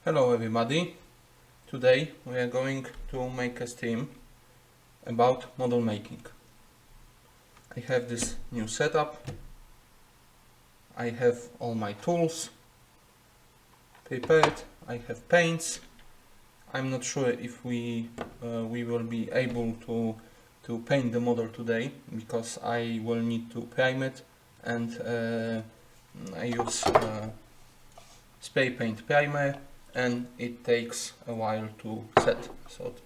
Hello everybody, today we are going to make a stream about model making. I have this new setup, I have all my tools prepared, I have paints. I'm not sure if we will be able to paint the model today because I will need to prime it, and I use spray paint primer, and it takes a while to set.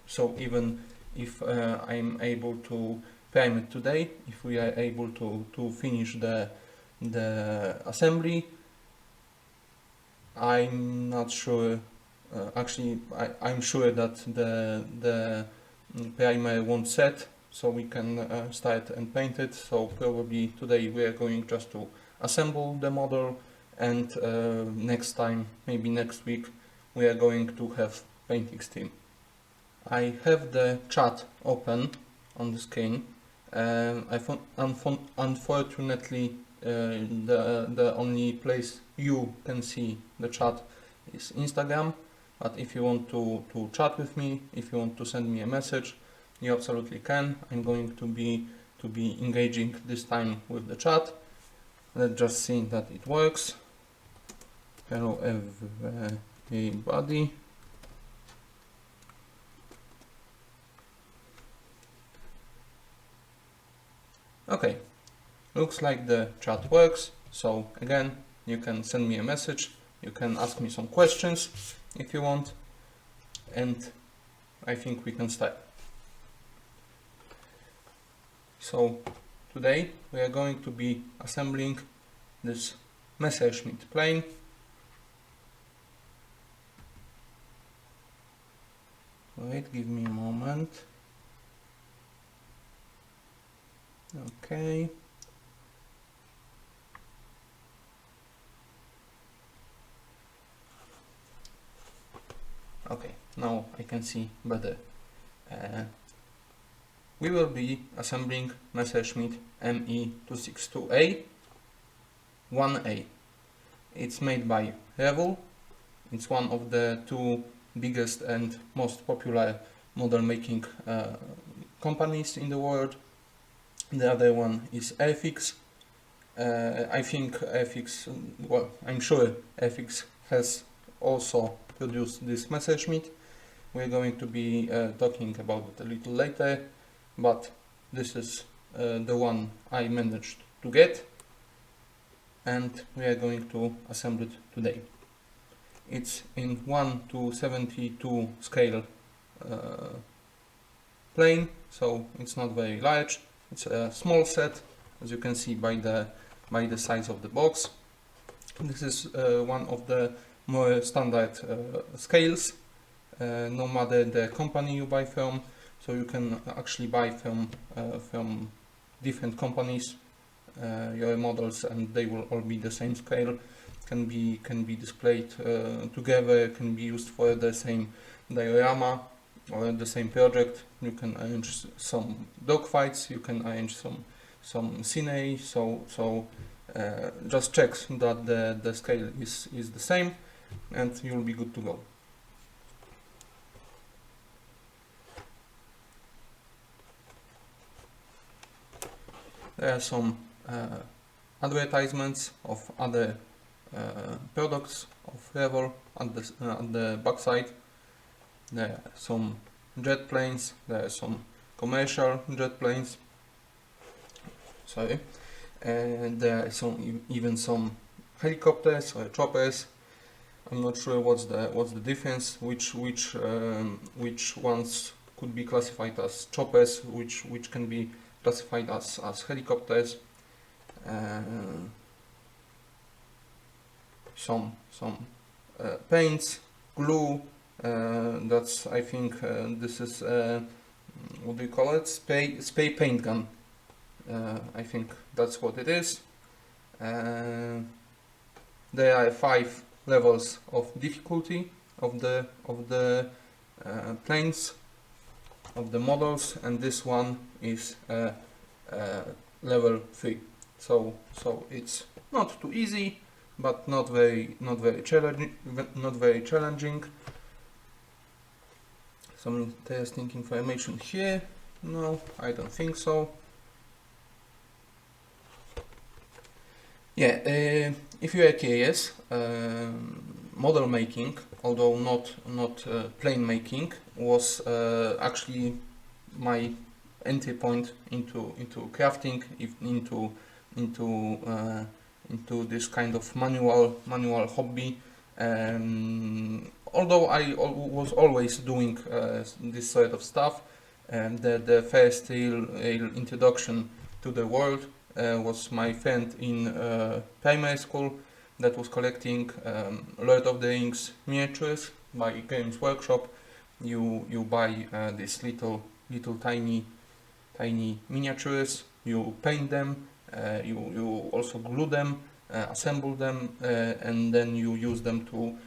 So even if I'm able to prime it today, if we are able to finish the assembly, I'm not sure. Actually, I'm sure that the primer won't set, so we can start and paint it. So probably today we are going just to assemble the model, and next time, maybe next week, we are going to have painting stream. I have the chat open on the screen. Unfortunately, the only place you can see the chat is Instagram. But if you want to chat with me, if you want to send me a message, you absolutely can. I'm going to be engaging this time with the chat. Let's just see that it works. Hello everybody. Okay, looks like the chat works. So again, you can send me a message, you can ask me some questions if you want, and I think we can start. So today we are going to be assembling this Messerschmitt plane. Wait, give me a moment. Okay. Okay, now I can see better. We will be assembling Messerschmitt Me 262A 1A. It's made by Revell. It's one of the two biggest and most popular model making companies in the world. The other one is Airfix. I think Airfix, well, I'm sure Airfix has also produced this Messerschmitt. We're going to be talking about it a little later, but this is the one I managed to get, and we are going to assemble it today. It's in 1:72 scale plane, so it's not very large. It's a small set, as you can see by the size of the box. This is one of the more standard scales, no matter the company you buy from. So you can actually buy from different companies your models, and they will all be the same scale. Can be displayed together. Can be used for the same diorama or the same project. You can arrange some dogfights. You can arrange some scenery. So just check that the scale is the same, and you'll be good to go. There are some advertisements of other products of Revell at the backside. There are some jet planes, there are some commercial jet planes, sorry, and there are even some helicopters or choppers. I'm not sure what's the difference, which ones could be classified as choppers, which can be classified as helicopters. Some paints, glue. That's, I think, this is what do you call it? Spray paint gun. I think that's what it is. There are 5 levels of difficulty of the planes, of the models, and this one is level 3. So it's not too easy, but not very challenging. Some interesting information here. No, I don't think so. Yeah, if you are curious, model making, although not plane making, was actually my entry point into crafting, into this kind of manual hobby. Although I was always doing this sort of stuff, the first real introduction to the world was my friend in primary school that was collecting Lord of the Rings miniatures by Games Workshop. You buy these little tiny miniatures, you paint them, you also glue them, assemble them, and then you use them to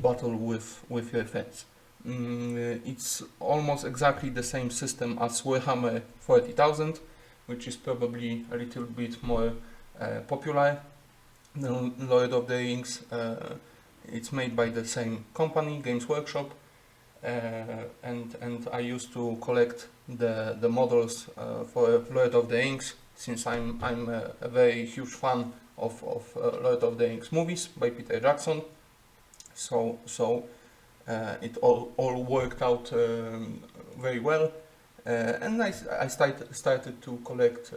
battle with your friends. It's almost exactly the same system as Warhammer 40,000, which is probably a little bit more popular than Lord of the Rings. It's made by the same company, Games Workshop, and I used to collect the models for Lord of the Rings, since I'm a very huge fan of Lord of the Rings movies by Peter Jackson. So it all worked out very well. And I started to collect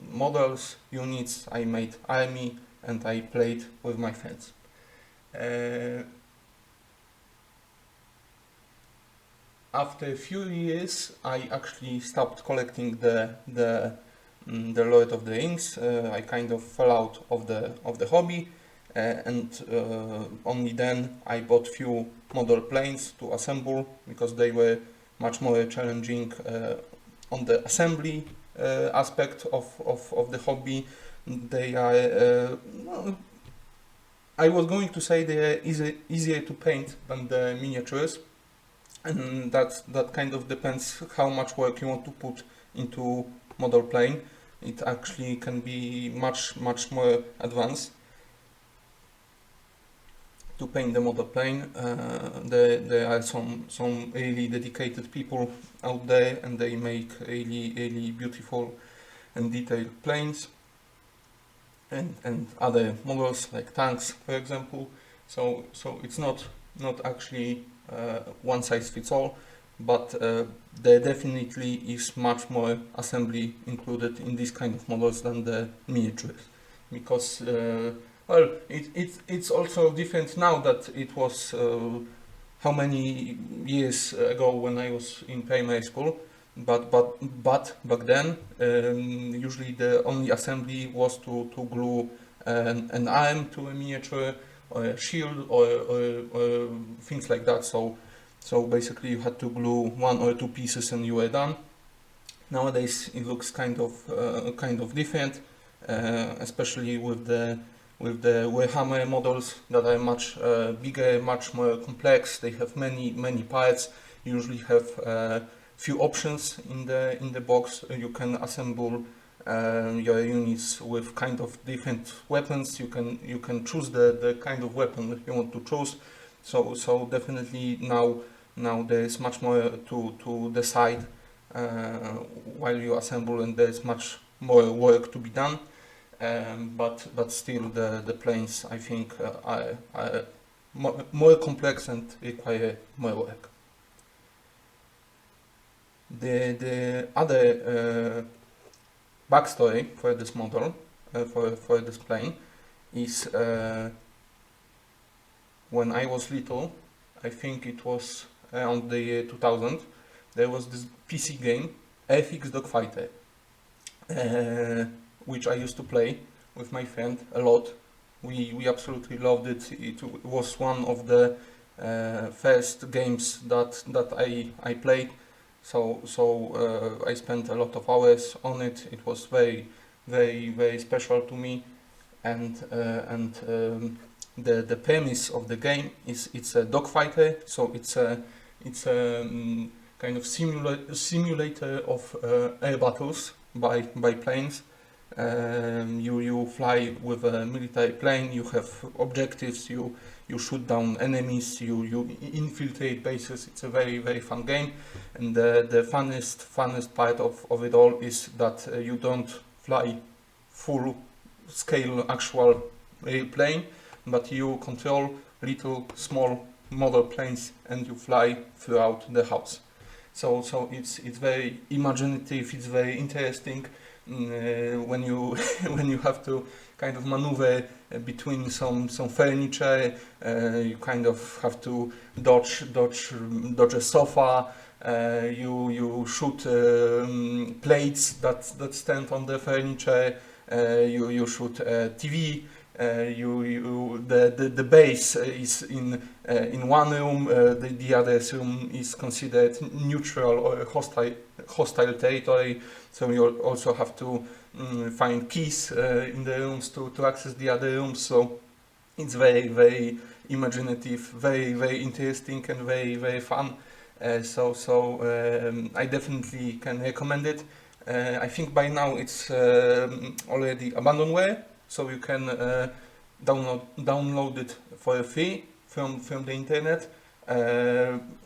models, units. I made army, and I played with my friends. After a few years, I actually stopped collecting the Lord of the Rings. I kind of fell out of the hobby, and only then I bought few model planes to assemble, because they were much more challenging on the assembly aspect of the hobby. They are, I was going to say they are easier to paint than the miniatures, and that kind of depends how much work you want to put into model plane. It actually can be much more advanced to paint the model plane. There are some really dedicated people out there, and they make really beautiful and detailed planes, and other models like tanks, for example. So it's not actually one size fits all, but there definitely is much more assembly included in these kind of models than the miniatures, because well, it's also different now that it was how many years ago when I was in primary school, but back then usually the only assembly was to glue an arm to a miniature, or a shield, or things like that. So basically you had to glue one or two pieces and you were done. Nowadays it looks kind of different, especially with the Warhammer models that are much bigger, much more complex. They have many parts. You usually have few options in the box. You can assemble your units with kind of different weapons. You can choose the kind of weapon that you want to choose. So definitely now there is much more to decide while you assemble, and there is much more work to be done. But still the planes, I think, are more complex and require more work. The other backstory for this model, for this plane, is when I was little, I think it was around the year 2000, there was this PC game, FX Dogfighter, which I used to play with my friend a lot. We absolutely loved it. It was one of the first games that I played. So I spent a lot of hours on it. It was very special to me, and the premise of the game is it's a dogfighter. So it's a kind of simulator of air battles by planes. You fly with a military plane, you have objectives, you shoot down enemies, you infiltrate bases. It's a very fun game, and the funnest part of it all is that you don't fly full scale actual real plane, but you control little small model planes and you fly throughout the house. So it's very imaginative, it's very interesting when you when you have to kind of maneuver between some furniture. You kind of have to dodge a sofa. You shoot plates that stand on the furniture. You shoot TV. The base is in one room. The other room is considered neutral or hostile territory. So you also have to find keys in the rooms to access the other rooms. So it's very imaginative, very interesting, and very fun. I definitely can recommend it. I think by now it's already abandonware, so you can download it for free from the internet.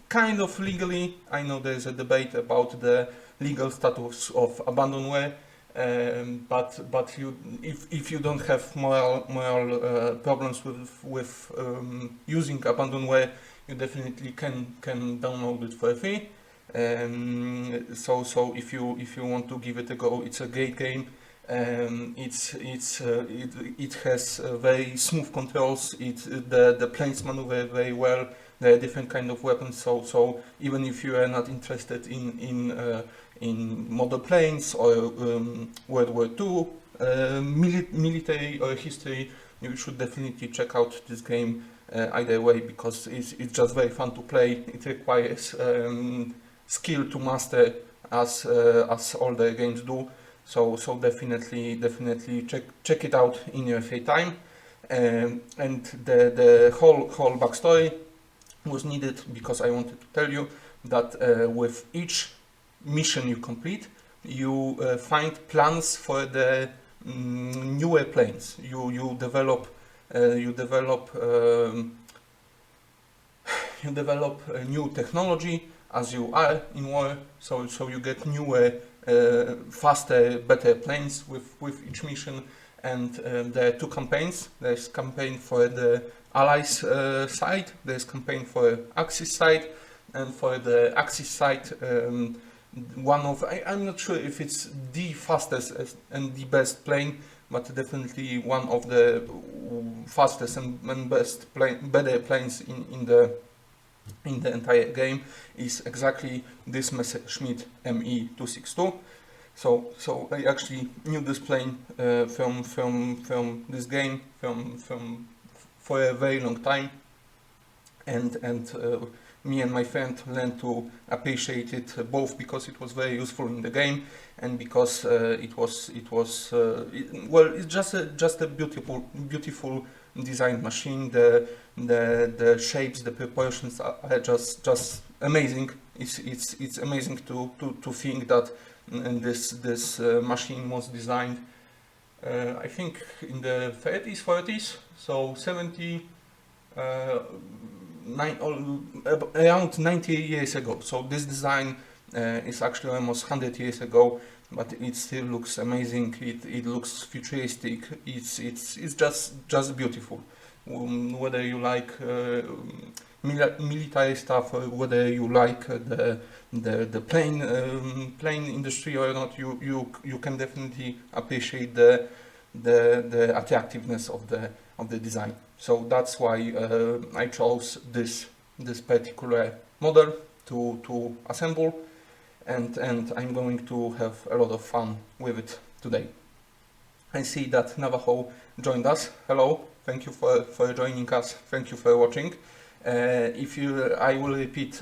Kind of legally. I know there's a debate about the legal status of abandonware, but if you don't have moral problems with using abandonware, you definitely can download it for free. So if you want to give it a go, it's a great game. It has very smooth controls. The planes maneuver very well. There are different kind of weapons. So even if you are not interested in model planes or World War II military or history, you should definitely check out this game either way, because it's just very fun to play. It requires skill to master, as all the games do. So definitely check it out in your free time. And the whole backstory was needed because I wanted to tell you that with each mission you complete, you find plans for the newer planes. You develop new technology as you are in war. So you get newer, faster, better planes with each mission. And there are two campaigns. There's campaign for the Allies side, there's campaign for Axis side, and for the Axis side, I'm not sure if it's the fastest and the best plane, but definitely one of the fastest and better planes in the entire game is exactly this Messerschmitt Me 262. So I actually knew this plane from this game for a very long time, and me and my friend learned to appreciate it both because it was very useful in the game and because it's just a beautiful design machine. The shapes, the proportions are just amazing. It's amazing to think that this machine was designed I think in the 30s, 40s, so around 90 years ago. So this design is actually almost 100 years ago, but it still looks amazing. It looks futuristic. It's just beautiful. Whether you like military stuff, or whether you like the plane industry or not, you can definitely appreciate the attractiveness of the design. So that's why I chose this particular model to assemble, and I'm going to have a lot of fun with it today. I see that Navajo joined us. Hello, thank you for joining us. Thank you for watching. I will repeat,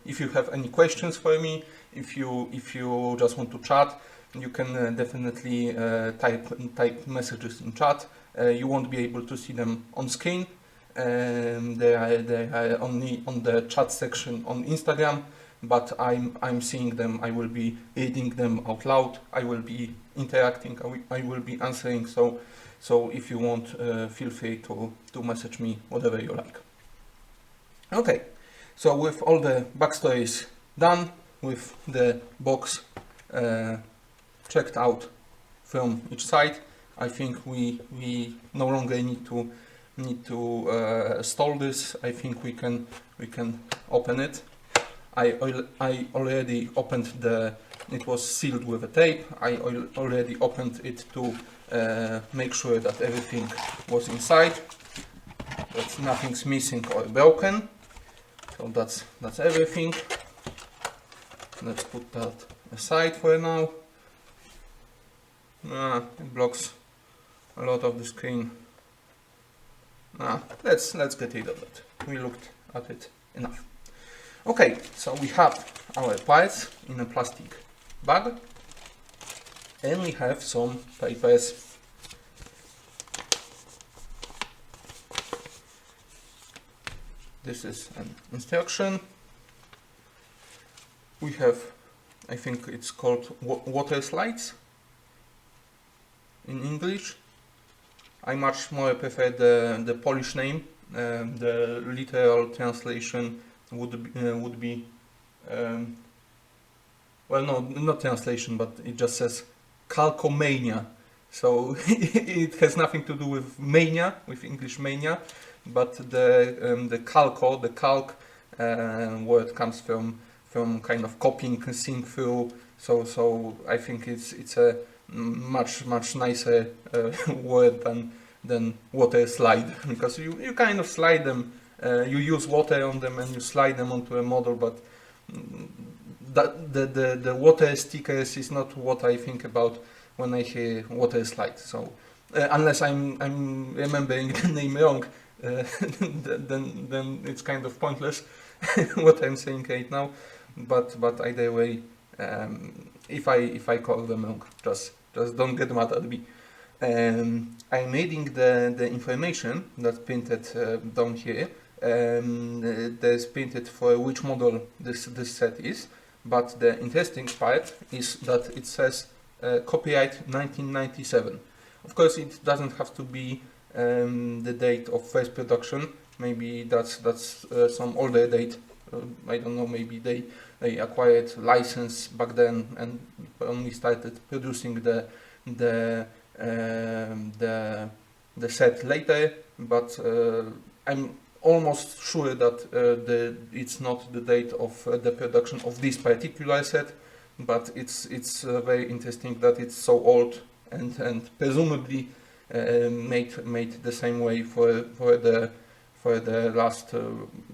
if you have any questions for me, if you just want to chat, you can definitely type messages in chat. You won't be able to see them on screen. They are only on the chat section on Instagram. but I'm seeing them, I will be reading them out loud, I will be interacting, I will be answering. So if you want, feel free to message me, whatever you like. Okay, so with all the backstories done, with the box checked out from each side, I think we no longer need to stall this. I think we can open it. I already opened it was sealed with a tape. I already opened it to make sure that everything was inside, that nothing's missing or broken. So that's everything. Let's put that aside for now. It blocks a lot of the screen. Let's get rid of it. We looked at it enough. Okay, so we have our parts in a plastic bag, and we have some papers. This is an instruction. We have, I think it's called water slides in English. I much more prefer the Polish name. The literal translation would be well, no, not translation, but it just says calcomania. So it has nothing to do with mania, with English mania, but the calco, the calc word comes from kind of copying, seeing through. So I think it's a much nicer word than water slide, because you kind of slide them, you use water on them and you slide them onto a model, but the water stickers is not what I think about when I hear water slide. So unless I'm remembering the name wrong, then it's kind of pointless what I'm saying right now. But either way, if I call them wrong, just don't get mad at me. I'm reading the information that's printed down here. There's printed for which model this set is, but the interesting part is that it says copyright 1997. Of course, it doesn't have to be the date of first production. Maybe that's some older date. I don't know. Maybe they acquired license back then and only started producing the set later. But I'm almost sure that it's not the date of the production of this particular set. But it's very interesting that it's so old and presumably made the same way for the last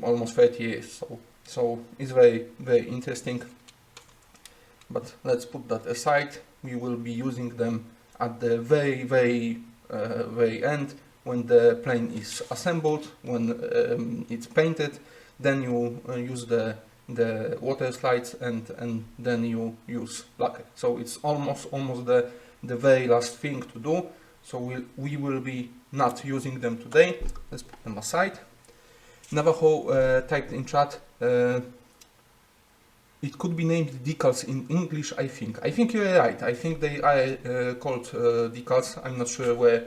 almost 30 years. So it's very interesting. But let's put that aside. We will be using them at the very end, when the plane is assembled, when it's painted. Then you use the water slides, and then you use lacquer. So it's almost the very last thing to do. So we will be not using them today. Let's put them aside. Navajo typed in chat, it could be named decals in English. I think you're right. I think they are called decals. I'm not sure where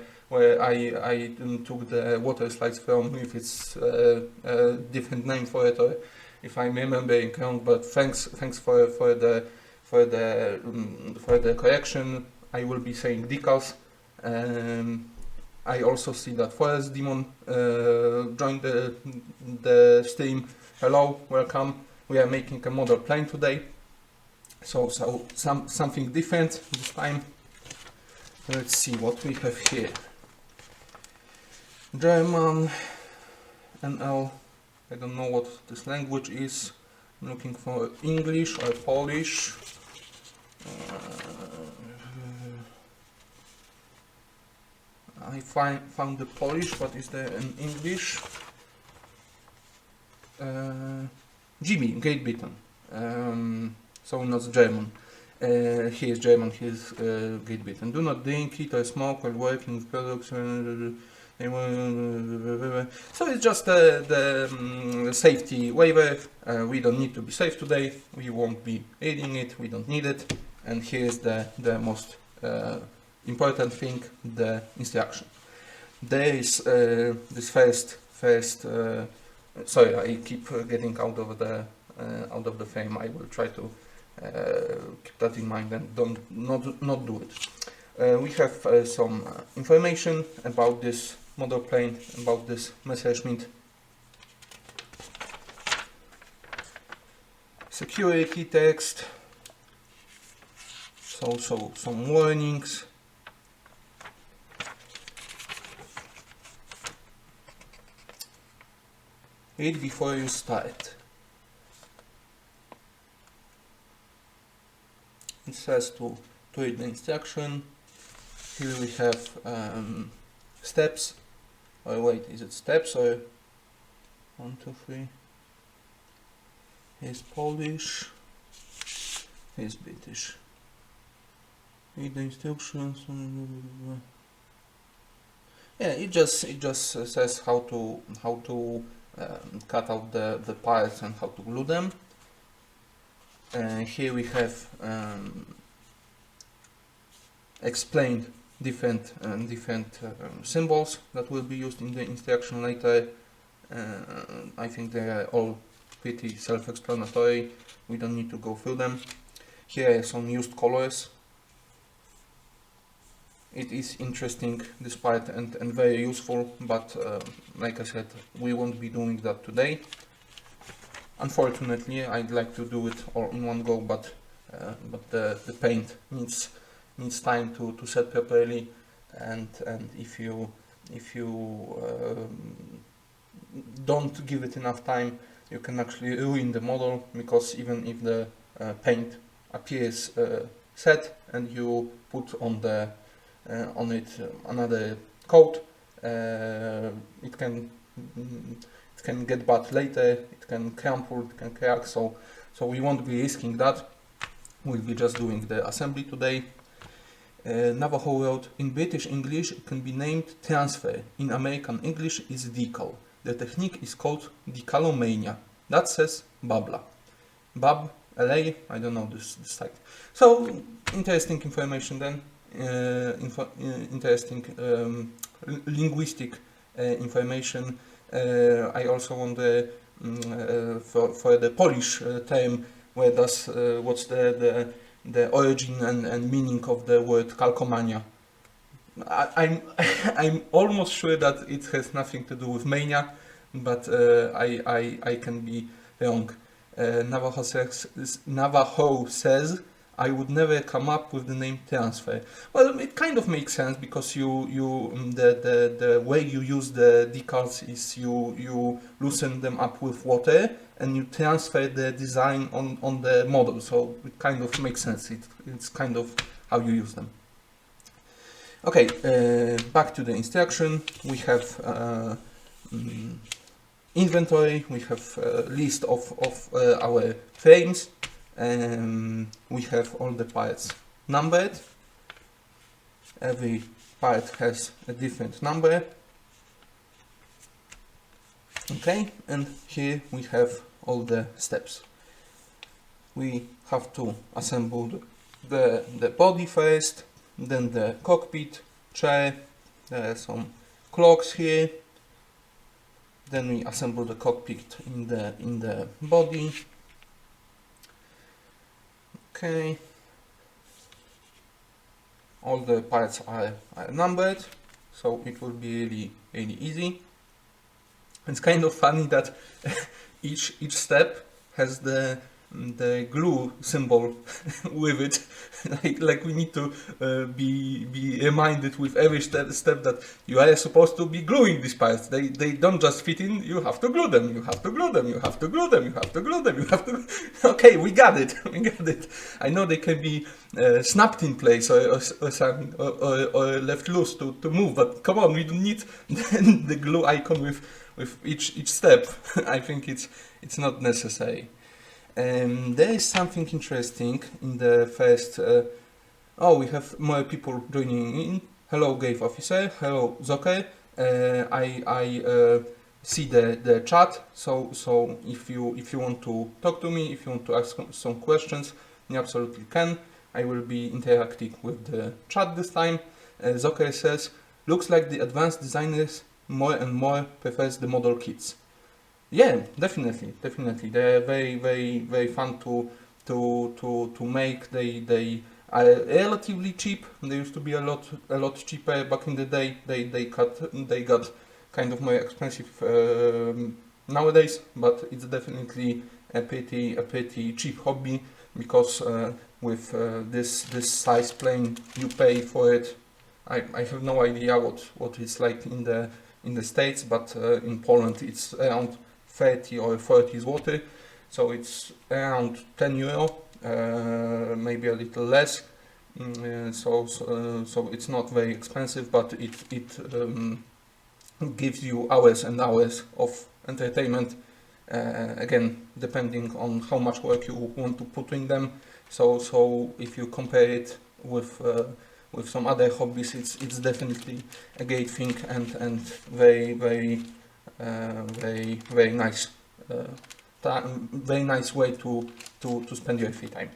I took the water slides from, if it's a different name for it, or if I'm remembering wrong. But thanks for the correction. I will be saying decals. I also see that Forest Demon joined the stream. Hello, welcome. We are making a model plane today, so something different this time. Let's see what we have here. German, NL. I don't know what this language is. I'm looking for English or Polish. I found the Polish, but is there an English? GB, Great Britain. So not German. He is German, he is Great Britain. Do not drink it or smoke while working with products. So it's just the safety waiver. We don't need to be safe today. We won't be reading it. We don't need it. And here's the most important thing: the instruction. There is this first. Sorry, I keep getting out of the frame. I will try to keep that in mind and not do it. We have some information about this model plane, about this Messerschmitt. Security text. So some warnings. Read before you start. It says to read the instruction. Here we have steps. Or wait, is it steps or 1, 2, 3? Here's Polish. Here's British. Read the instructions. Yeah, it just says how to cut out the parts and how to glue them. Here we have explained different symbols that will be used in the instruction later. I think they are all pretty self-explanatory. We don't need to go through them. Here are some used colors. It is interesting, this part, and very useful, but like I said, we won't be doing that today. Unfortunately, I'd like to do it all in one go, but the paint needs time to set properly, and if you don't give it enough time, you can actually ruin the model, because even if the paint appears set and you put on it another coat, it can get bad later, it can crumple, it can crack, so we won't be risking that. We'll be just doing the assembly today. Navajo wrote, in British English it can be named transfer, in American English is decal. The technique is called decalomania. That says Babla. Bab, LA, I don't know this site. So, interesting information then. Interesting linguistic information. I also wonder for the Polish term, what's the origin and meaning of the word calcomania. I'm almost sure that it has nothing to do with mania, but I can be wrong. Navajo says, I would never come up with the name transfer. Well, it kind of makes sense, because the way you use the decals is you loosen them up with water and you transfer the design on the model. So it kind of makes sense. It's kind of how you use them. Okay, back to the instruction. We have inventory. We have a list of our frames. We have all the parts numbered. Every part has a different number. Okay, and here we have all the steps. We have to assemble the body first, then the cockpit, chair, there are some clocks here. Then we assemble the cockpit in the body. Okay, all the parts are numbered, so it will be really easy. It's kind of funny that each step has the glue symbol with it. like we need to be reminded with every step that you are supposed to be gluing these parts. They don't just fit in. You have to glue them. You have to glue them. You have to glue them. You have to glue them. You have to. Okay, we got it. We got it. I know they can be snapped in place or something, or left loose to move. But come on, we don't need the glue icon with each step. I think it's not necessary. There is something interesting in the first. Oh, we have more people joining in. Hello, Gave Officer. Hello, Zoker. I see the chat. So if you want to talk to me, if you want to ask some questions, you absolutely can. I will be interacting with the chat this time. Zoker says, looks like the advanced designers more and more prefers the model kits. Yeah, definitely. They're very fun to make. They are relatively cheap. They used to be a lot cheaper back in the day. They got kind of more expensive nowadays, but it's definitely a pretty cheap hobby, because with this size plane you pay for it. I have no idea what it's like in the States, but in Poland it's around 30 or 40 zloty, so it's around 10 euro, maybe a little less. So it's not very expensive, but it gives you hours and hours of entertainment. Again, depending on how much work you want to put in them. So if you compare it with some other hobbies, it's definitely a great thing, and very nice, very nice way to spend your free time.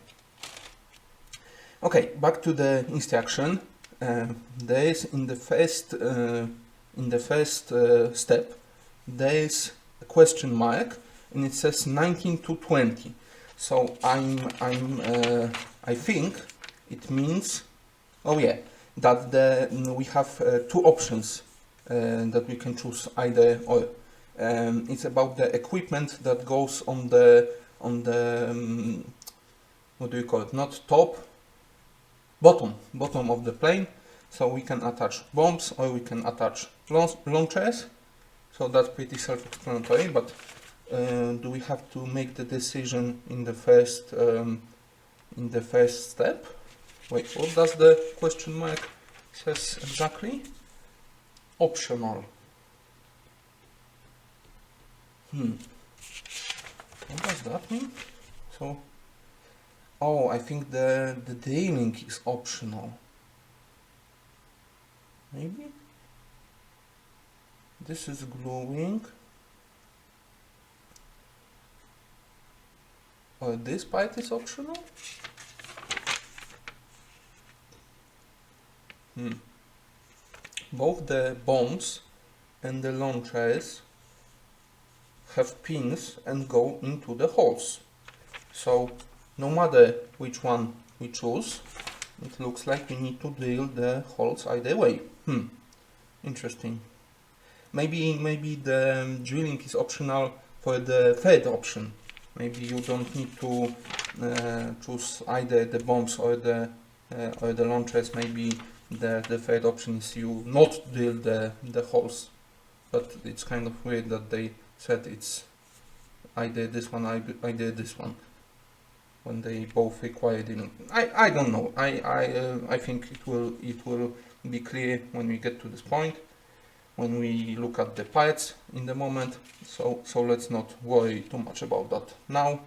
Okay, back to the instruction. There is in the first step, there is a question mark, and it says 19 to 20. So I think it means, oh yeah, that we have two options that we can choose, either or. It's about the equipment that goes on the what do you call it? Not top, bottom of the plane. So we can attach bombs or we can attach launchers. So that's pretty self-explanatory. But do we have to make the decision in the first step? Wait, what does the question mark says exactly? Optional. What does that mean? So, oh, I think the drilling is optional. Maybe? This is gluing. Or this part is optional? Both the bombs and the launchers have pins and go into the holes. So no matter which one we choose, it looks like we need to drill the holes either way. Interesting. Maybe the drilling is optional for the third option. Maybe you don't need to choose either the bombs or the launchers. Maybe the third option is you not drill the holes. But it's kind of weird that they said it's either this one, either this one, when they both require drilling. I don't know. I think it will be clear when we get to this point, when we look at the parts in the moment. So let's not worry too much about that now.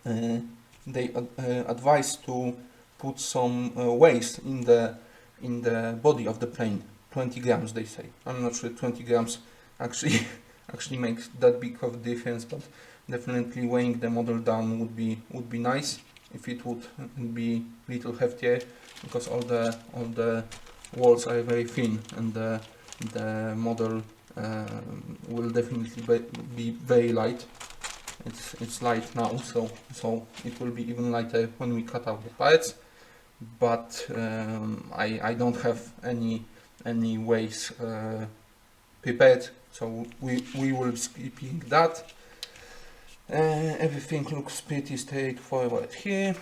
They advise to put some waste in the body of the plane. 20 grams, they say. I'm not sure 20 grams actually makes that big of a difference, but definitely weighing the model down would be nice if it would be a little heftier, because all the walls are very thin, and the model will definitely be very light. It's light now, so it will be even lighter when we cut out the parts. But I don't have any ways prepared, so we will be skipping that. Everything looks pretty straightforward here.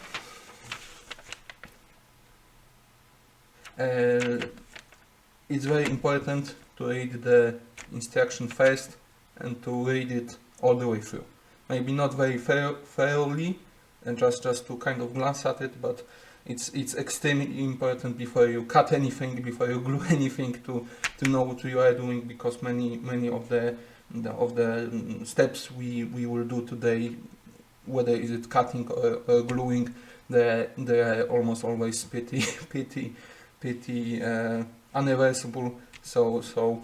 It's very important to read the instruction first and to read it all the way through. Maybe not very thoroughly, and just to kind of glance at it, but it's extremely important before you cut anything, before you glue anything, to know what you are doing, because many of the steps we will do today, whether is it cutting or gluing, they are almost always pretty unreversible. So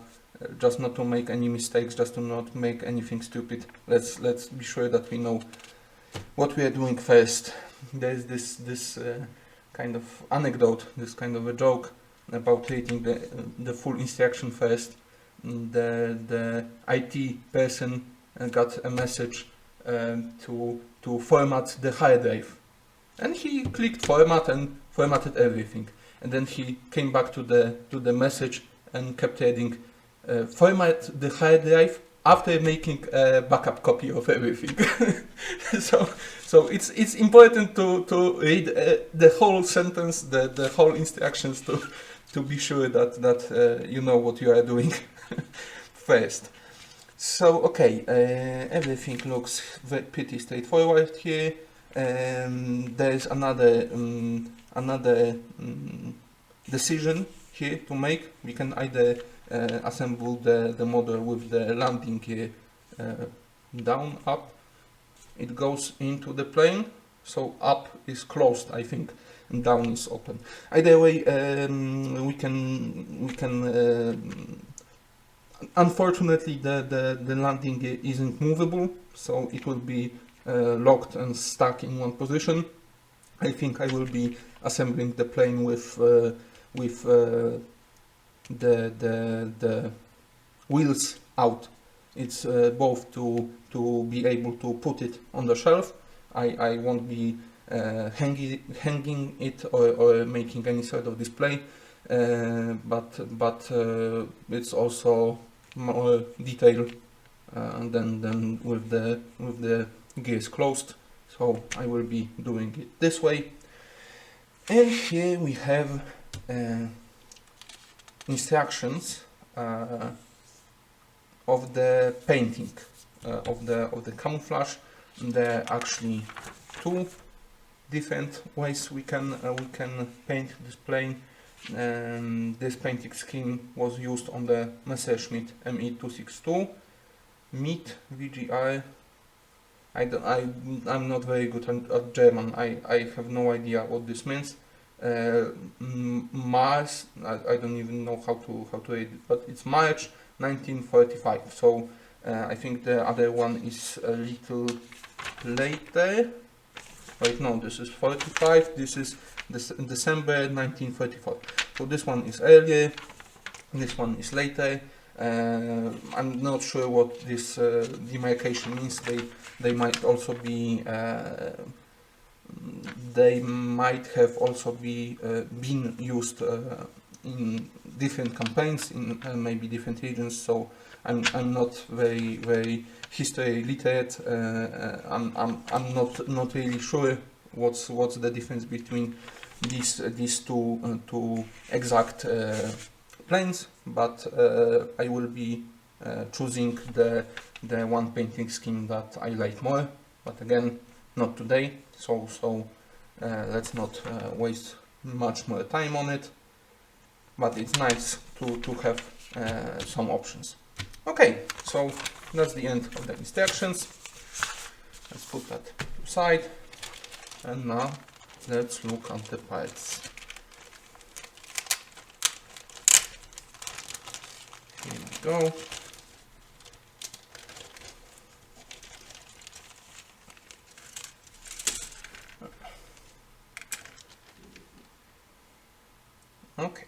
just not to make any mistakes, just to not make anything stupid. Let's be sure that we know what we are doing first. There is this kind of anecdote, this kind of a joke about reading the full instruction first. The IT person got a message to format the hard drive, and he clicked format and formatted everything, and then he came back to the message and kept reading, format the hard drive after making a backup copy of everything. so it's important to read the whole sentence, the whole instructions to be sure that you know what you are doing first. So okay, everything looks pretty straightforward here. There is another decision here to make. We can either assemble the model with the landing gear down, up. It goes into the plane, so up is closed, I think, and down is open. Either way, we can. Unfortunately, the landing gear isn't movable, so it will be locked and stuck in one position. I think I will be assembling the plane with the wheels out. It's both to be able to put it on the shelf. I won't be hanging it or making any sort of display, but it's also more detailed than with the gears closed. So I will be doing it this way. And here we have instructions of the painting of the camouflage. There are actually two different ways we can paint this plane. This painting scheme was used on the Messerschmitt Me 262 Meet VGR. I'm not very good at German. I have no idea what this means. Mars, I don't even know how to read it, but it's March 1945. So I think the other one is a little later. Wait, no, this is 45. This is December 1934. So this one is earlier. This one is later. I'm not sure what this demarcation means. They might also be. They might have also been used in different campaigns in maybe different regions. So I'm not very history literate. I'm not really sure what's the difference between these two exact planes, but I will be choosing the one painting scheme that I like more. But again, not today. So let's not waste much more time on it. But it's nice to have some options. Okay, so that's the end of the instructions. Let's put that aside, and now let's look at the parts. Here we go. Okay,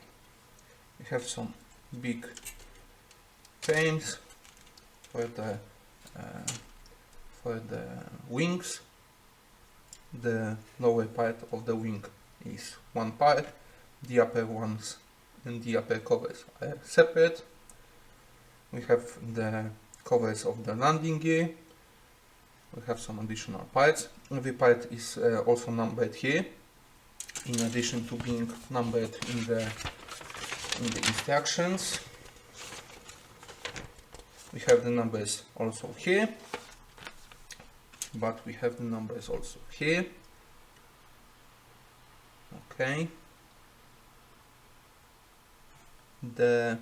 we have some big frames for the wings. The lower part of the wing is one part. The upper ones and the upper covers are separate. We have the covers of the landing gear. We have some additional parts. Every part is also numbered here, in addition to being numbered in the instructions. We have the numbers also here, but we have the numbers also here. Okay. The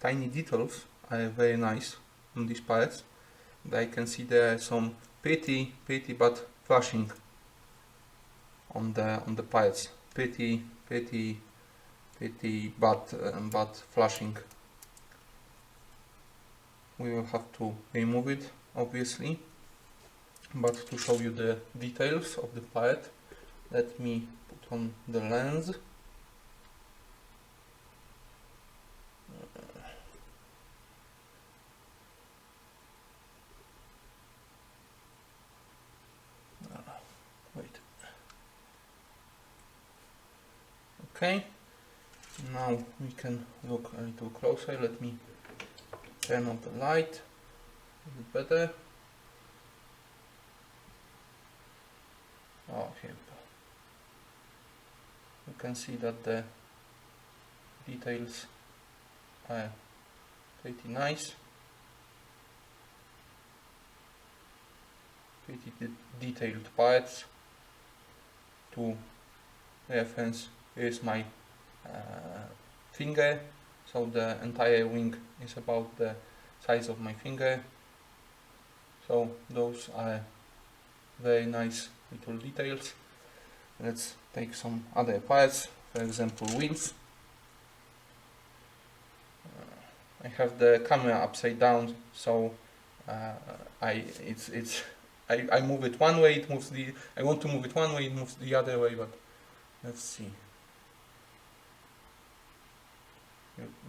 tiny details are very nice on these parts. I can see there are some pretty bad flashing on the parts. Pretty bad flashing we will have to remove it, obviously. But to show you the details of the part, let me put on the lens. Wait. Okay, now we can look a little closer. Let me turn on the light a bit better. Oh, here we go. You can see that the details are pretty nice. Pretty detailed parts. To reference, here is my finger, so the entire wing is about the size of my finger. So those are very nice little details. Let's take some other parts, for example wheels. I have the camera upside down, so I move it one way, it moves the. I want to move it one way, it moves the other way, but let's see.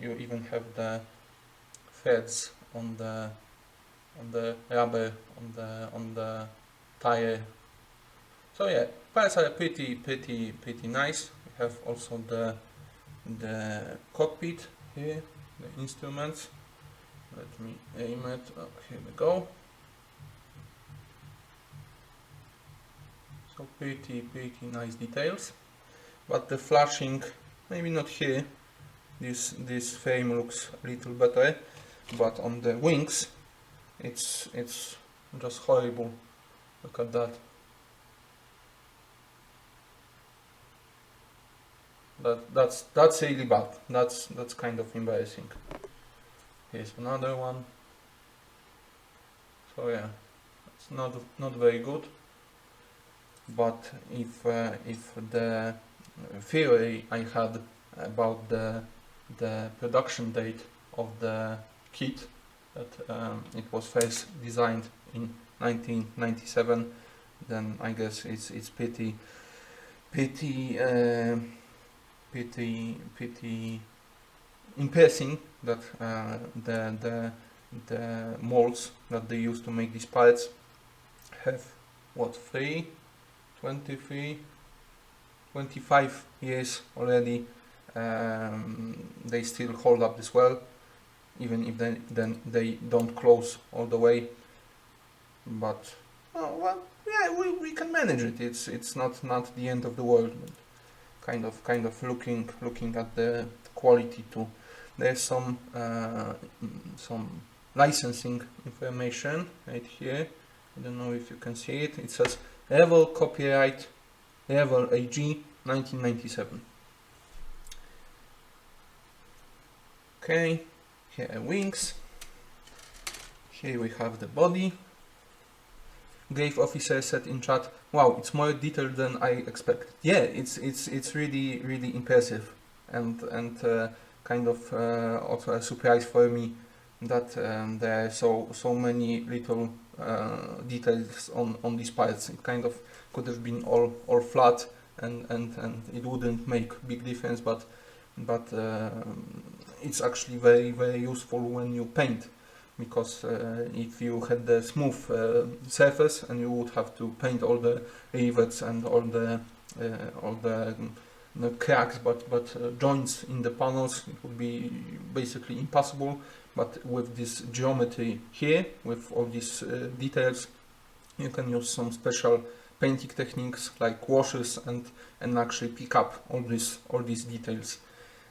You even have the threads on the rubber on the tire. So yeah, parts are pretty nice. We have also the cockpit here, the instruments. Let me aim it. Oh, here we go. So pretty nice details. But the flashing, maybe not here. This frame looks a little better, but on the wings, it's just horrible. Look at that. That's really bad. That's kind of embarrassing. Here's another one. So yeah, it's not very good. But if the theory I had about the production date of the kit, that it was first designed in 1997, then I guess it's pretty impressive that the molds that they use to make these parts have what, 25 years already. They still hold up this well, even if they don't close all the way. But oh, well, yeah, we can manage it. It's not the end of the world. Kind of looking at the quality too. There's some licensing information right here. I don't know if you can see it. It says Revell copyright Revell AG 1997. Okay, here are wings. Here we have the body. Grave officer said in chat, "Wow, it's more detailed than I expected." Yeah, it's really impressive, and kind of also a surprise for me that there are so many little details on these parts. It kind of could have been all flat, and it wouldn't make big difference, but it's actually very useful when you paint, because if you had the smooth surface and you would have to paint all the rivets and all the cracks, but joints in the panels, it would be basically impossible. But with this geometry here, with all these details, you can use some special painting techniques like washes and actually pick up all these details.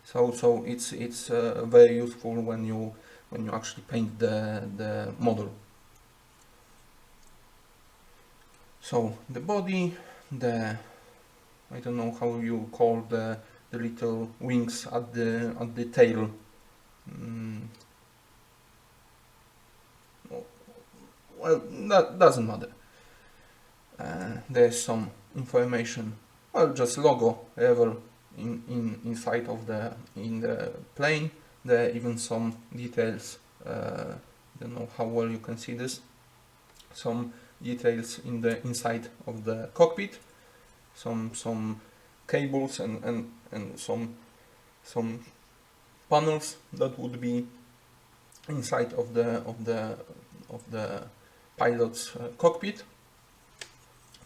So it's very useful when you actually paint the model. So the body, I don't know how you call the little wings at the tail. Well, that doesn't matter. There's some information, well, just logo Revell inside of the plane. There are even some details don't know how well you can see this. Some details in the inside of the cockpit, some cables and some panels that would be inside of the pilot's cockpit.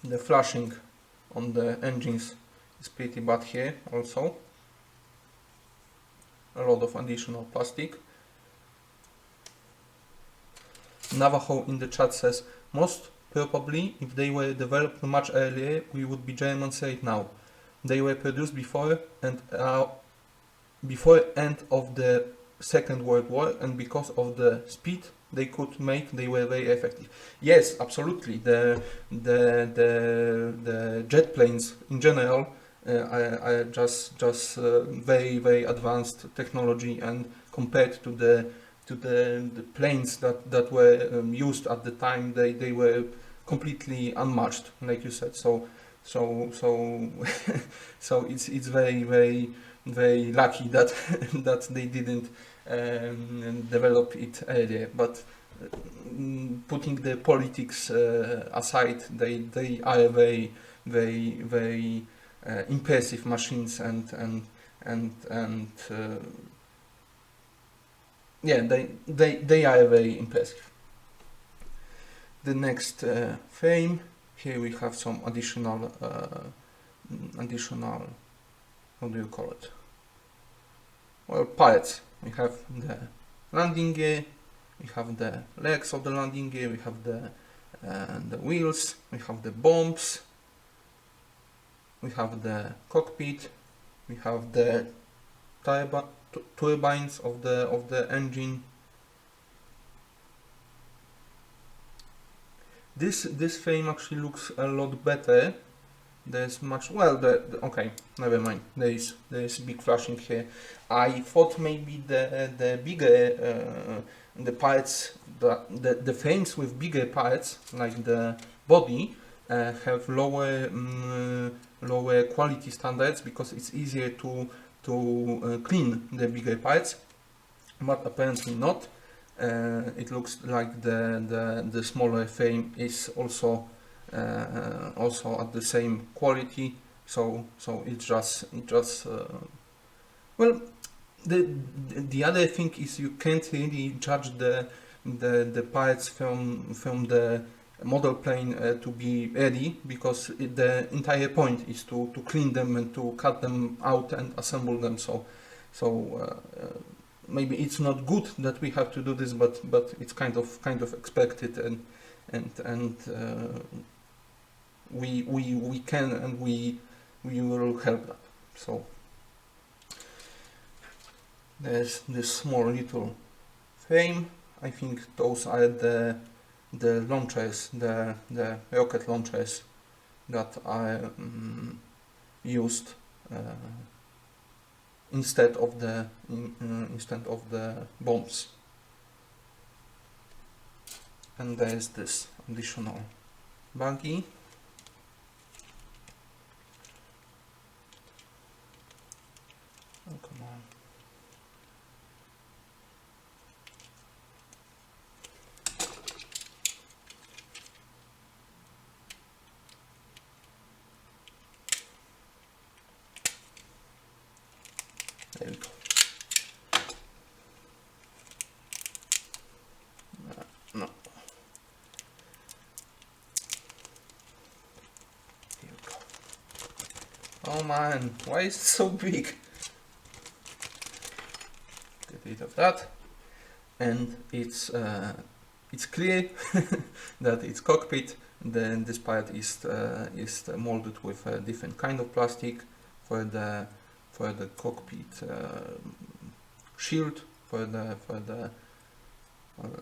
The flashing on the engines is pretty bad here also. A lot of additional plastic. Navajo in the chat says, most probably if they were developed much earlier we would be Germans right now. They were produced before end of the Second World War, and because of the speed they could make, they were very effective. Yes, absolutely. The jet planes in general are just very advanced technology, and compared to the planes that were used at the time, they were completely unmatched, like you said. So it's very lucky that that they didn't develop it earlier. But putting the politics aside, they are very impressive machines, and yeah, they are very impressive. The next frame, here we have some additional what do you call it? Well, parts. We have the landing gear, we have the legs of the landing gear, we have the wheels, we have the bombs, we have the cockpit, we have the turbines of the engine. This frame actually looks a lot better. There's much, well, okay, never mind. There is big flashing here. I thought maybe the bigger the parts, the frames with bigger parts like the body have lower quality standards, because it's easier to clean the bigger parts, but apparently not. It looks like the smaller frame is also at the same quality, so it just well, the other thing is you can't really judge the parts from the model plane to be ready, because the entire point is to clean them and to cut them out and assemble them. So maybe it's not good that we have to do this, but it's kind of expected, and we can, and we will help that. So there's this small little frame. I think those are the launchers, the rocket launchers that are used instead of the bombs. And there's this additional buggy. Oh, come on. There we go. No. Here we go. Oh man, why is it so big? Get rid of that, and it's clear that it's cockpit. Then this part is molded with a different kind of plastic for the cockpit shield, for the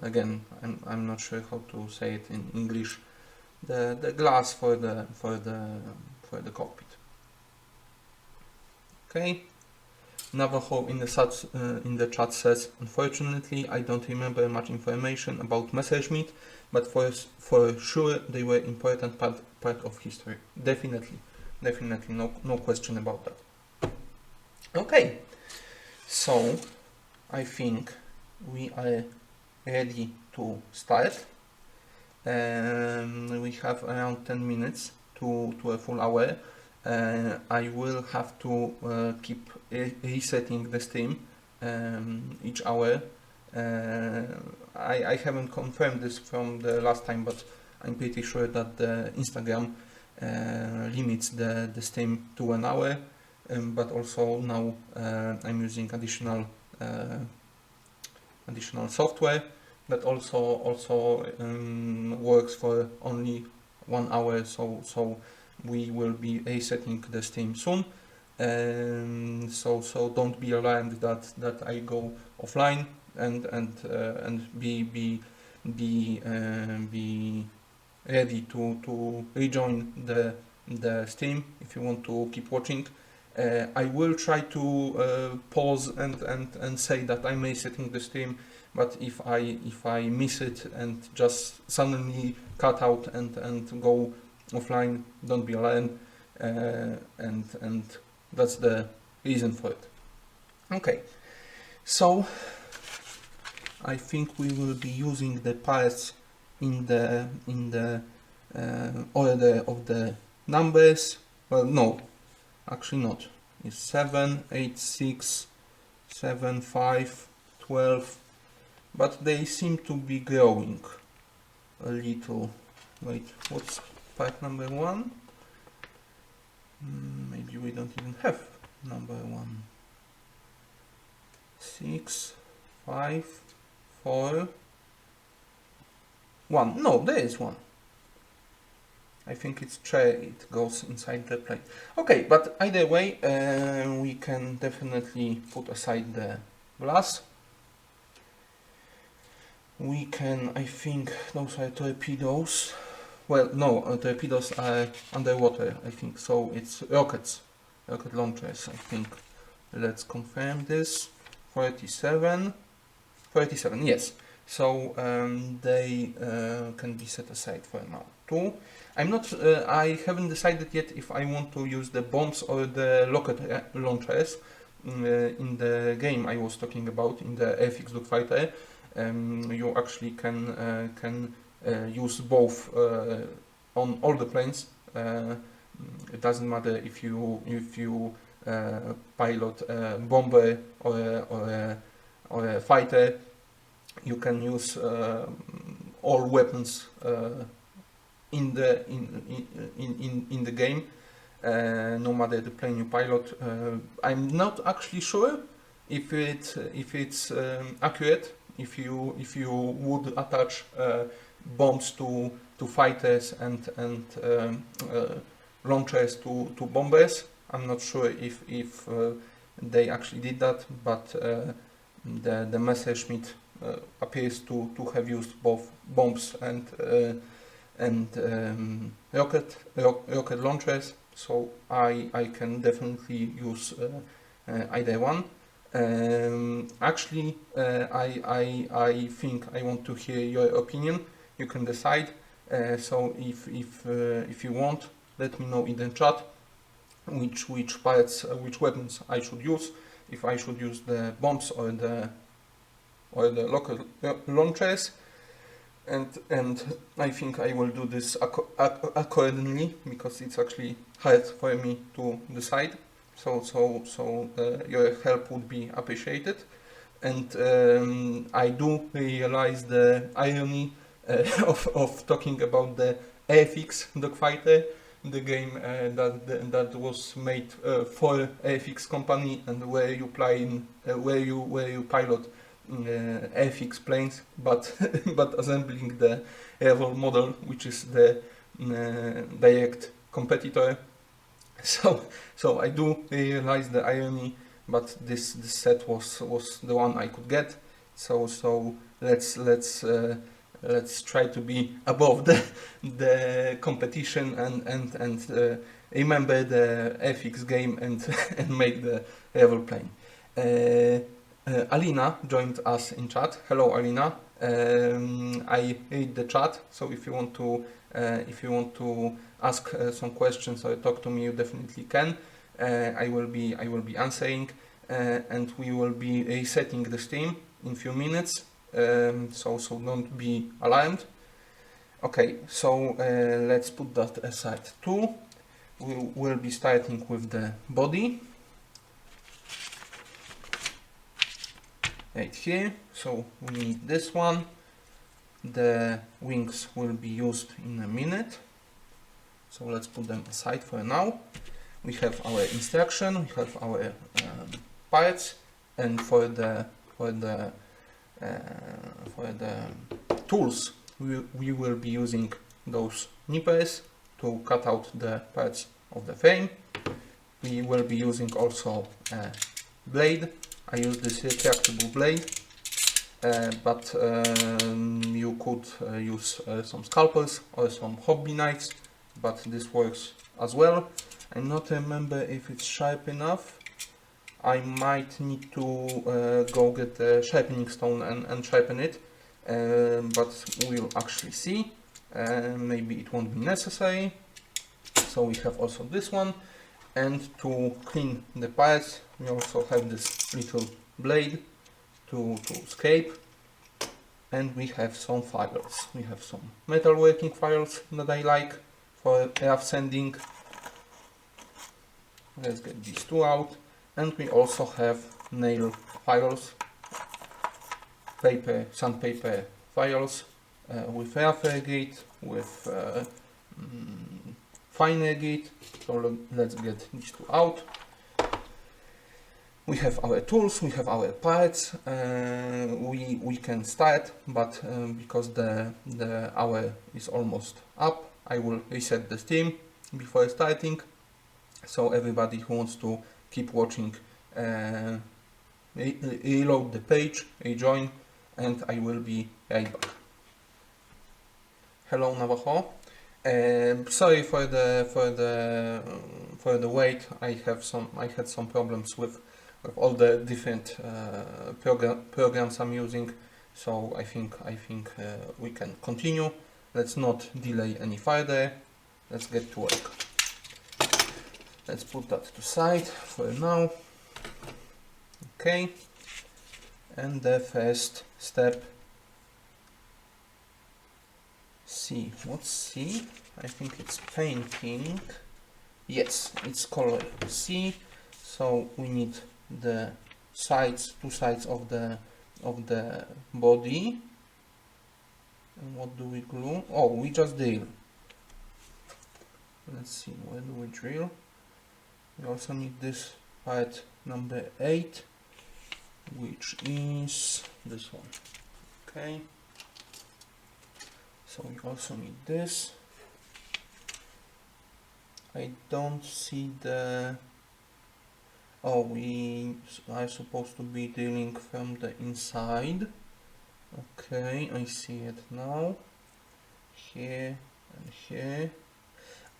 again, I'm not sure how to say it in English, the glass for the cockpit. Okay. Navajo in the chat says, unfortunately I don't remember much information about Messerschmitt, but for sure they were important part of history. Definitely, no question about that. Okay, so I think we are ready to start. We have around 10 minutes to a full hour. I will have to keep resetting the stream each hour. I haven't confirmed this from the last time, but I'm pretty sure that the Instagram limits the stream to an hour. But also now I'm using additional software that also works for only 1 hour. So we will be resetting the stream soon. So don't be alarmed that I go offline and be ready to rejoin the stream if you want to keep watching. I will try to pause and say that I'm resetting the stream, but if I miss it and just suddenly cut out and go offline, don't be alarmed, and that's the reason for it. Okay, so I think we will be using the parts in the order of the numbers. Well, no, actually not. It's 7, 8, 6, 7, 5, 12, but they seem to be growing a little. Wait, what's part number 1? Maybe we don't even have number 1. 6, 5, 4, 1. No, there is 1. I think it's tray, it goes inside the plate. Okay, but either way, we can definitely put aside the glass. We can, I think, those are torpedoes. Well, no, torpedoes are underwater, I think, so it's rocket launchers, I think. Let's confirm this. 47, yes. So they can be set aside for now. 2. I'm not. I haven't decided yet if I want to use the bombs or the rocket launchers in the game I was talking about, in the Airfix Dogfighter. You actually can use both on all the planes. It doesn't matter if you pilot a bomber or a fighter. You can use all weapons in the game, no matter the plane you pilot. I'm not actually sure if it's accurate if you would attach bombs to fighters and launchers to bombers. I'm not sure if they actually did that, but the Messerschmitt appears to have used both bombs and rocket launchers, so I can definitely use either one. Actually, I think I want to hear your opinion. You can decide. So if you want, let me know in the chat which parts, which weapons I should use. If I should use the bombs or the local launchers, and I think I will do this accordingly, because it's actually hard for me to decide. So your help would be appreciated. And I do realize the irony of talking about the Airfix Dogfighter, the game that was made for Airfix company, and where you pilot Airfix planes, but assembling the Revell model, which is the direct competitor. So I do realize the irony, but this set was the one I could get. So let's try to be above the competition and remember the Airfix game and make the Revell plane. Alina joined us in chat. Hello, Alina. I read the chat, so if you want to ask some questions or talk to me, you definitely can. I will be answering, and we will be resetting the stream in a few minutes. so don't be alarmed. Okay, so let's put that aside too. We will be starting with the body right here. So we need this one. The wings will be used in a minute, so let's put them aside for now. We have our instruction, we have our parts, and for the tools we will be using those nippers to cut out the parts of the frame. We will be using also a blade. I use this retractable blade, but you could use some scalpels or some hobby knives, but this works as well. I not remember if it's sharp enough. I might need to go get the sharpening stone and sharpen it, but we'll actually see. Maybe it won't be necessary. So we have also this one, and to clean the parts we also have this little blade to scrape, and we have some files. We have some metalworking files that I like for rough sanding. Let's get these two out. And we also have nail files, sandpaper files with rougher grit, with finer grit. So let's get these two out. We have our tools, we have our parts. We can start, but because the hour is almost up, I will reset the stream before starting. So everybody who wants to keep watching, reload the page, rejoin, and I will be right back. Hello Navajo. Sorry for the wait. I had some problems with all the different programs I'm using. So I think we can continue. Let's not delay any further. Let's get to work. Let's put that to side for now. Okay, and the first step, C. What's C? I think it's painting. Yes, it's color C. So we need the sides, two sides of the body. And what do we glue? Oh, we just drill. Let's see, where do we drill? We also need this part number 8, which is this one. Okay. So we also need this. I don't see the... Oh, we are supposed to be drilling from the inside. Okay, I see it now. Here and here.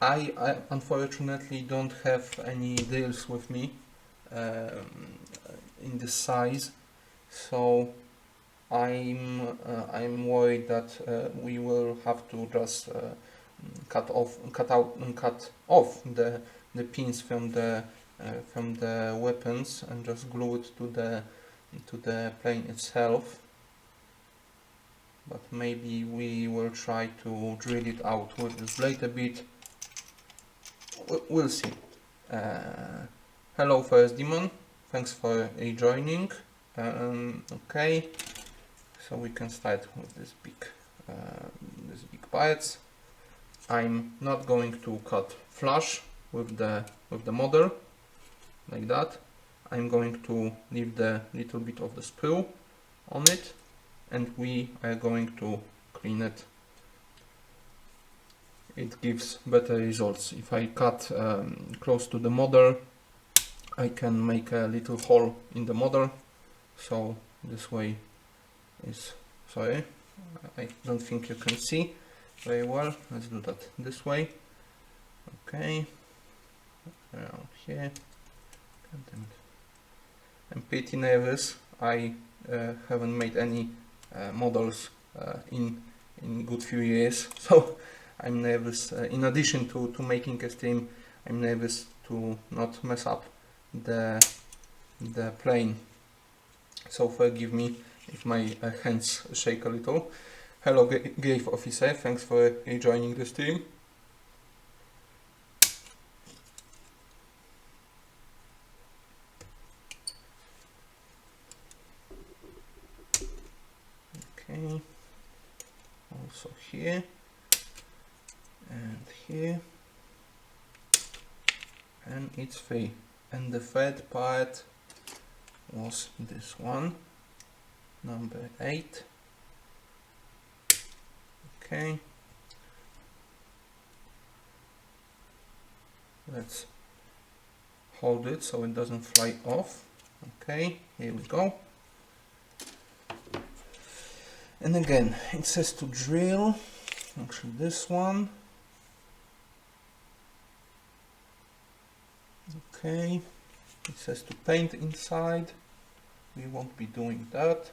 I unfortunately don't have any drills with me in this size, so I'm worried that we will have to just cut off the pins from the weapons and just glue it to the plane itself. But maybe we will try to drill it out with this blade a bit. We'll see. Hello First Demon, thanks for rejoining. Okay, so we can start with this big parts. I'm not going to cut flush with the model like that. I'm going to leave the little bit of the sprue on it, and we are going to clean it. It gives better results. If I cut close to the model, I can make a little hole in the model. So this way is, sorry, I don't think you can see very well. Let's do that this way. Okay, around here. I'm pretty nervous. I haven't made any models in good few years, so I'm nervous. In addition to making a stream, I'm nervous to not mess up the plane. So forgive me, if my hands shake a little. Hello, Grave Officer, thanks for joining the stream. Okay, also here and here, and it's 3. And the third part was this one, number 8. Okay, let's hold it so it doesn't fly off. Okay, here we go. And again, it says to drill, actually this one. Okay, it says to paint inside. We won't be doing that.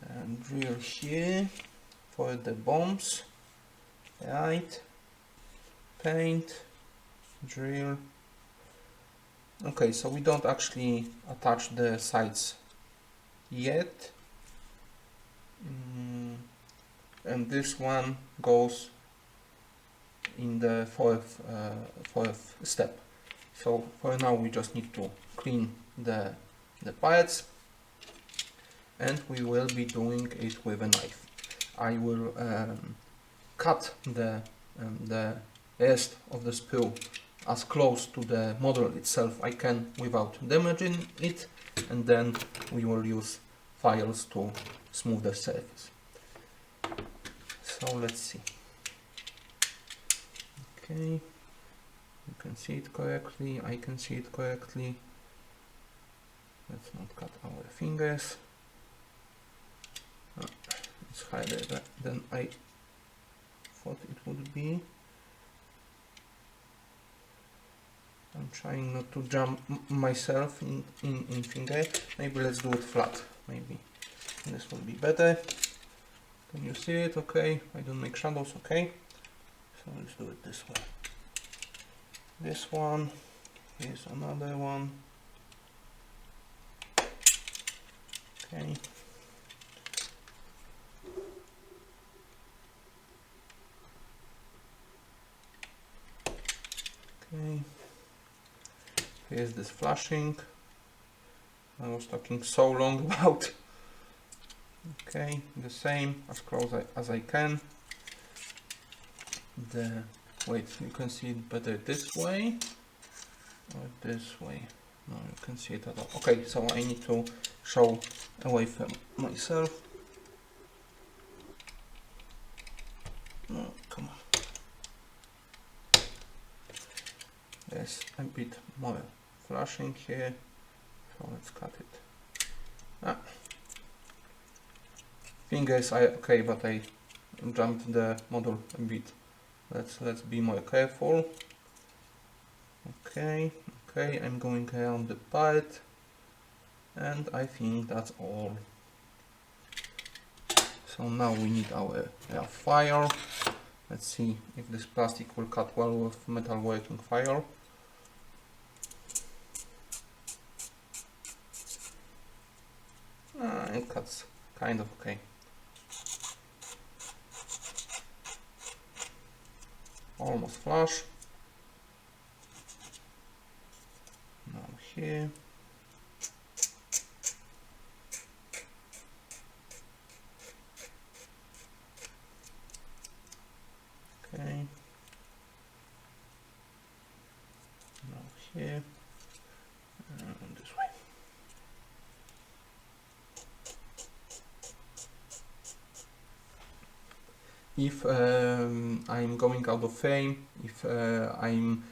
And drill here for the bombs. Right, paint, drill. Okay, so we don't actually attach the sides yet. And this one goes in the fourth step. So for now we just need to clean the parts, and we will be doing it with a knife. I will cut the rest of the sprue as close to the model itself I can without damaging it, and then we will use files to smooth the surface. So let's see. Okay, you can see it correctly, I can see it correctly. Let's not cut our fingers. It's harder than I thought it would be. I'm trying not to jump myself in finger. Maybe let's do it flat. Maybe this will be better. Can you see it? Okay. I don't make shadows. Okay. So let's do it this way. This one. Here's another one. Okay. Okay. Here's this flashing. I was talking so long about. Okay, the same, as close as I can. Wait, you can see it better this way or this way. No, you can see it at all. Okay, so I need to show away from myself. No, come on. There's a bit more flashing here, so let's cut it. Fingers are okay, but I jumped the model a bit. Let's be more careful. Okay, I'm going around the part, and I think that's all. So now we need our file. Let's see if this plastic will cut well with metal working file. It cuts kind of okay. Almost flush. Now here. Okay. Now here. And this way. If I'm going out of frame, if I'm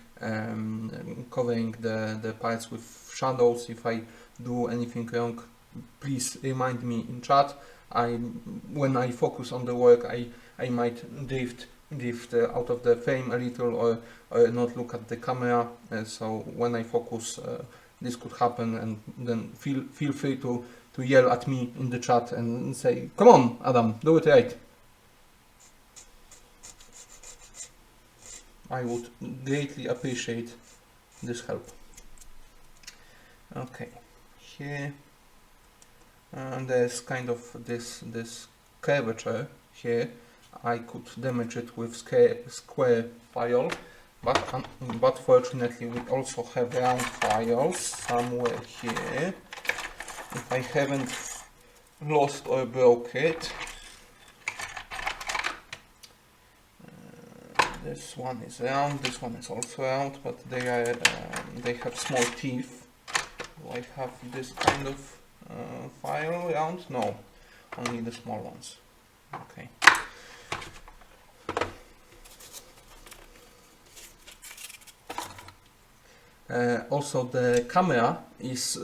covering the parts with shadows, if I do anything wrong, please remind me in chat. When I focus on the work, I might drift out of the frame a little, or not look at the camera. So when I focus, this could happen, and then feel free to yell at me in the chat and say, "Come on, Adam, do it right." I would greatly appreciate this help. Okay, here and there's kind of this curvature here. I could damage it with square file, but fortunately we also have round files somewhere here. If I haven't lost or broke it. This one is round, this one is also round, but they have small teeth. Do I have this kind of file round? No, only the small ones. Okay. Also the camera is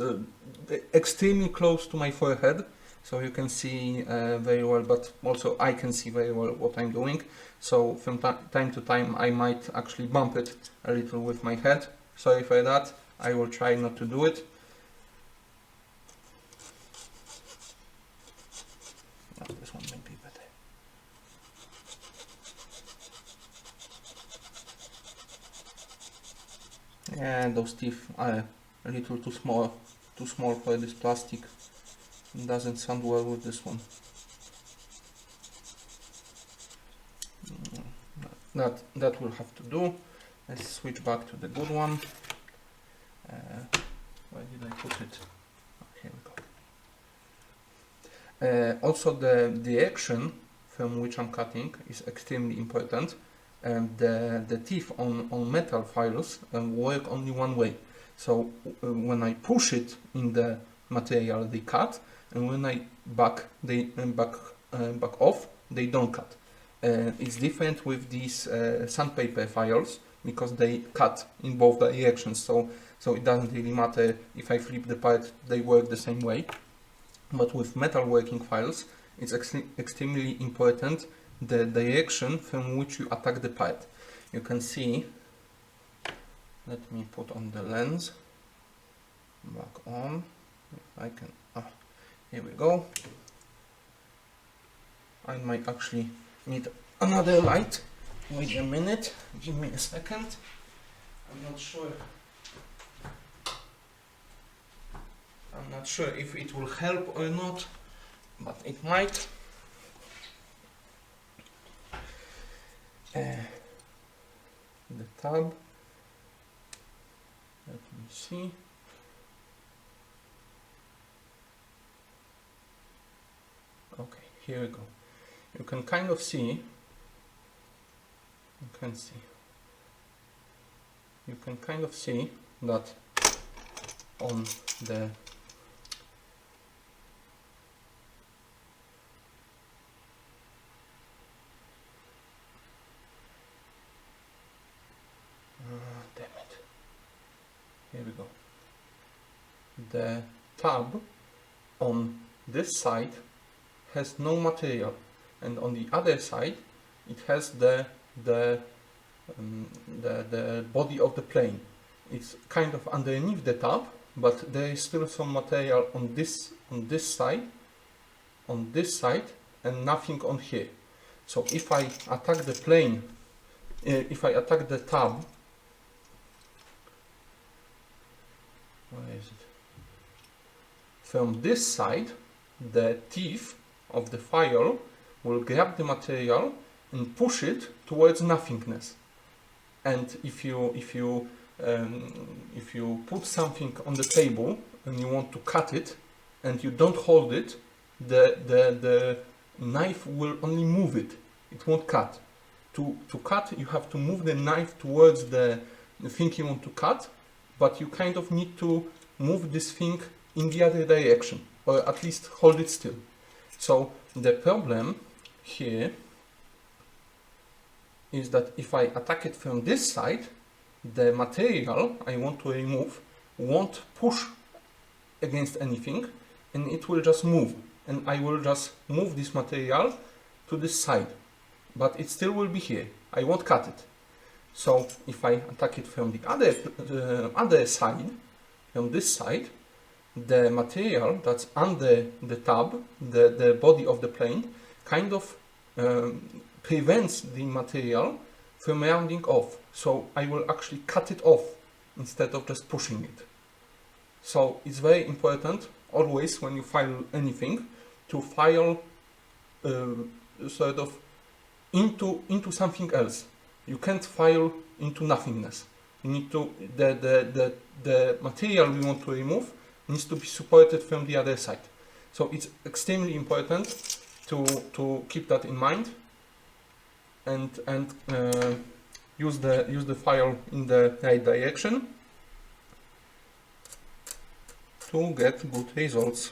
extremely close to my forehead, so you can see very well, but also I can see very well what I'm doing. So from time to time I might actually bump it a little with my head. Sorry for that, I will try not to do it. Oh, this one might be better. Yeah, those teeth are a little too small for this plastic. It doesn't sound well with this one. That will have to do. Let's switch back to the good one. Where did I put it? Oh, here we go. Also the direction from which I'm cutting is extremely important. And the teeth on metal files work only one way. So when I push it in the material, they cut, and when I back off, they don't cut. It's different with these sandpaper files because they cut in both directions. So it doesn't really matter if I flip the part; they work the same way. But with metal working files, it's extremely important the direction from which you attack the part. You can see, let me put on the lens, back on, if I can, here we go. I might actually need another light. Wait a minute, give me a second. I'm not sure if it will help or not, but it might. The tab, let me see. Okay, here we go. You can kind of see, you can kind of see that on the damn it. Here we go. The tab on this side has no material, and on the other side it has the body of the plane. It's kind of underneath the tab, but there is still some material on this side, and nothing on here. So if I attack the plane, if I attack the tab, where is it? From this side, the teeth of the file will grab the material and push it towards nothingness. And if you put something on the table and you want to cut it and you don't hold it, the knife will only move it. It won't cut. To cut, you have to move the knife towards the thing you want to cut, but you kind of need to move this thing in the other direction, or at least hold it still. So the problem here is that if I attack it from this side, the material I want to remove won't push against anything, and it will just move, and I will just move this material to this side, but it still will be here. I won't cut it. So if I attack it from the other side, from this side, the material that's under the tab, the body of the plane, kind of prevents the material from rounding off. So I will actually cut it off instead of just pushing it. So it's very important always when you file anything to file sort of into something else. You can't file into nothingness. You need to the material we want to remove needs to be supported from the other side. So it's extremely important to keep that in mind and use the file in the right direction to get good results.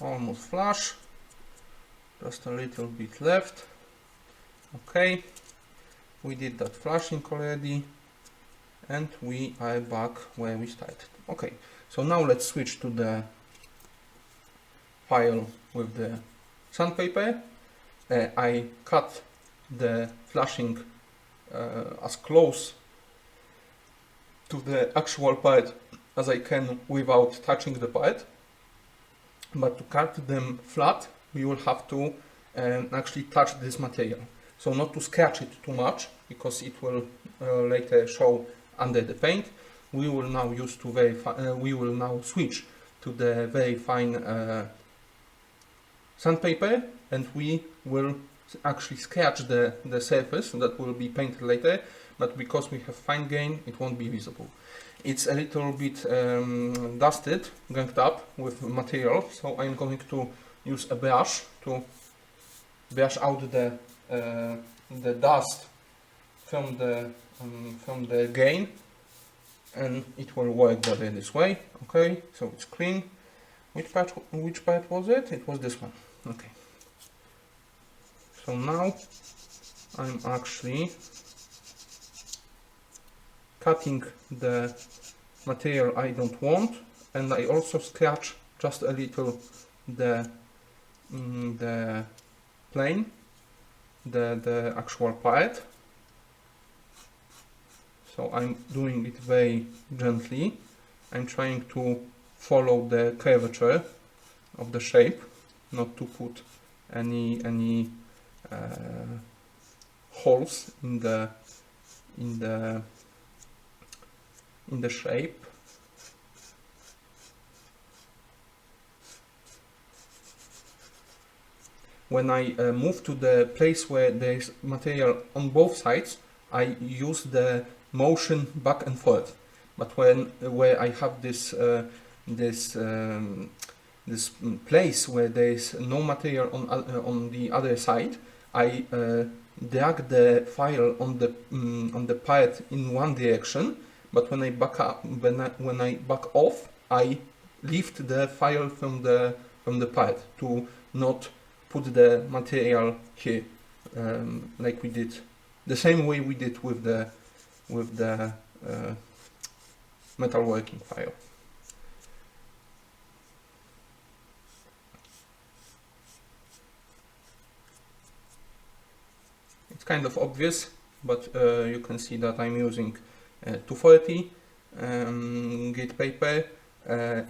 Almost flush, just a little bit left. Okay, we did that flushing already and we are back where we started. Okay, so now let's switch to the file with the sandpaper. I cut the flushing as close to the actual part as I can without touching the part. But to cut them flat, we will have to actually touch this material. So not to scratch it too much, because it will later show under the paint. We will now use to we will now switch to the very fine sandpaper, and we will actually scratch the surface that will be painted later. But because we have fine grain, it won't be visible. It's a little bit dusted, ganked up with material, so I'm going to use a brush to brush out the dust from the grain, and it will work better this way. Okay, so it's clean. Which part was it? It was this one. Okay. So now I'm actually cutting the material I don't want, and I also scratch just a little the plane, the actual part. So I'm doing it very gently. I'm trying to follow the curvature of the shape, not to put any holes in the shape. When I move to the place where there is material on both sides, I use the motion back and forth. But where I have this this place where there is no material on the other side, I drag the file on the part in one direction. But when I back up, when I back off, I lift the file from the part to not put the material here, like we did, the same way we did with the metalworking file. It's kind of obvious, but you can see that I'm using 240 grit paper.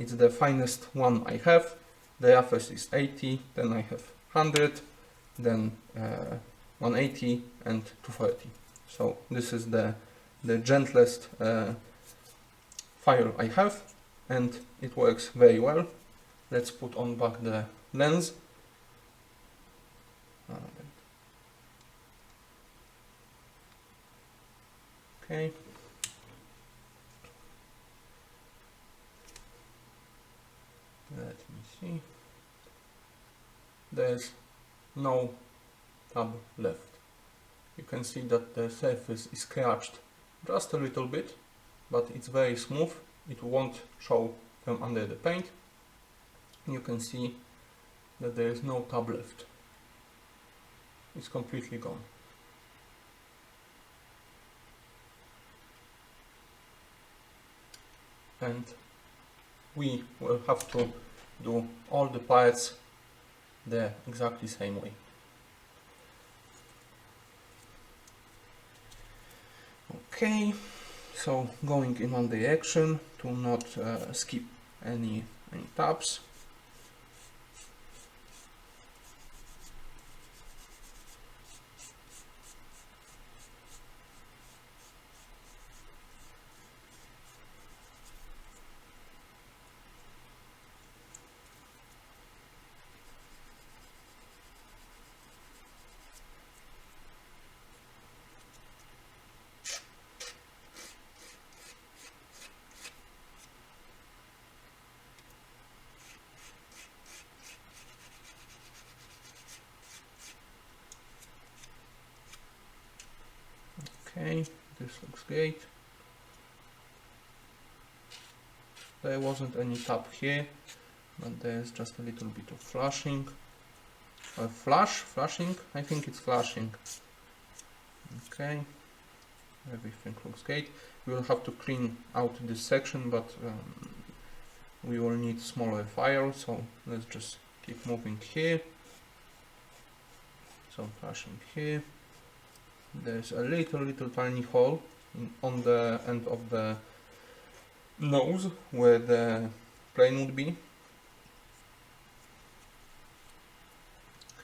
It's the finest one I have. The roughest is 80, then I have 100, then 180 and 240. So this is the gentlest file I have, and it works very well. Let's put on back the lens. Okay. Let me see. There's no tab left. You can see that the surface is scratched just a little bit, but it's very smooth. It won't show from under the paint. You can see that there is no tab left. It's completely gone. And we will have to do all the parts the exactly same way. Okay, so going in one direction to not skip any tabs. Okay, this looks great. There wasn't any tap here, but there's just a little bit of flashing. Flashing? I think it's flashing. Okay, everything looks great. We will have to clean out this section, but we will need smaller file, so let's just keep moving here. So flashing here. There's a little tiny hole on the end of the nose where the plane would be.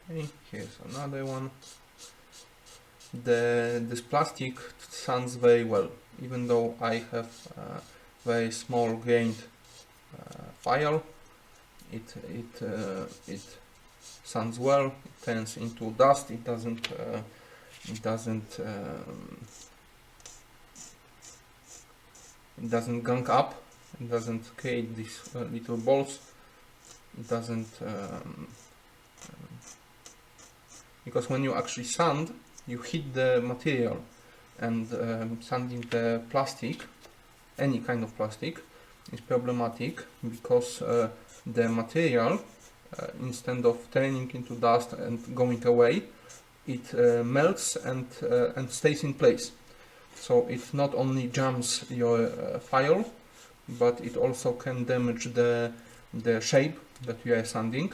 Okay, here's another one. This plastic sands very well, even though I have a very small grained file. It sands well. It turns into dust. It doesn't gunk up. It doesn't create these little balls. It doesn't because when you actually sand, you hit the material, and sanding the plastic, any kind of plastic, is problematic because the material, instead of turning into dust and going away, it melts and stays in place. So it not only jams your file, but it also can damage the shape that you are sanding.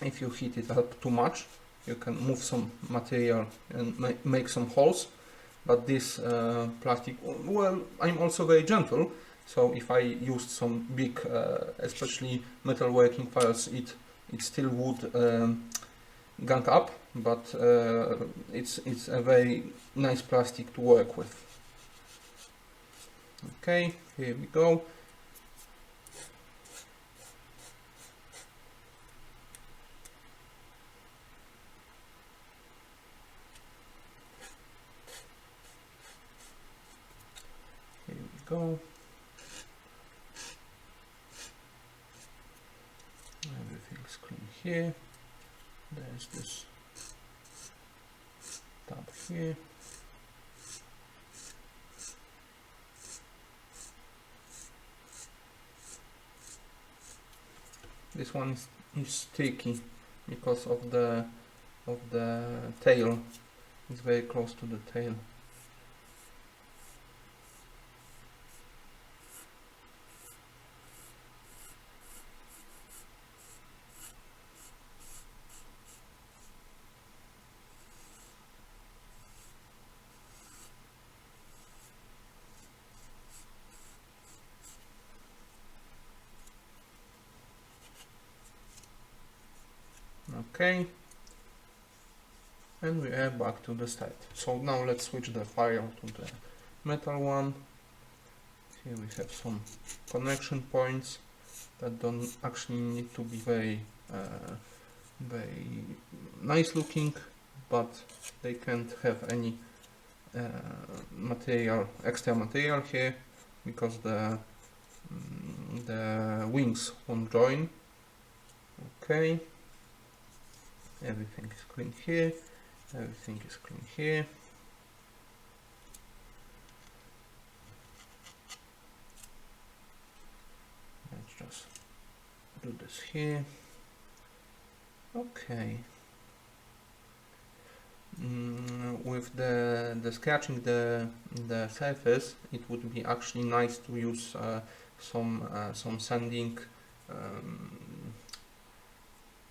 If you heat it up too much, you can move some material and make some holes, but this plastic, well, I'm also very gentle, so if I used some big, especially metalworking files, it still would gunk up, but it's a very nice plastic to work with. Okay, here we go. Go. Everything's clean here. There's this tab here. This one is sticky because of the tail. It's very close to the tail. Okay, and we are back to the start. So now let's switch the file to the metal one. Here we have some connection points that don't actually need to be very nice looking, but they can't have any extra material here, because the wings won't join. Okay. Everything is clean here, everything is clean here. Let's just do this here. Okay. With the scratching the surface, it would be actually nice to use some sanding.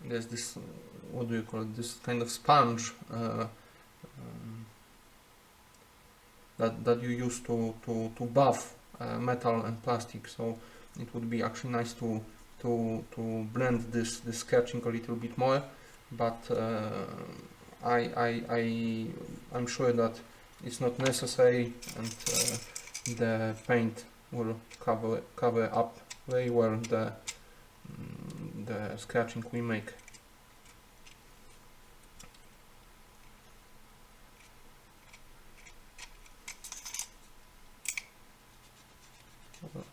There's this, what do you call it, this kind of sponge that you use to buff metal and plastic, so it would be actually nice to blend this sketching a little bit more, but I'm sure that it's not necessary, and the paint will cover up very well the sketching we make.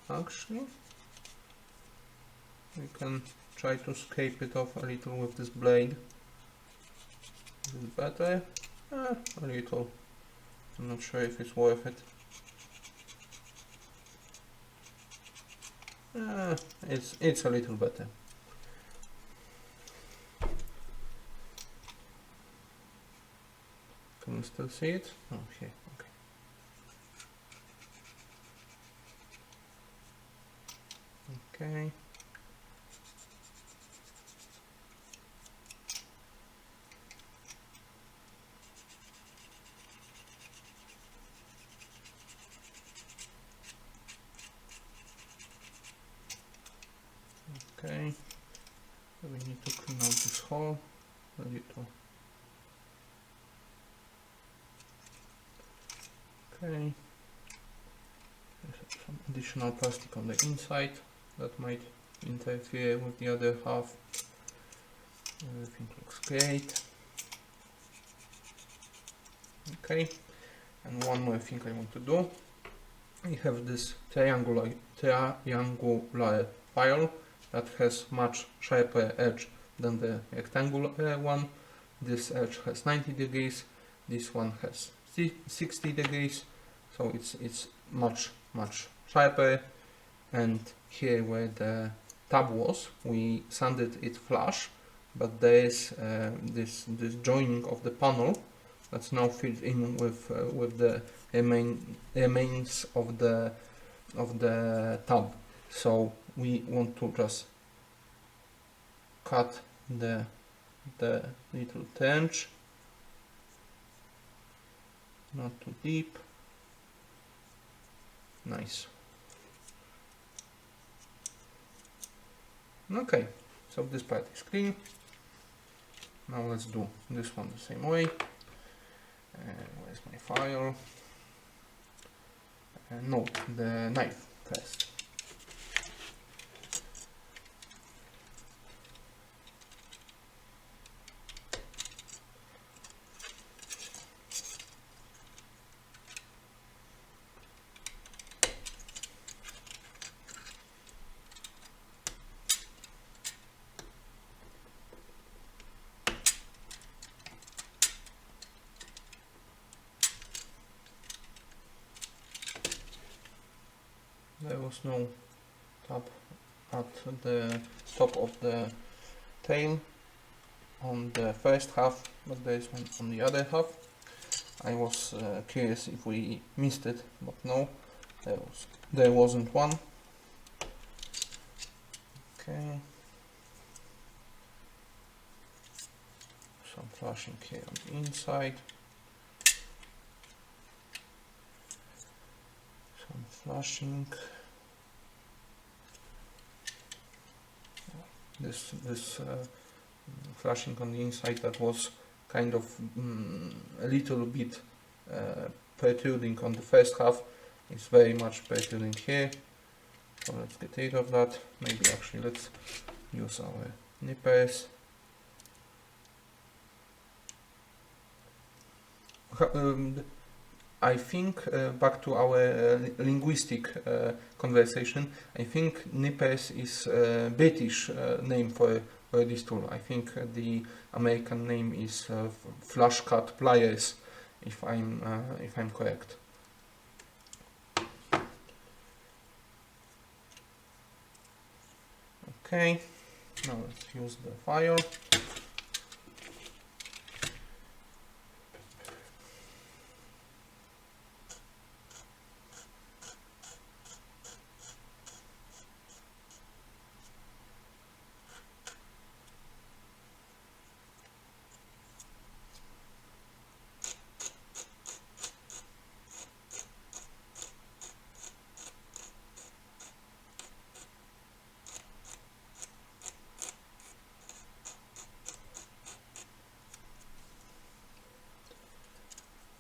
Actually, we can try to scrape it off a little with this blade. Is it better? A little I'm not sure if it's worth it. It's a little better. Can you still see it? Oh, here. Okay. Okay. Okay. We need to clean out this hole a little. Okay. There's some additional plastic on the inside that might interfere with the other half. Everything looks great. Okay. And one more thing I want to do. I have this triangular file that has much sharper edge than the rectangular one. This edge has 90 degrees, this one has 60 degrees, so it's much sharper. And here where the tab was, we sanded it flush, but there is this joining of the panel that's now filled in with the remains of the tab. So we want to just cut the little trench, not too deep. Nice. Okay, so this part is clean. Now let's do this one the same way. Where's my file? No, the knife first. There was no tab at the top of the tail on the first half, but there is one on the other half. I was curious if we missed it, but no, there wasn't one. Okay, some flashing here on the inside. Flashing. This flashing on the inside that was kind of a little bit protruding on the first half is very much protruding here. So let's get rid of that. Maybe actually let's use our nippers. I think, back to our linguistic conversation, I think nippers is a British name for this tool. I think the American name is flush cut pliers, if I'm correct. Okay, now let's use the file.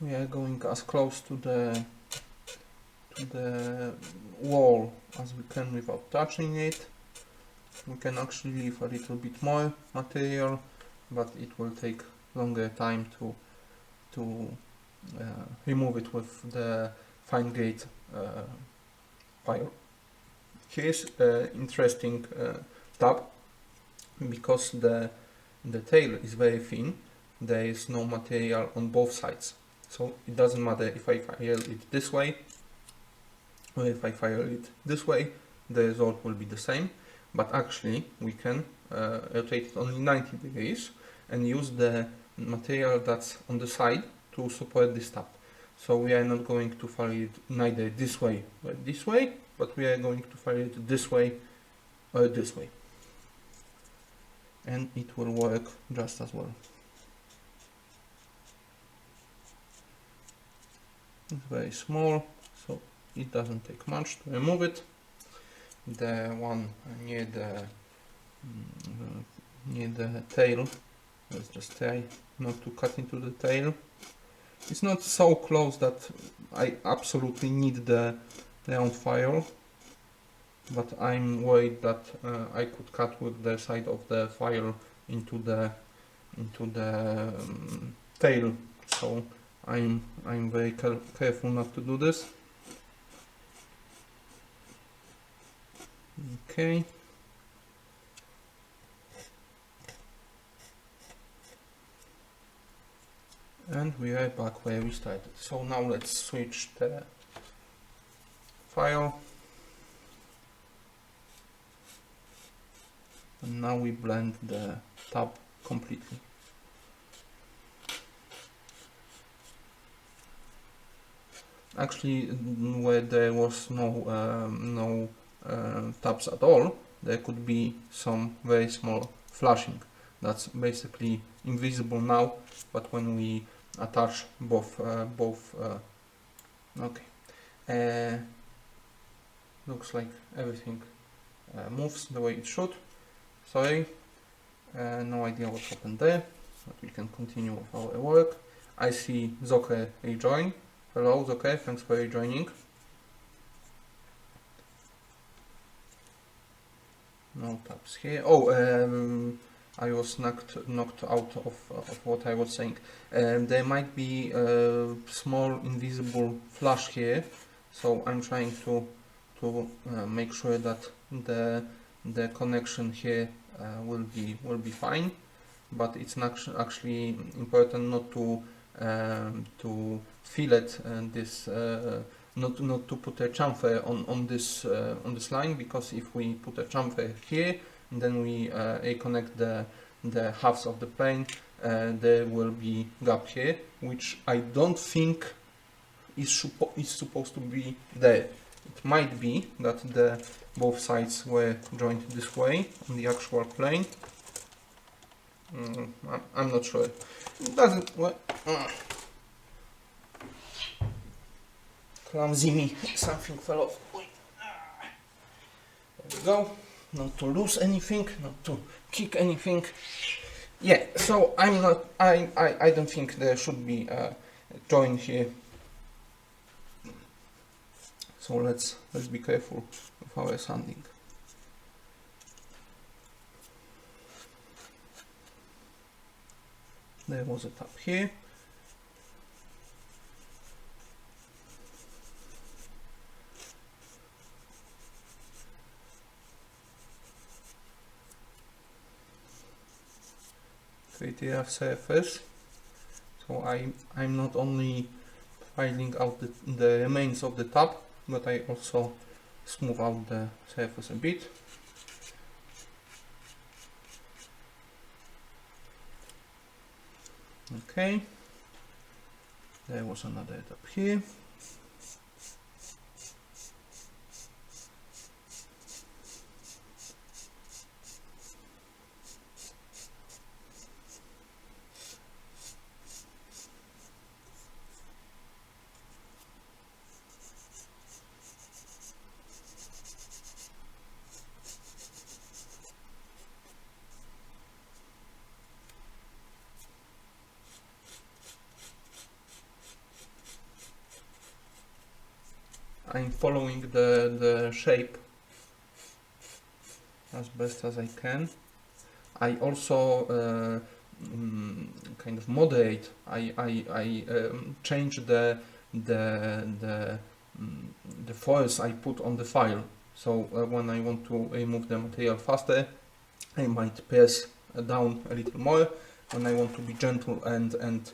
We are going as close to the wall as we can without touching it. We can actually leave a little bit more material, but it will take longer time to remove it with the fine gauge file. Here's an interesting tab, because the tail is very thin. There is no material on both sides. So it doesn't matter if I file it this way or if I file it this way, the result will be the same. But actually we can rotate it only 90 degrees and use the material that's on the side to support this tab. So we are not going to file it neither this way or this way, but we are going to file it this way or this way. And it will work just as well. It's very small, so it doesn't take much to remove it. The one near the tail, let's just try not to cut into the tail. It's not so close that I absolutely need the round file, but I'm worried that I could cut with the side of the file into the tail. So I'm very careful not to do this. Okay. And we are back where we started. So now let's switch the file. And now we blend the tab completely. Actually, where there was no tabs at all, there could be some very small flashing. That's basically invisible now, but when we attach both, okay, looks like everything moves the way it should. Sorry, no idea what happened there, but we can continue with our work. I see Zoker rejoin. Hello Zoker, thanks for rejoining. No tabs here. Oh, I was knocked out of what I was saying. There might be a small invisible flash here, so I'm trying to make sure that the connection here will be fine. But it's not actually important not to fillet this. Not to put a chamfer on this line, because if we put a chamfer here and then we reconnect the halves of the plane, there will be gap here, which I don't think is supposed to be there. It might be that both sides were joined this way on the actual plane. I'm not sure. It doesn't. Well, clumsy me, something fell off. There we go. Not to lose anything, not to kick anything. Yeah, so I don't think there should be a join here. So let's be careful with our sanding. There was a tab here. Create a rough surface. So I'm not only filing out the remains of the tab, but I also smooth out the surface a bit. Okay, there was another tab here. I'm following the shape as best as I can. I also kind of moderate. I change the force I put on the file. So when I want to remove the material faster, I might press down a little more. When I want to be gentle and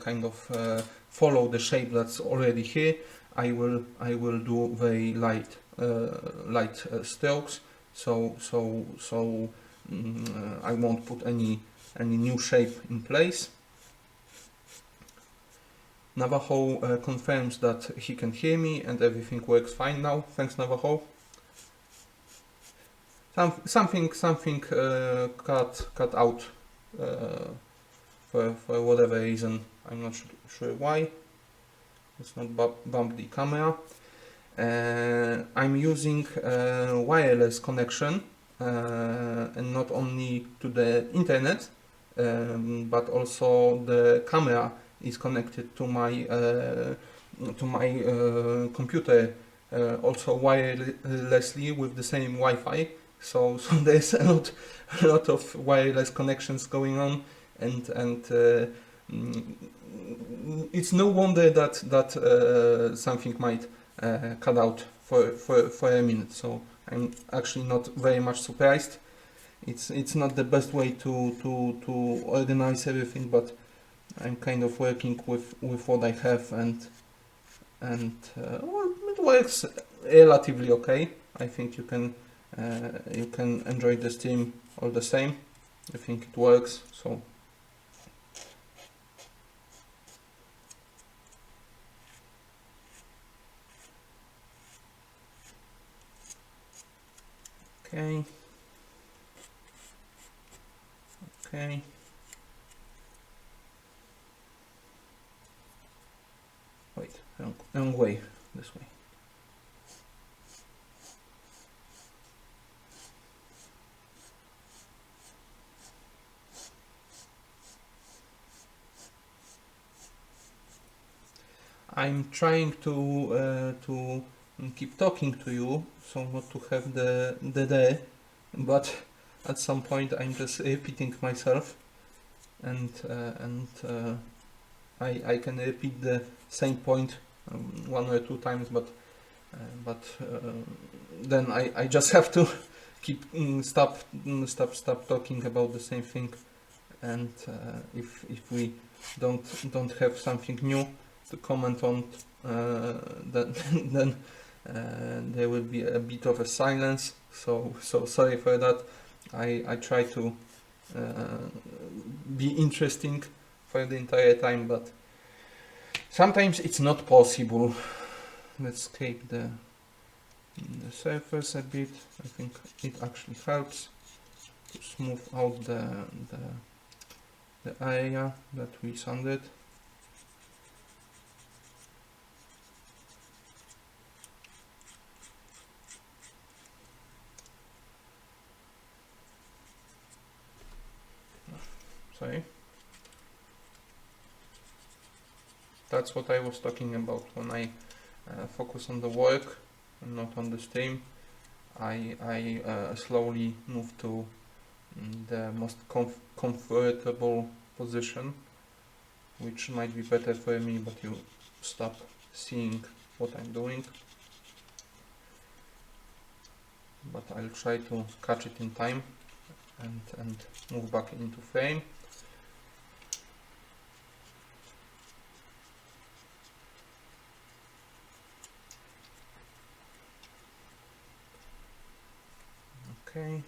kind of follow the shape that's already here, I will do very light strokes, so I won't put any new shape in place. Navajo confirms that he can hear me and everything works fine now. Thanks, Navajo. Something cut out for whatever reason. I'm not sure why. Let's not bump the camera. I'm using wireless connection, and not only to the internet, but also the camera is connected to my computer, also wirelessly with the same Wi-Fi. So there's a lot of wireless connections going on, and it's no wonder that something might cut out for a minute. So I'm actually not very much surprised. It's not the best way to organize everything, but I'm kind of working with what I have, and well, it works relatively okay. I think you can enjoy the stream all the same. I think it works. So okay. Wait, wrong way. This way. I'm trying to keep talking to you, so not to have the there, but at some point I'm just repeating myself, and I can repeat the same point one or two times, but then I just have to keep stop talking about the same thing, and if we don't have something new to comment on, then there will be a bit of a silence. So sorry for that. I try to be interesting for the entire time, but sometimes it's not possible. Let's escape the surface a bit. I think it actually helps to smooth out the area that we sanded. Sorry. That's what I was talking about when I focus on the work and not on the stream. I slowly move to the most comfortable position, which might be better for me, but you stop seeing what I'm doing. But I'll try to catch it in time and move back into frame. Okay,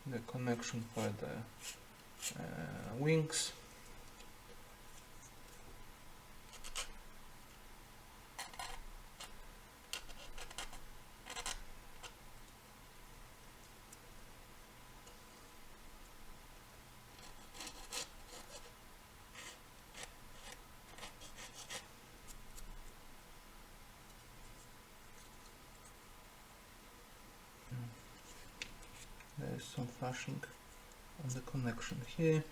the connection for the wings. There is some flashing on the connection here.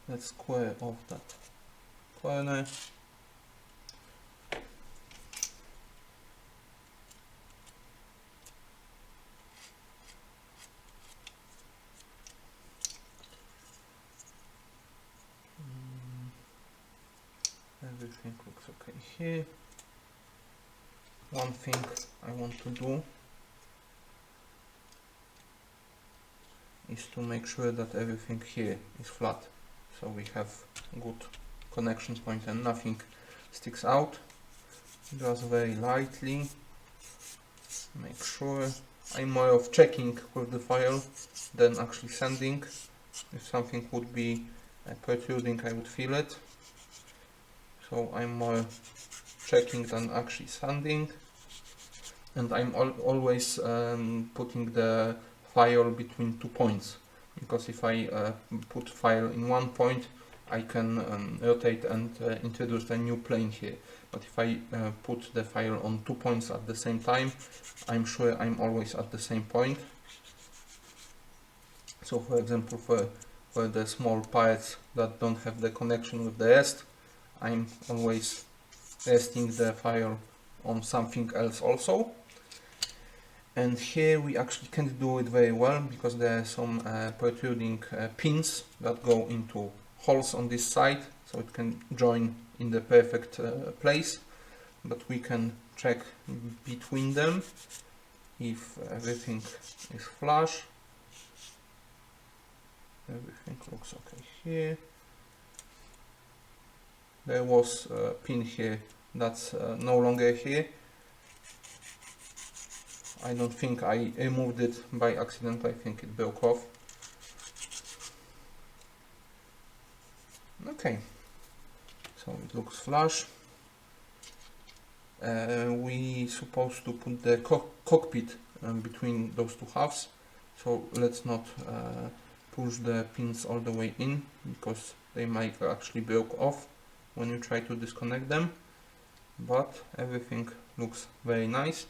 Let's square off that corner. Everything looks okay here. One thing I want to do is to make sure that everything here is flat, so we have good connection point and nothing sticks out. Just very lightly make sure. I'm more of checking with the file than actually sanding. If something would be protruding, I would feel it, so I'm more checking than actually sanding. And I'm always putting the file between 2 points, because if I put file in 1 point, I can rotate and introduce a new plane here. But if I put the file on 2 points at the same time, I'm sure I'm always at the same point. So for example, for the small parts that don't have the connection with the rest, I'm always resting the file on something else also. And here we actually can't do it very well, because there are some protruding pins that go into holes on this side, so it can join in the perfect place. But we can check between them if everything is flush. Everything looks okay here. There was a pin here that's no longer here. I don't think I removed it by accident, I think it broke off. Okay, so it looks flush. We supposed to put the cockpit between those two halves, so let's not push the pins all the way in, because they might actually break off when you try to disconnect them. But everything looks very nice.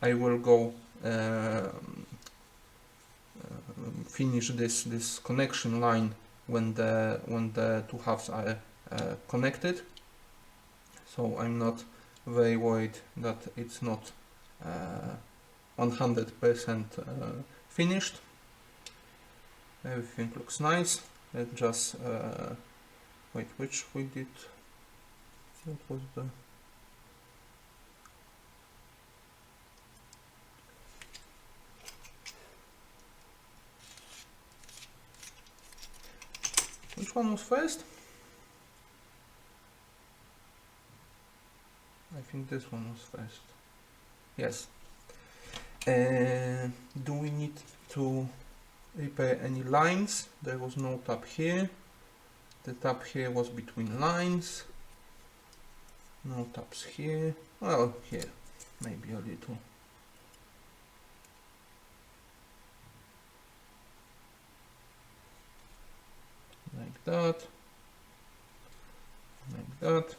I will go finish this connection line when the two halves are connected. So I'm not very worried that it's not 100% finished. Everything looks nice. Let's just wait, which we did. What was the? Which one was first? I think this one was first. Yes. Do we need to repair any lines? There was no tab here. The tab here was between lines. No tabs here. Well, here, maybe a little. Like that. Like that.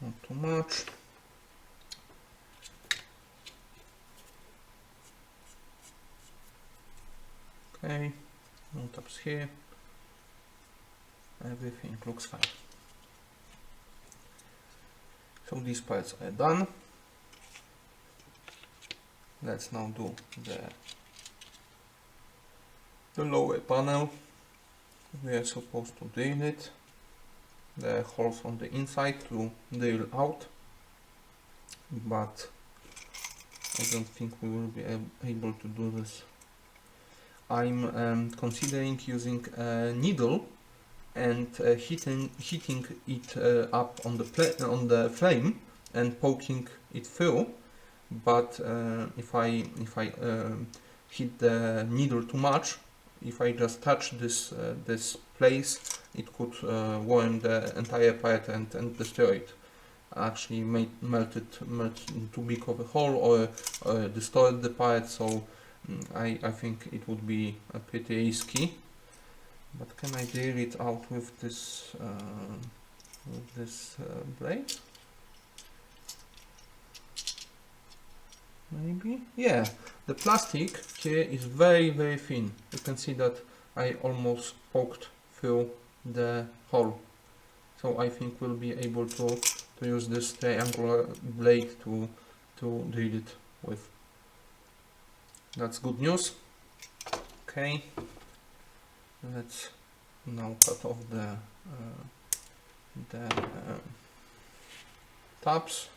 Not too much. Okay, no tabs here. Everything looks fine. So these parts are done. Let's now do the lower panel. We are supposed to drill it. There are holes on the inside to drill out, but I don't think we will be able to do this. I'm considering using a needle and heating it up on the flame and poking it through. But if I hit the needle too much, if I just touch this place, it could warm the entire part and destroy it. Actually, melt too big of a hole or distort the part. So I think it would be pretty risky. But can I drill it out with this blade? Maybe? Yeah, the plastic here is very thin. You can see that I almost poked through the hole. So I think we'll be able to use this triangular blade to drill it with. That's good news. Okay, let's now cut off the tabs.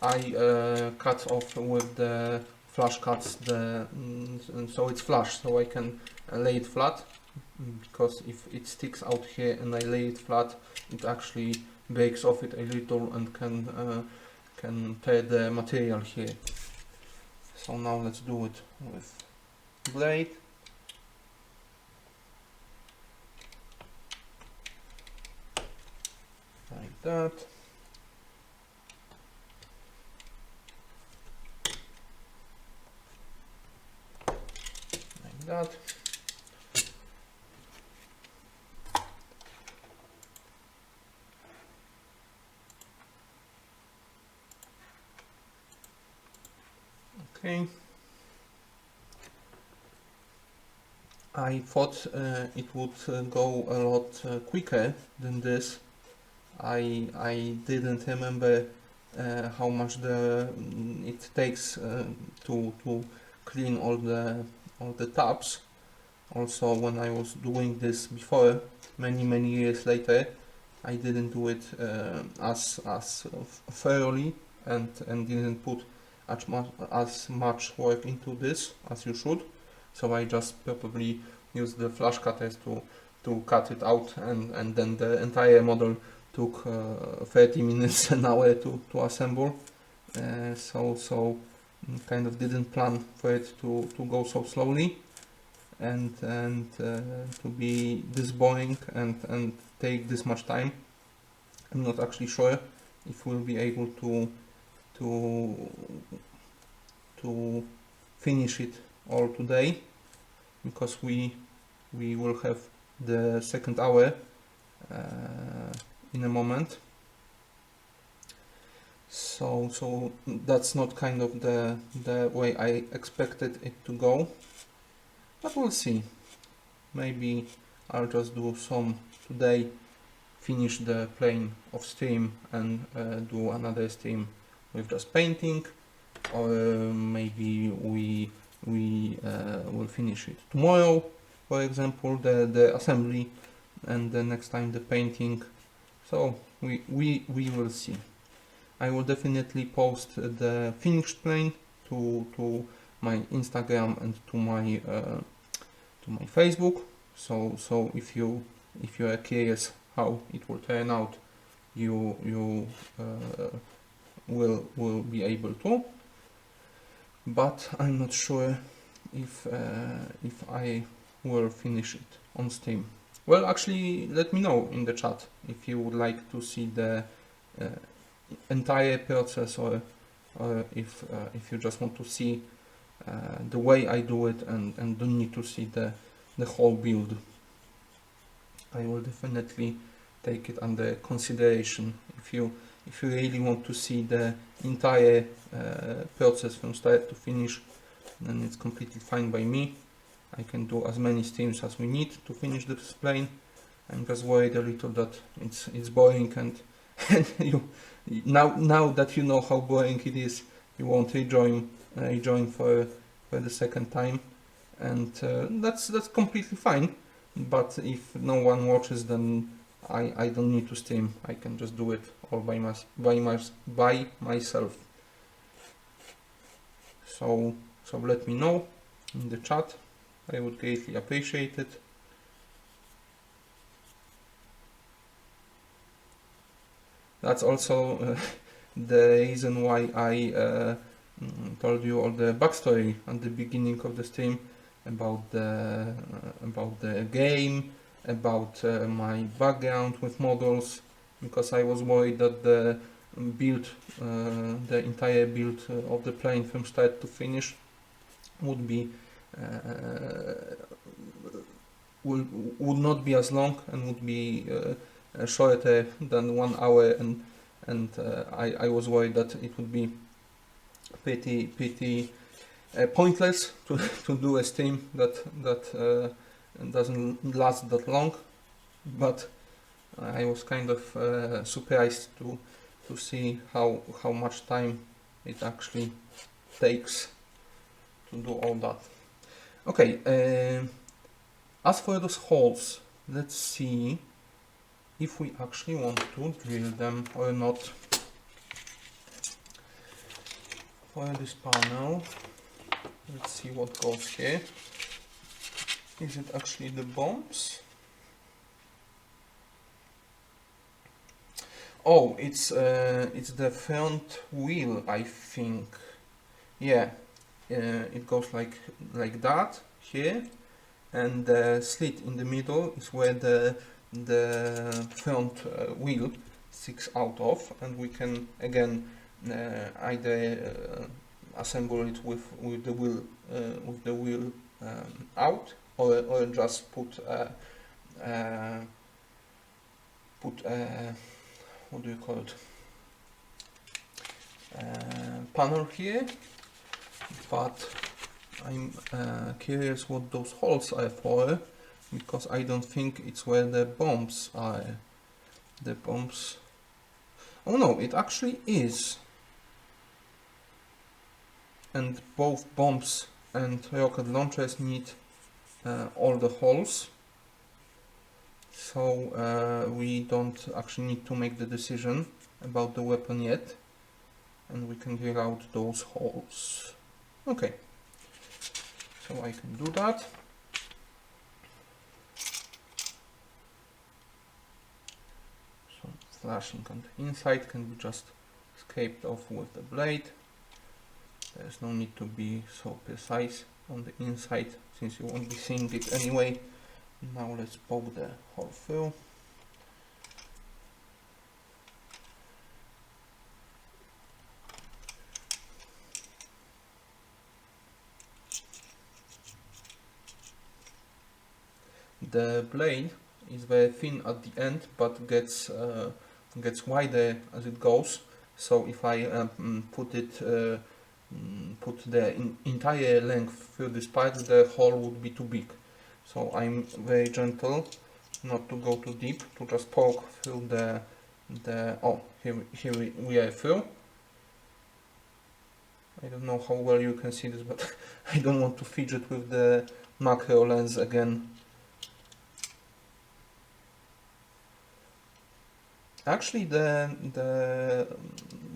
I cut off with the flush cuts so it's flush, so I can lay it flat, because if it sticks out here and I lay it flat, it actually breaks off it a little and can tear the material here. So now let's do it with blade. Like that. Like that. Okay. I thought it would go a lot quicker than this. I didn't remember how much it takes to clean all the tabs. Also, when I was doing this before, many years later, I didn't do it as thoroughly and didn't put as much work into this as you should. So I just probably used the flash cutters to cut it out, and then the entire model took 30 minutes an hour to assemble. So kind of didn't plan for it to go so slowly and to be this boring and take this much time. I'm not actually sure if we'll be able to finish it all today, because we will have the second hour in a moment. So that's not kind of the way I expected it to go, but we'll see. Maybe I'll just do some today, finish the plane of stream and do another stream with just painting, or maybe we will finish it tomorrow, for example, the assembly, and the next time the painting. So we will see. I will definitely post the finished plane to my Instagram and to my Facebook. So if you are curious how it will turn out, you will be able to. But I'm not sure if I will finish it on Steam. Well, actually, let me know in the chat if you would like to see the entire process, or if you just want to see the way I do it and don't need to see the whole build. I will definitely take it under consideration. If you really want to see the entire process from start to finish, then it's completely fine by me. I can do as many streams as we need to finish this plane. I'm just worried a little that it's boring, and you now that you know how boring it is, you won't rejoin for the second time, and that's completely fine. But if no one watches, then I don't need to stream. I can just do it all by myself. So let me know in the chat. I would greatly appreciate it. That's also the reason why I told you all the backstory at the beginning of the stream about the game, about my background with models, because I was worried that the entire build of the plane from start to finish would be would not be as long and would be shorter than 1 hour, and I was worried that it would be pretty pointless to do a stream that doesn't last that long. But I was kind of surprised to see how much time it actually takes to do all that. Okay, as for those holes, let's see if we actually want to drill them or not. for this panel. Let's see what goes here. Is it actually the bombs? Oh, it's the front wheel, I think. Yeah, it goes like that here, and the slit in the middle is where the front wheel sticks out of, and we can again either assemble it with the wheel out, or just put what do you call it, panel here. But I'm curious what those holes are for, because I don't think it's where the bombs are. The bombs, oh no, it actually is, and both bombs and rocket launchers need all the holes, so we don't actually need to make the decision about the weapon yet, and we can drill out those holes. Okay, so I can do that. So flashing on the inside can be just scraped off with the blade. There's no need to be so precise on the inside, since you won't be seeing it anyway. Now let's poke the hole through. The blade is very thin at the end, but gets wider as it goes. So if I put the entire length through this part, the hole would be too big. So I'm very gentle, not to go too deep, to just poke through the oh, here we are through. I don't know how well you can see this, but I don't want to fidget with the macro lens again. Actually, the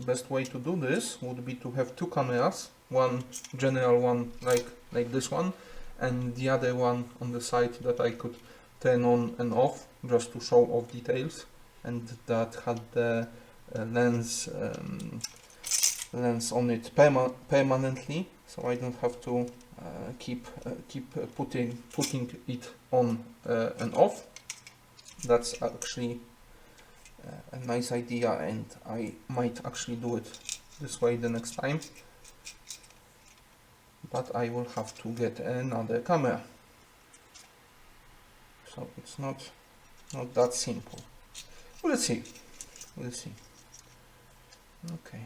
best way to do this would be to have two cameras, one general one like this one, and the other one on the side that I could turn on and off just to show off details, and that had the lens on it permanently, so I don't have to keep putting it on and off. That's actually a nice idea, and I might actually do it this way the next time, but I will have to get another camera, so it's not that simple. We'll see. Okay,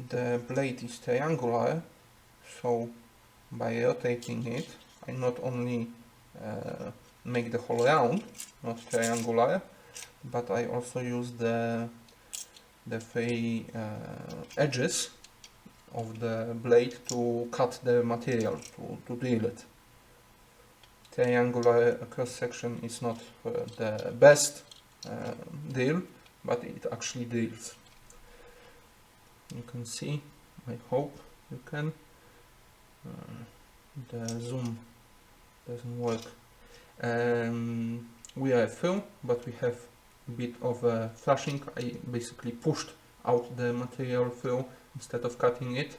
the blade is triangular, so by rotating it I not only make the hole round, not triangular, but I also use the three edges of the blade to cut the material, to drill it. Triangular cross section is not the best drill, but it actually drills. You can see, I hope you can. The zoom doesn't work. We are through, but we have a bit of flashing. I basically pushed out the material through instead of cutting it.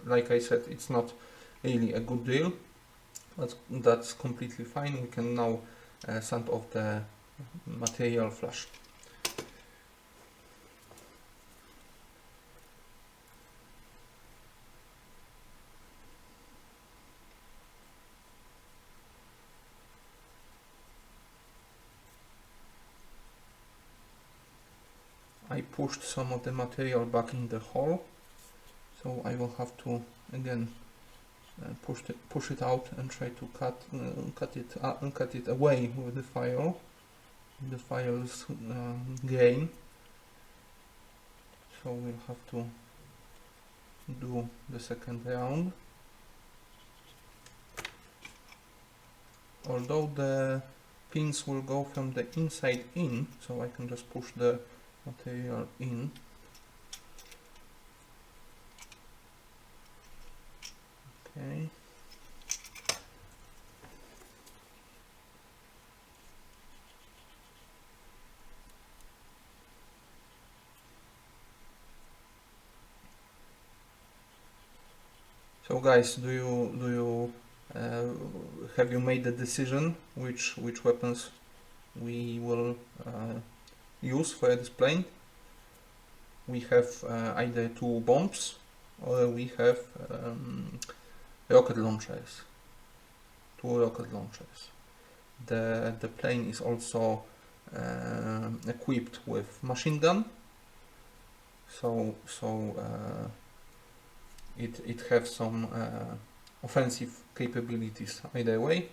Like I said, it's not really a good drill, but that's completely fine. We can now sand off the material flash. I pushed some of the material back in the hole, so I will have to again push it out and try to cut it away with the file. The file is grain, so we'll have to do the second round. Although the pins will go from the inside in, so I can just push the material in. So guys, have you made the decision which weapons we will use for this plane? We have either two bombs or we have rocket launchers. Two rocket launchers. The plane is also equipped with machine gun. So it has some offensive capabilities either way,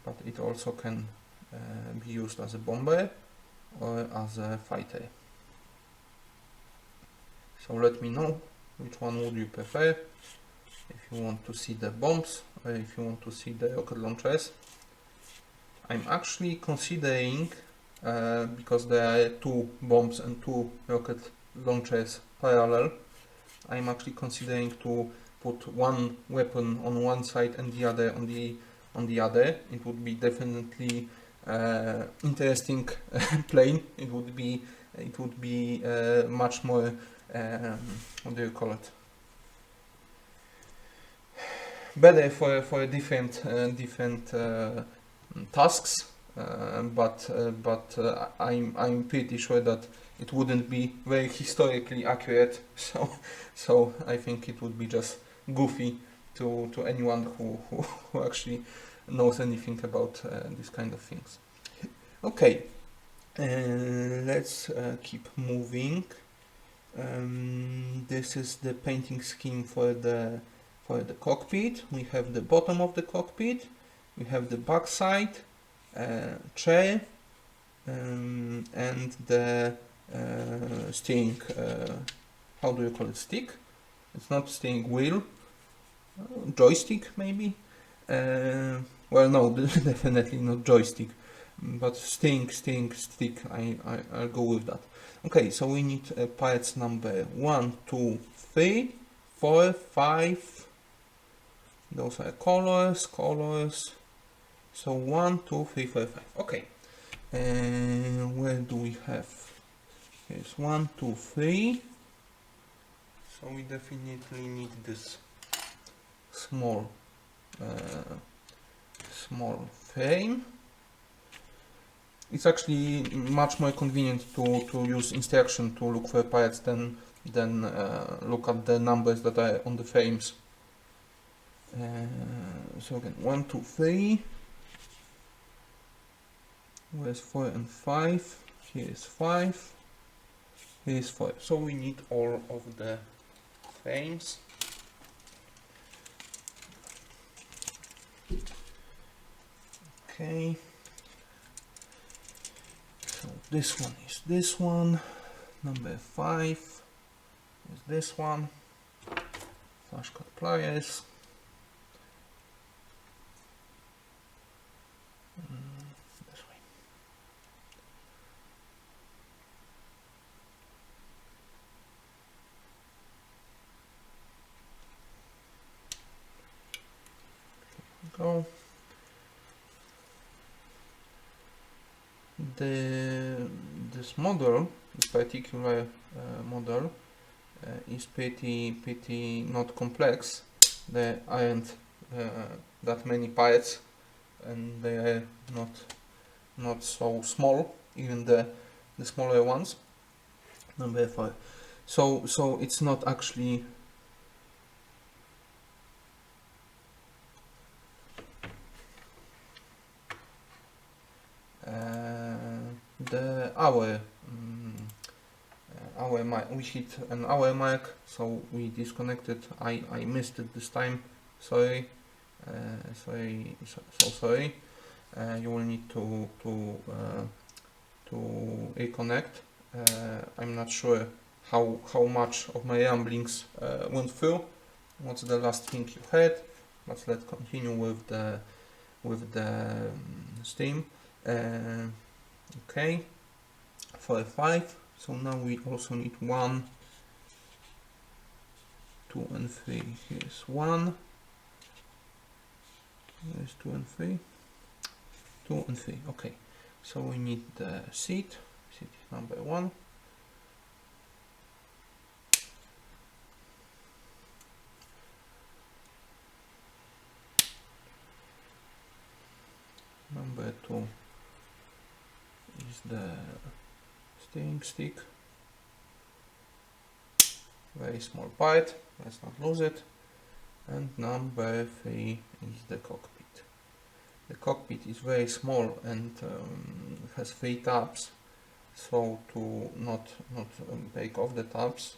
but it also can be used as a bomber or as a fighter. So let me know which one would you prefer, if you want to see the bombs or if you want to see the rocket launchers. I'm actually considering, because there are two bombs and two rocket launchers parallel, I'm actually considering to put one weapon on one side and the other on the other. It would be definitely interesting plane. It would be much more what do you call it? Better for different tasks, but I'm pretty sure that it wouldn't be very historically accurate. So I think it would be just goofy to anyone who actually knows anything about these kind of things. Okay, let's keep moving. This is the painting scheme for the cockpit. We have the bottom of the cockpit, we have the back side, chair, and the steering, how do you call it, stick? It's not steering wheel, joystick maybe? Well, no, definitely not joystick, but steering stick, I'll go with that. Okay, so we need parts number 1, 2, 3, 4, 5. Those are colors. So 1, 2, 3, 4, 5. Okay. Where do we have? Here's 1, 2, 3. So we definitely need this small frame. It's actually much more convenient to use instruction to look for parts than look at the numbers that are on the frames. So again, 1, 2, 3. Where's 4 and 5? Here is 5. Here is 4. So we need all of the frames. Okay. So this one is this one. Number 5 is this one. Flash cut pliers. This way. Go. This model, this particular model, is pretty not complex. There aren't that many parts, and they are not so small, even the smaller ones. Number 4. So it's not actually we hit an hour mark, so we disconnected. I missed it this time. Sorry. Sorry. You will need to reconnect. I'm not sure how much of my ramblings went through. What's the last thing you heard? But let's continue with the stream. Okay, 4, 5. So now we also need 1, 2, and 3. Here's 1. Here's 2 and 3. 2 and 3. Okay. So we need the seat. Seat is number 1. to is the steering stick. Very small part, let's not lose it. And number 3 is the cockpit. The cockpit is very small and has 3 tabs, so to not break off the tabs,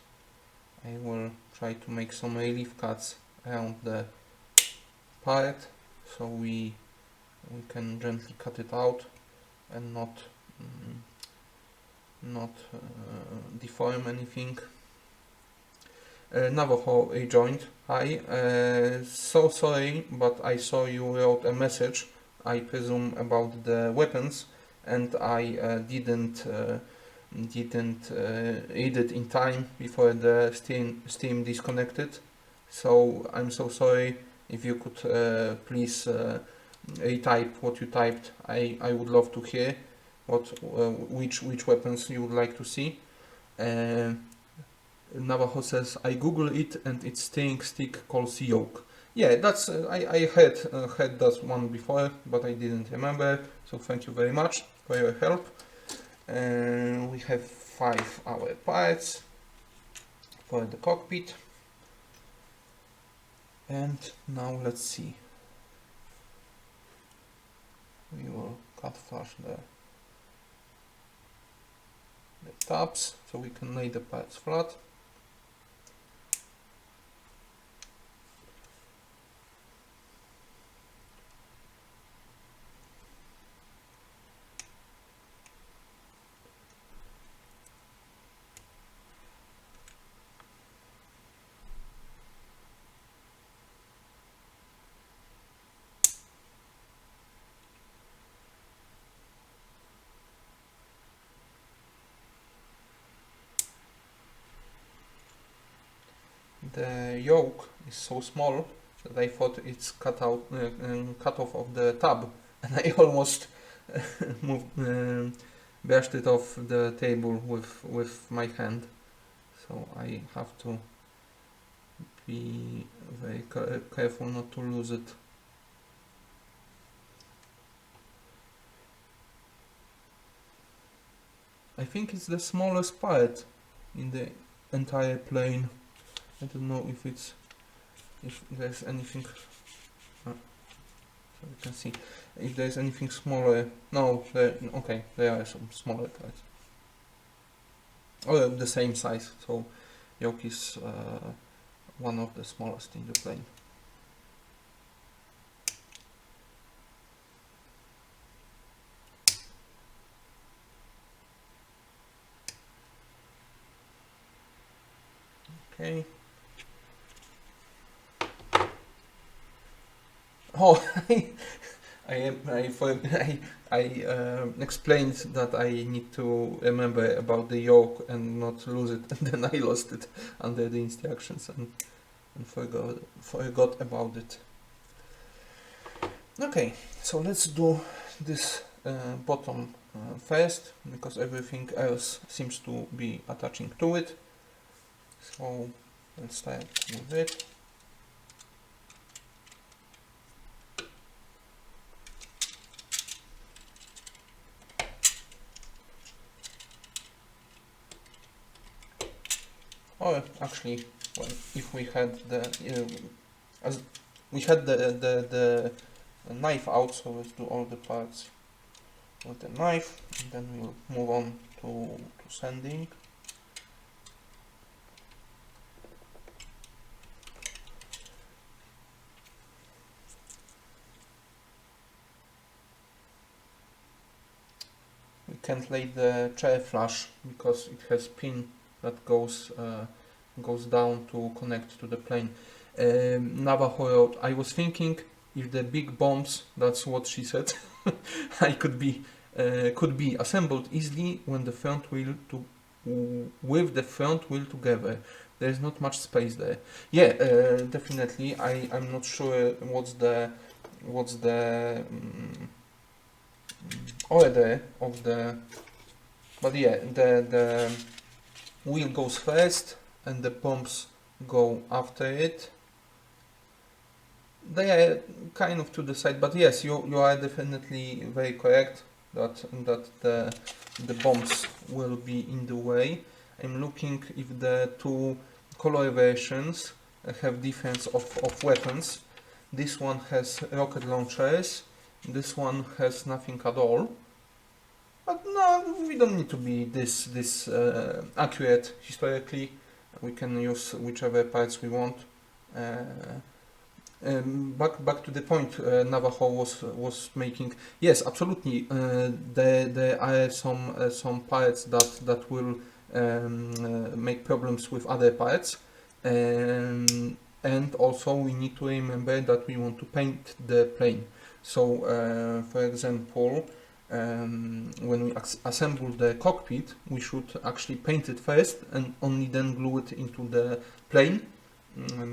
I will try to make some relief cuts around the part, so we can gently cut it out and not deform anything. Navajo rejoined. Hi, so sorry, but I saw you wrote a message, I presume about the weapons, and I didn't read it in time before the Steam disconnected. So I'm so sorry. If you could please retype what you typed, I would love to hear which weapons you would like to see. Navajo says, I Google it and it's steering stick calls yoke. Yeah, that's I heard that one before, but I didn't remember. So thank you very much for your help. We have 5 hour parts for the cockpit. And now let's see. We will cut flush the tabs so we can lay the parts flat. The yoke is so small that I thought it's cut off of the tab, and I almost brushed it off the table with my hand. So I have to be very careful not to lose it. I think it's the smallest part in the entire plane. I don't know if there's anything. So you can see if there's anything smaller. No, okay, there are some smaller parts. Oh, the same size. So yoke is one of the smallest in the plane. Okay. Oh, I explained that I need to remember about the yoke and not lose it, and then I lost it under the instructions and forgot about it. Okay, so let's do this bottom first, because everything else seems to be attaching to it. So let's start with it. Or actually, well, if we had as we had the knife out, so let's do all the parts with the knife, and then we'll move on to sanding. We can't lay the chair flush because it has pin that goes down to connect to the plane. Navajo wrote, I was thinking if the big bombs, that's what she said, could be assembled easily when the front wheel with the front wheel together. There's not much space there. Yeah, definitely. I'm not sure what's the order of the, but yeah, the wheel goes first and the bombs go after it. they are kind of to the side, but yes, you are definitely very correct that the bombs will be in the way. I'm looking if the two color versions have difference of weapons. This one has rocket launchers, this one has nothing at all. But no, we don't need to be this accurate historically. We can use whichever parts we want. Back to the point Navajo was making. Yes, absolutely. There are some parts that will make problems with other parts, and also we need to remember that we want to paint the plane. So, for example, when we assemble the cockpit, we should actually paint it first and only then glue it into the plane.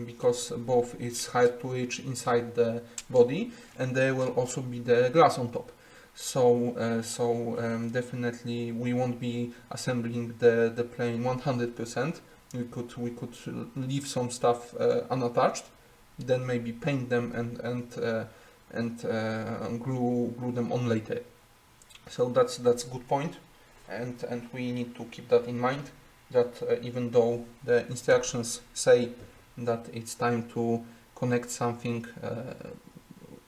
Because both is hard to reach inside the body, and there will also be the glass on top. So definitely we won't be assembling the plane 100%. We could leave some stuff unattached, then maybe paint them and glue them on later. So that's a good point, and we need to keep that in mind. That even though the instructions say that it's time to connect something,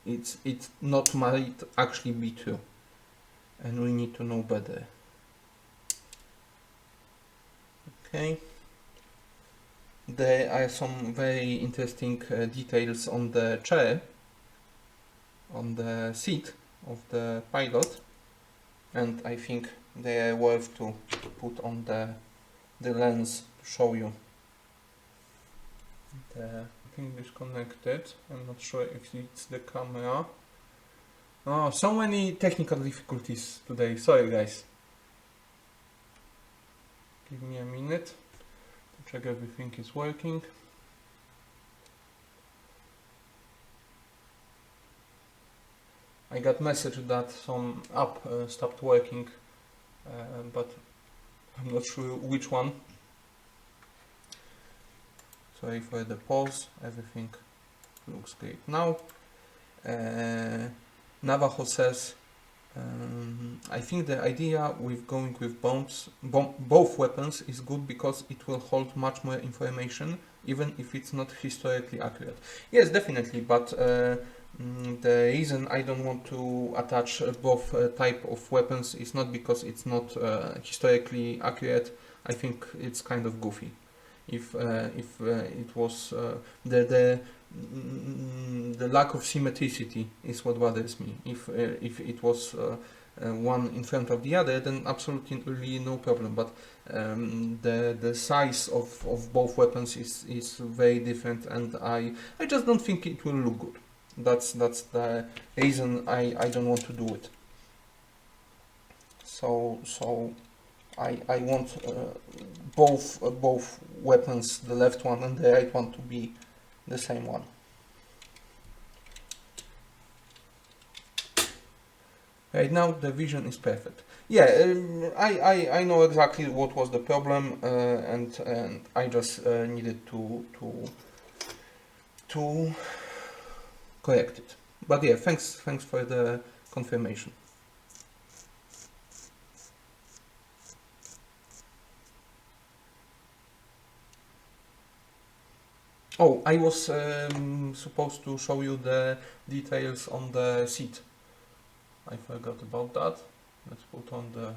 it not might actually be true, and we need to know better. Okay, there are some very interesting details on the chair, on the seat of the pilot, and I think they are worth to put on the lens to show you. The thing is connected. I'm not sure if it's the camera. Oh, so many technical difficulties today. Sorry, guys. Give me a minute to check everything is working. I got message that some app stopped working, but I'm not sure which one. Sorry for the pause, everything looks great now. Navajo says, I think the idea with going with both weapons is good because it will hold much more information, even if it's not historically accurate. Yes, definitely, but the reason I don't want to attach both type of weapons is not because it's not historically accurate. I think it's kind of goofy. If it was the lack of symmetricity is what bothers me. If it was one in front of the other, then absolutely really no problem. But the size of both weapons is very different, and I just don't think it will look good. That's the reason I don't want to do it. So I want both weapons, the left one and the right one, to be the same one. Right now the vision is perfect. Yeah, I know exactly what was the problem, and I just needed to correct it. But yeah, thanks for the confirmation. Oh, I was supposed to show you the details on the seat. I forgot about that. Let's put on the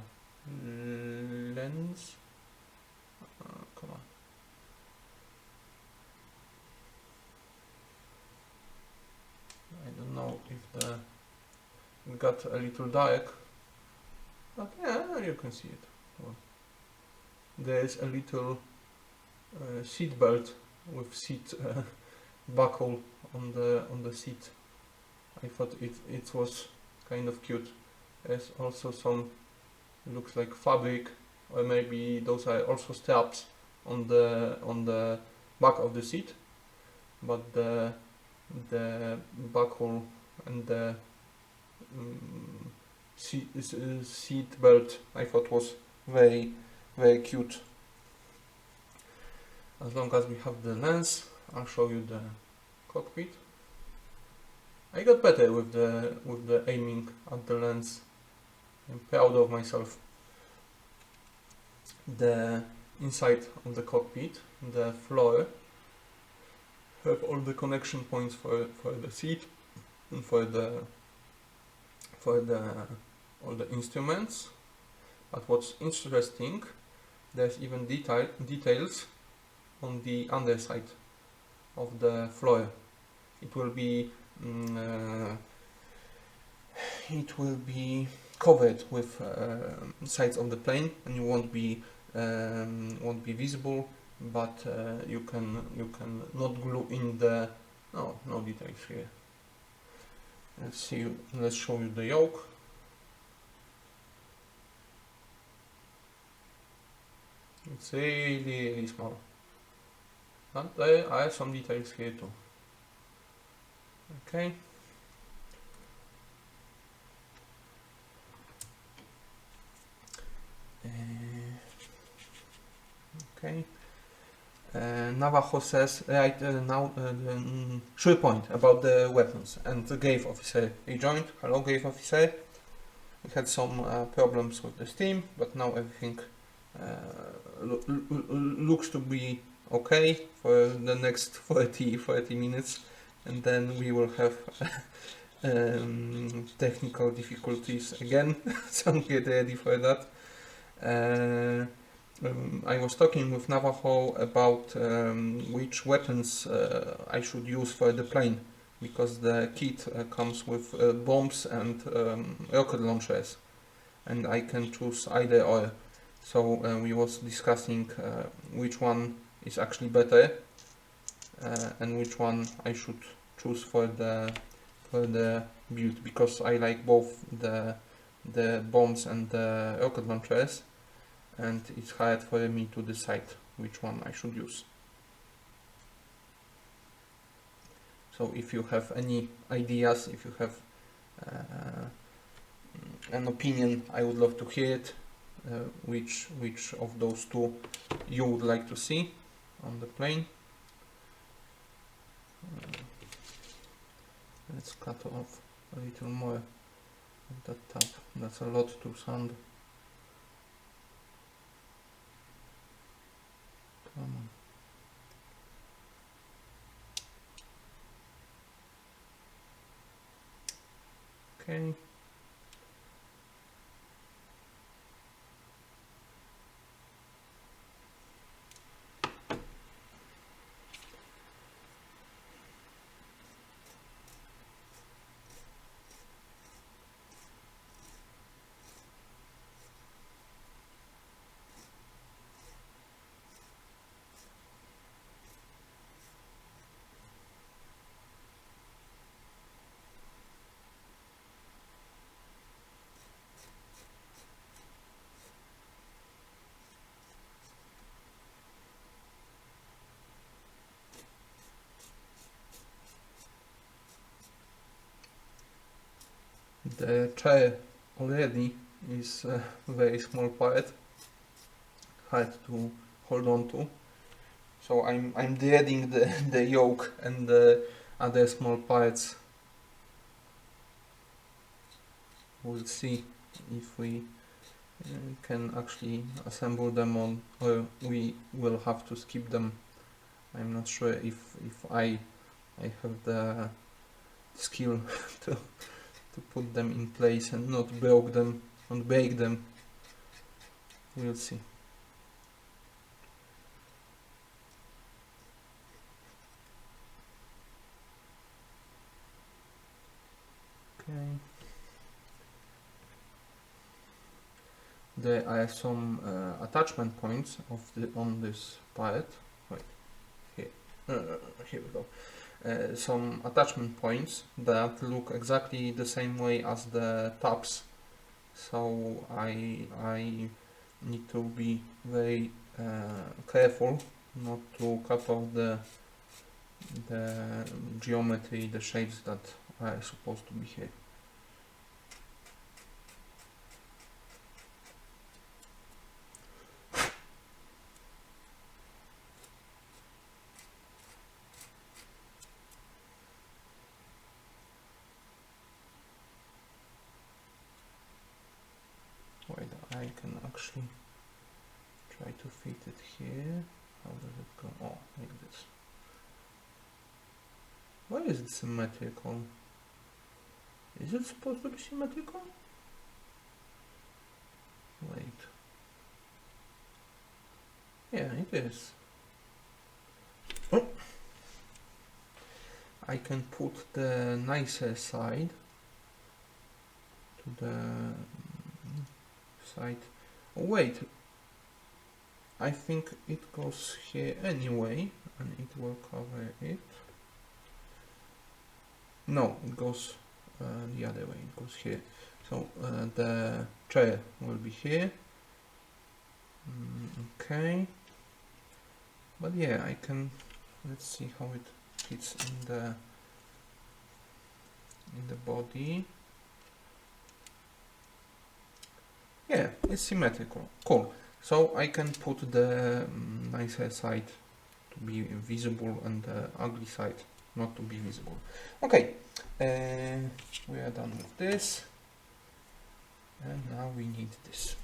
lens. Come on. I don't know if it got a little dark, but yeah, you can see it. Well, there's a little seat belt with seat buckle on the seat. I thought it was kind of cute. There's also some, looks like fabric, or maybe those are also straps on the back of the seat, but the buckle and the seat belt I thought was very cute. As long as we have the lens, I'll show you the cockpit. I got better with the aiming at the lens. I'm proud of myself. The inside of the cockpit, the floor, have all the connection points for the seat and for the all the instruments. But what's interesting, there's even details on the underside of the floor. It will be covered with sides of the plane, and you won't be visible. But you can not glue in the no details here. Let's show you the yoke. It's really small, but there are some details here too. Okay. Okay. Navajo says right now sure point about the weapons, and the gave officer rejoined. Hello, gave officer. We had some problems with the Steam, but now everything looks to be okay for the next 40 minutes, and then we will have technical difficulties again, so get ready for that. I was talking with Navajo about which weapons I should use for the plane, because the kit comes with bombs and rocket launchers, and I can choose either or. So we was discussing which one is actually better and which one I should choose for the build, because I like both the bombs and the rocket launchers, and it's hard for me to decide which one I should use. So if you have any ideas, if you have an opinion, I would love to hear it. Which of those two you would like to see on the plane. Let's cut off a little more of that tab. That's a lot to sand. Come on. Okay. The chair already is a very small part, hard to hold on to. So I'm dreading the yoke and the other small parts. We'll see if we can actually assemble them on, or we will have to skip them. I'm not sure if I have the skill to put them in place and not break them. We'll see. Okay. There are some attachment points on this part. Wait, here we go. Some attachment points that look exactly the same way as the tabs, so I need to be very careful not to cut off the geometry, the shapes that are supposed to be here. I can actually try to fit it here. How does it go? Oh, like this. Why is it symmetrical? Is it supposed to be symmetrical? Wait. Yeah, it is. Oh. I can put the nicer side to the side. Oh, wait. I think it goes here anyway, and it will cover it. No, it goes the other way. It goes here. So the chair will be here. Okay. But yeah, I can. Let's see how it fits in the body. Yeah, it's symmetrical. Cool. So I can put the nicer side to be visible and the ugly side not to be visible. Okay, we are done with this, and now we need this.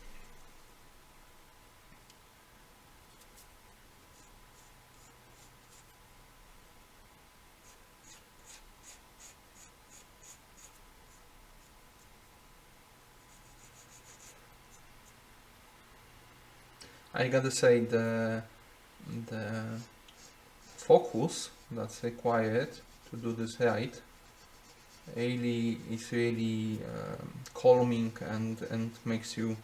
I gotta say the focus that's required to do this right is really calming and makes you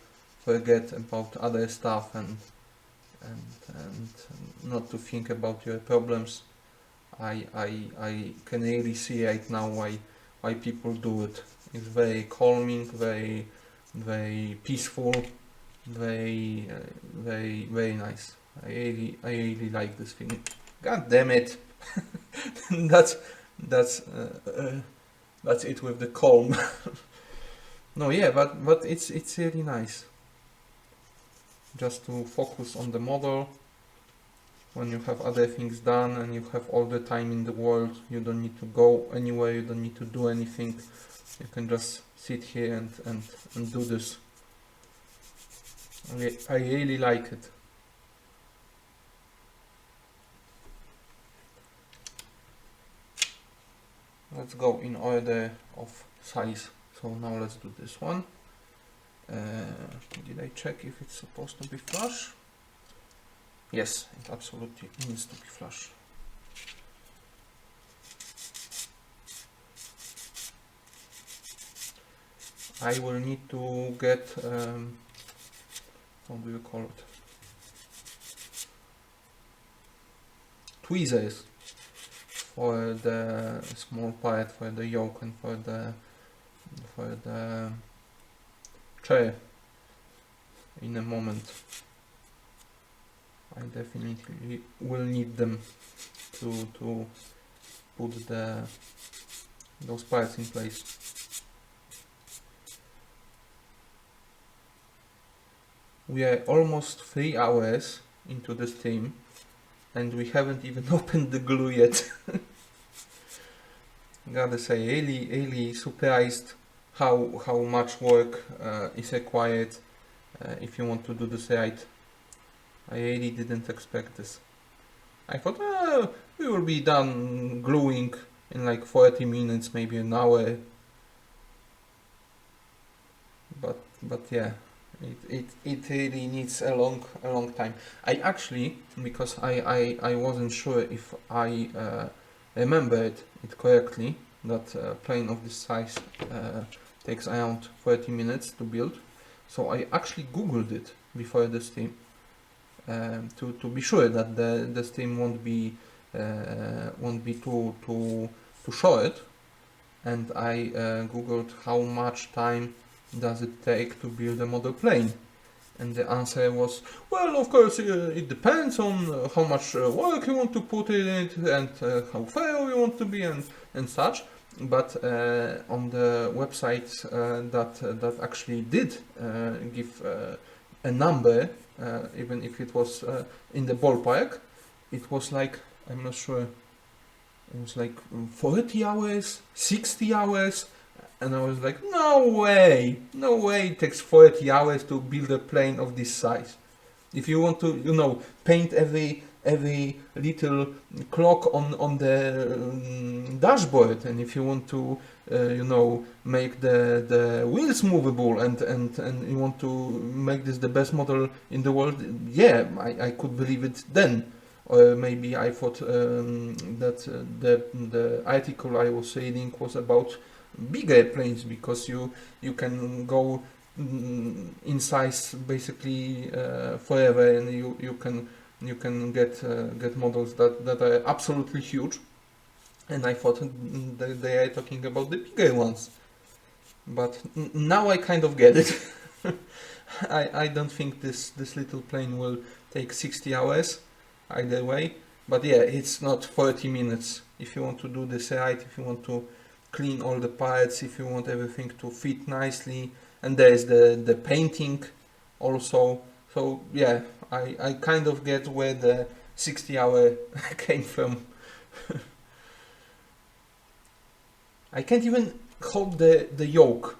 forget about other stuff and not to think about your problems. I can really see right now why people do it. It's very calming, very peaceful, very nice. I really like this thing. God damn it! that's it with the calm. No, yeah, but it's really nice. Just to focus on the model when you have other things done and you have all the time in the world. You don't need to go anywhere. You don't need to do anything. You can just sit here and do this. I really like it. Let's go in order of size. So now let's do this one. Did I check if it's supposed to be flush? Yes, it absolutely needs to be flush. I will need to get, how do you call it? Tweezers for the small part, for the yoke and for the chair in a moment. I definitely will need them to put those parts in place. We are almost 3 hours into this theme and we haven't even opened the glue yet. Gotta say, really surprised how much work is required if you want to do this right. I really didn't expect this. I thought we will be done gluing in like 40 minutes, maybe an hour. But yeah, it really needs a long time. I actually, because I wasn't sure if I remembered it correctly, that plane of this size takes around 30 minutes to build. So I actually googled it before this theme to be sure that the theme won't be too short, and I googled how much time does it take to build a model plane, and the answer was, well, of course it depends on how much work you want to put in it and how fair you want to be and such. But on the websites that actually did give a number, even if it was in the ballpark, it was like, I'm not sure, it was like 40 hours, 60 hours. And I was like, no way, it takes 40 hours to build a plane of this size. If you want to, paint every little clock on the dashboard, and if you want to, make the wheels movable, and you want to make this the best model in the world, yeah, I could believe it then. Or maybe I thought that the article I was reading was about bigger planes, because you can go in size basically forever, and you can get models that are absolutely huge. And I thought that they are talking about the bigger ones, but now I kind of get it. I don't think this little plane will take 60 hours either way, but yeah, it's not 40 minutes if you want to do this right, if you want to clean all the parts, if you want everything to fit nicely. And there's the painting also. So yeah, I kind of get where the 60 hour came from. I can't even hold the yoke.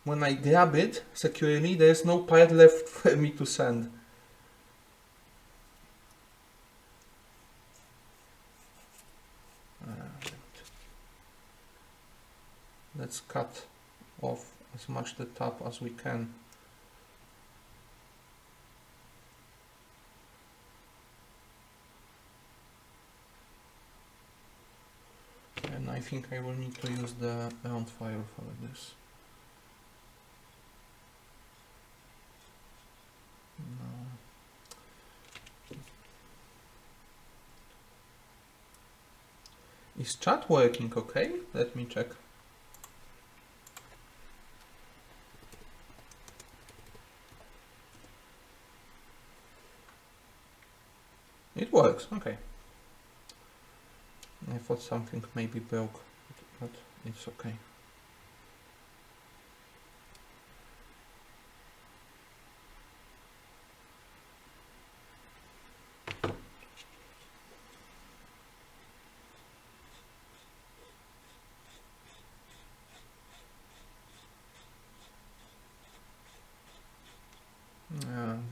When I grab it securely, there's no part left for me to sand. Let's cut off as much the top as we can. And I think I will need to use the round file for this. No. Is chat working okay? Let me check. It works, okay. I thought something maybe broke, but it's okay.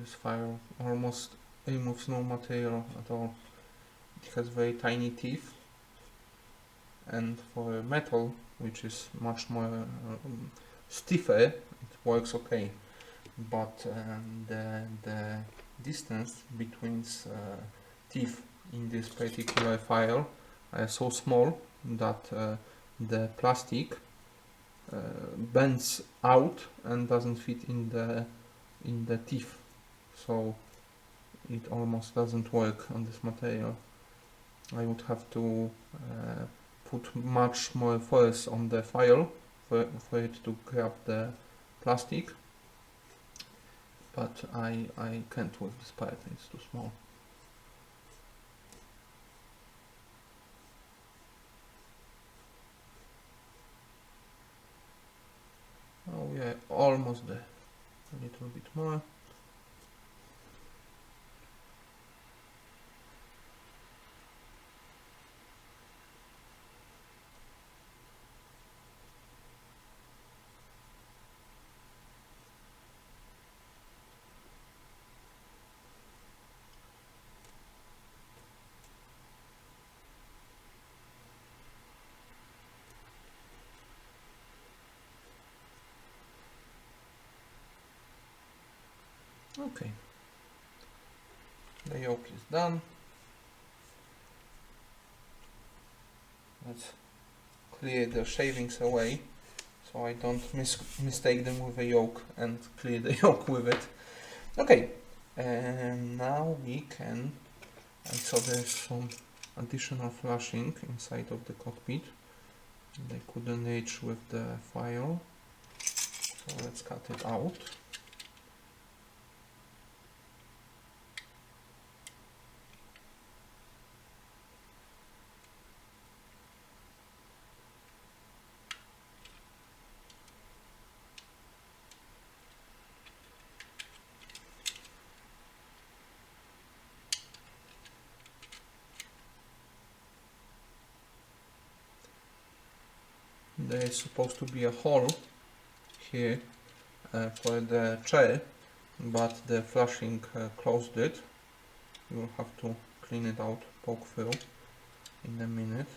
This file almost removes no material at all. It has very tiny teeth, and for metal, which is much more stiffer, it works okay. But the distance between teeth in this particular file are so small that the plastic bends out and doesn't fit in the teeth, so it almost doesn't work on this material. I would have to put much more force on the file for it to grab the plastic, but I can't with this part, it's too small. Oh yeah, almost there. A little bit more. Okay, the yoke is done. Let's clear the shavings away so I don't mistake them with a yoke and clear the yoke with it. Okay, and now we can, I saw there's some additional flashing inside of the cockpit and I couldn't reach with the file, so let's cut it out. there is supposed to be a hole here for the chair, but the flashing closed it. You will have to clean it out, poke through in a minute.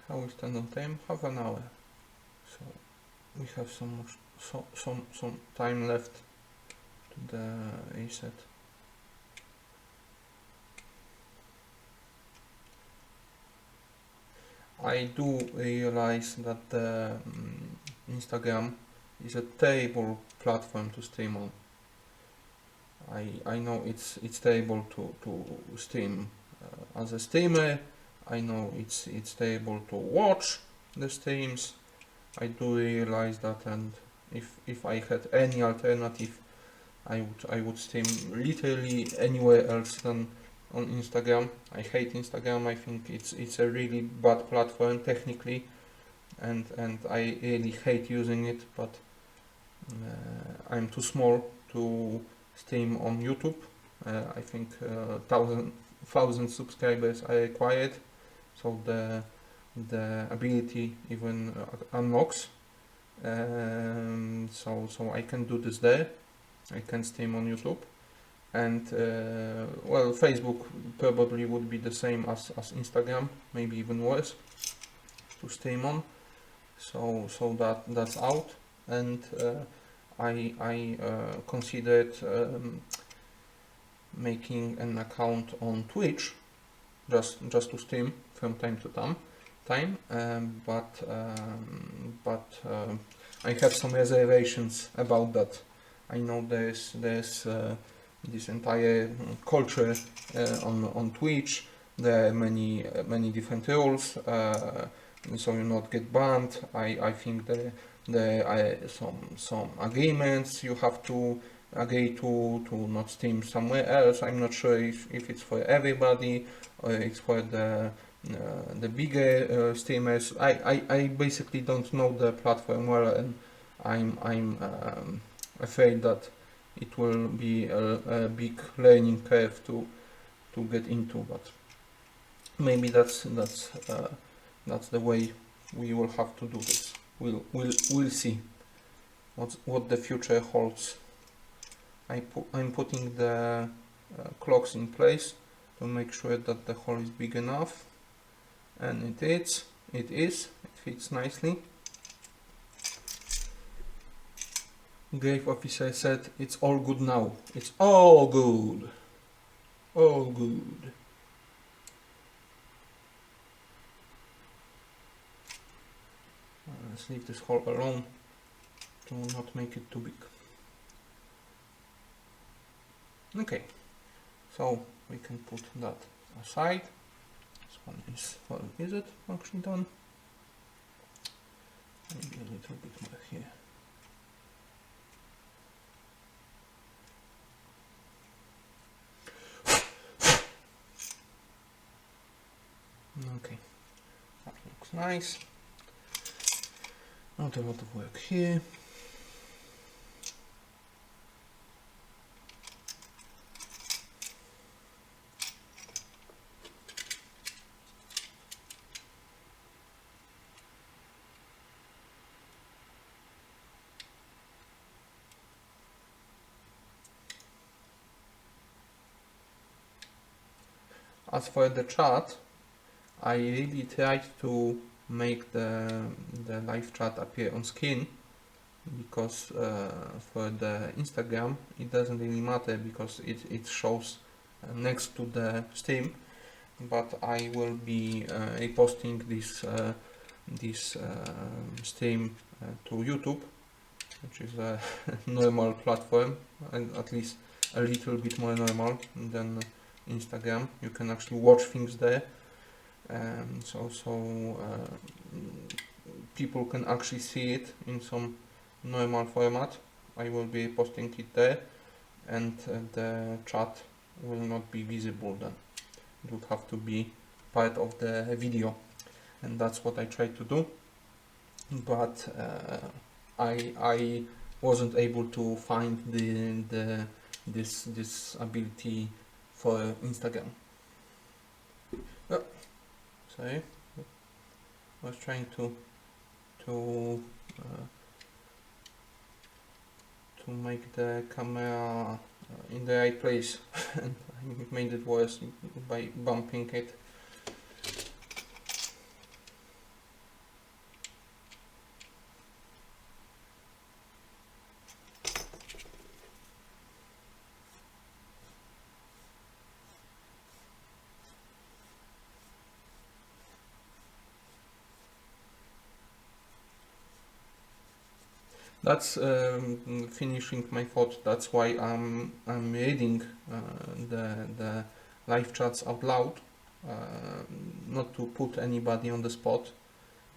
How is stand on time? Half an hour. So we have some time left to the reset. I do realize that the Instagram is a terrible platform to stream on. I know it's terrible to stream as a streamer. I know it's terrible to watch the streams. I do realize that, and if I had any alternative, I would stream literally anywhere else than on Instagram. I hate Instagram. I think it's a really bad platform technically, and I really hate using it. But I'm too small to stream on YouTube. I think 1,000 subscribers are required, so the ability even unlocks. So I can do this there. I can stream on YouTube, and well, Facebook probably would be the same as Instagram, maybe even worse to stream on. So that's out, and I considered making an account on Twitch just to stream from time to time, but I have some reservations about that. I know there's this entire culture on Twitch. There are many different rules, so you not get banned. I think there are some agreements you have to agree to not stream somewhere else. I'm not sure if it's for everybody or it's for the bigger streamers. I basically don't know the platform well, and I'm afraid that it will be a big learning curve to get into, but maybe that's the way we will have to do this. We'll see what the future holds. I'm putting the clocks in place to make sure that the hole is big enough, and it fits nicely. Grave officer said it's all good now. It's all good. All good. Let's leave this hole alone to not make it too big. Okay, so we can put that aside. This one is for visit function done. Maybe a little bit more here. Okay, that looks nice. Not a lot of work here. As for the chat, I really tried to make the live chat appear on screen, because for the Instagram it doesn't really matter because it shows next to the stream, but I will be reposting this stream to YouTube, which is a normal platform, and at least a little bit more normal than Instagram. You can actually watch things there, so people can actually see it in some normal format. I will be posting it there, and the chat will not be visible then. It would have to be part of the video, and that's what I tried to do, but I wasn't able to find this ability for Instagram. Oh, sorry, I was trying to make the camera in the right place and I made it worse by bumping it. That's finishing my thought. That's why I'm reading the live chats out loud, not to put anybody on the spot,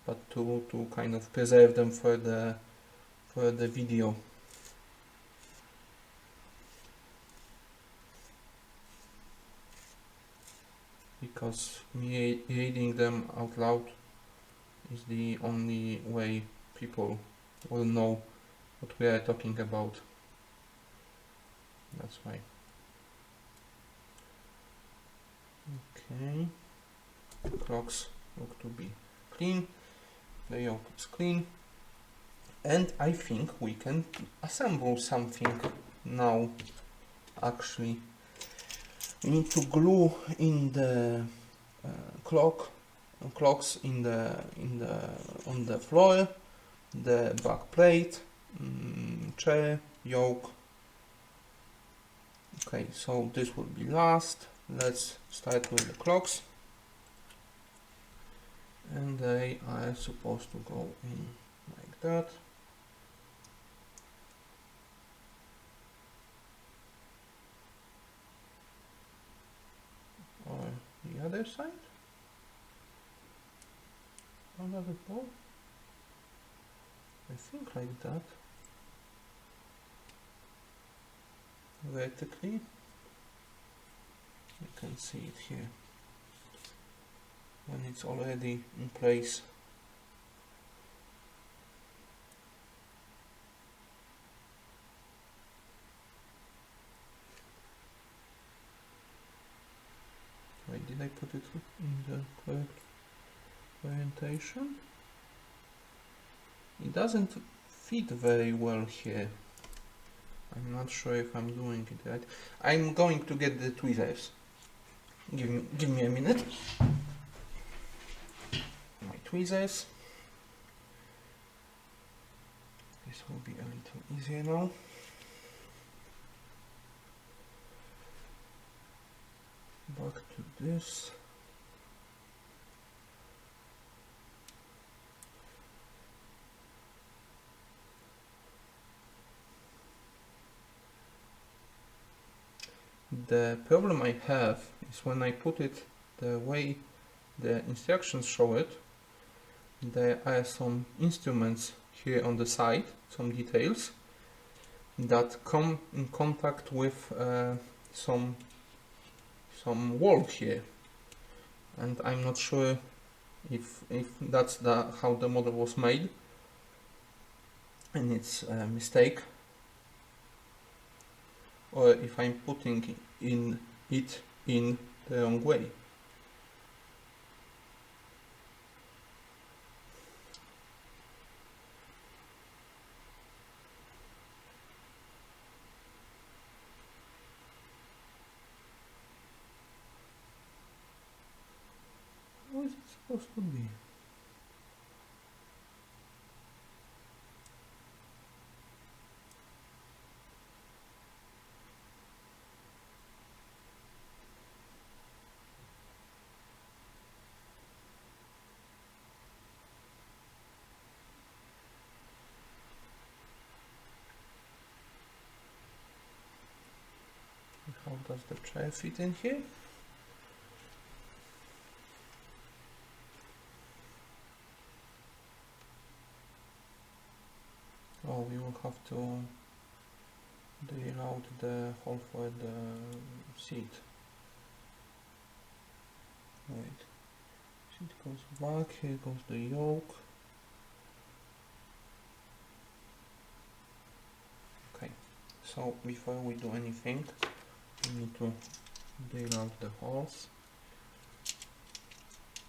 but to kind of preserve them for the video. Because me reading them out loud is the only way people will know what we are talking about. That's why. Okay, clocks look to be clean, layout is clean, and I think we can assemble something now. Actually, we need to glue in the clocks on the floor, the back plate, chair, yoke. Okay, so this will be last. Let's start with the clocks, and they are supposed to go in like that. Or the other side? How does it go? I think like that. Vertically. You can see it here when it's already in place. Wait, did I put it in the correct orientation? It doesn't fit very well here. I'm not sure if I'm doing it right. I'm going to get the tweezers. Give me a minute. My tweezers. This will be a little easier now. Back to this. The problem I have is when I put it the way the instructions show it, there are some instruments here on the side, some details that come in contact with some wall here, and I'm not sure if that's how the model was made and it's a mistake, or if I'm putting it in the wrong way. How is it supposed to be? How does the chair fit in here? Oh, we will have to drill out the hole for the seat. Wait, seat goes back, here goes the yoke. Okay, so before we do anything, we need to drill out the holes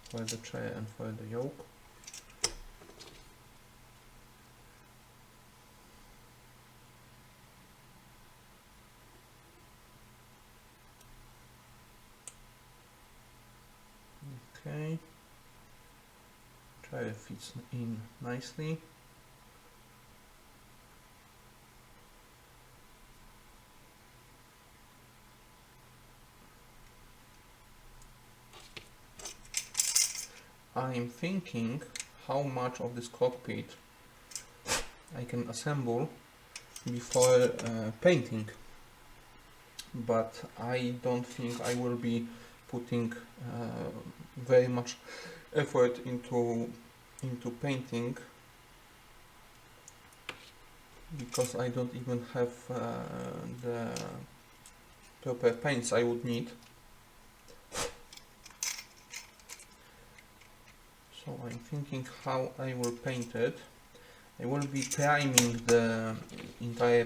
for the chair and for the yoke. Okay, chair fits in nicely. I'm thinking how much of this cockpit I can assemble before painting, but I don't think I will be putting very much effort into painting, because I don't even have the proper paints I would need. So I'm thinking how I will paint it. I will be priming the entire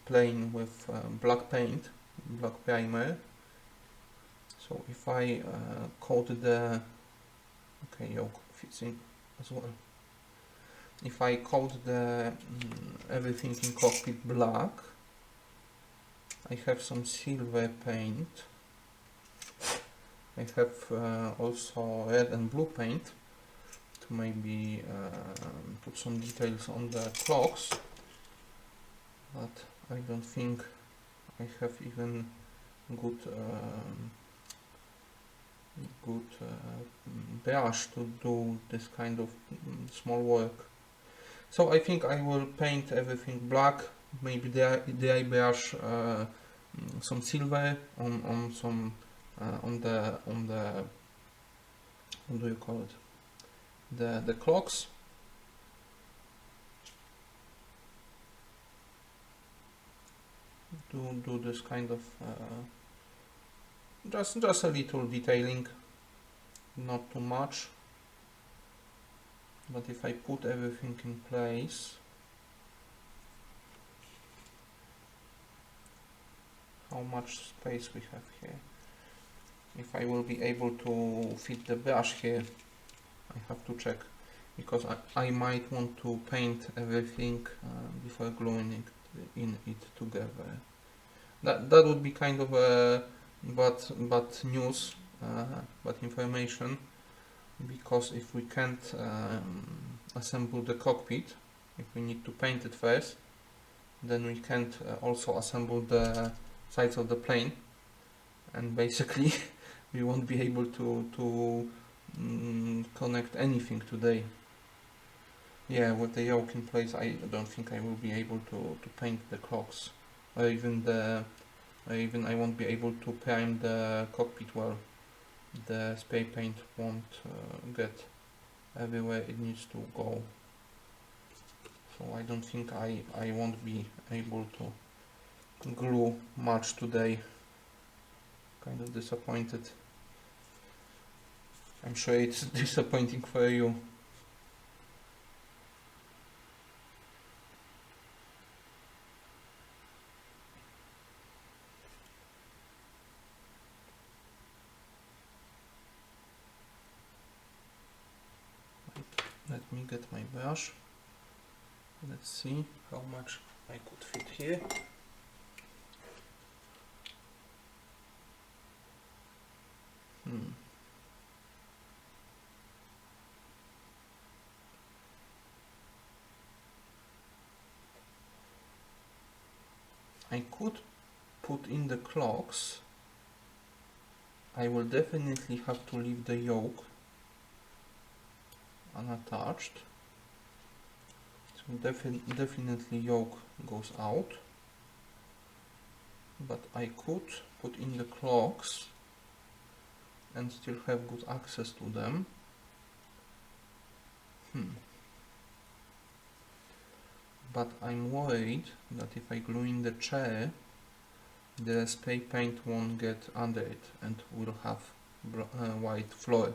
plane with black paint, black primer. So if I coat the, okay, yoke fits in as well. If I coat the everything in cockpit black, I have some silver paint. I have also red and blue paint to maybe put some details on the clocks, but I don't think I have even good brush to do this kind of small work. So I think I will paint everything black, maybe dry brush some silver on some on the what do you call it, the clocks. Do this kind of just a little detailing, not too much. But if I put everything in place, how much space we have here? If I will be able to fit the brush here, I have to check, because I might want to paint everything before gluing it together. That would be kind of a bad news, bad information, because if we can't assemble the cockpit, if we need to paint it first, then we can't also assemble the sides of the plane, and basically we won't be able to connect anything today. Yeah, with the yoke in place, I don't think I will be able to paint the clocks, or even I won't be able to prime the cockpit well. The spray paint won't get everywhere it needs to go. So I don't think I won't be able to glue much today. Kind of disappointed. I'm sure it's disappointing for you. Let me get my brush. Let's see how much I could fit here. I could put in the clocks. I will definitely have to leave the yoke unattached. So definitely yoke goes out. but I could put in the clocks and still have good access to them. But I'm worried that if I glue in the chair, the spray paint won't get under it and will have white floor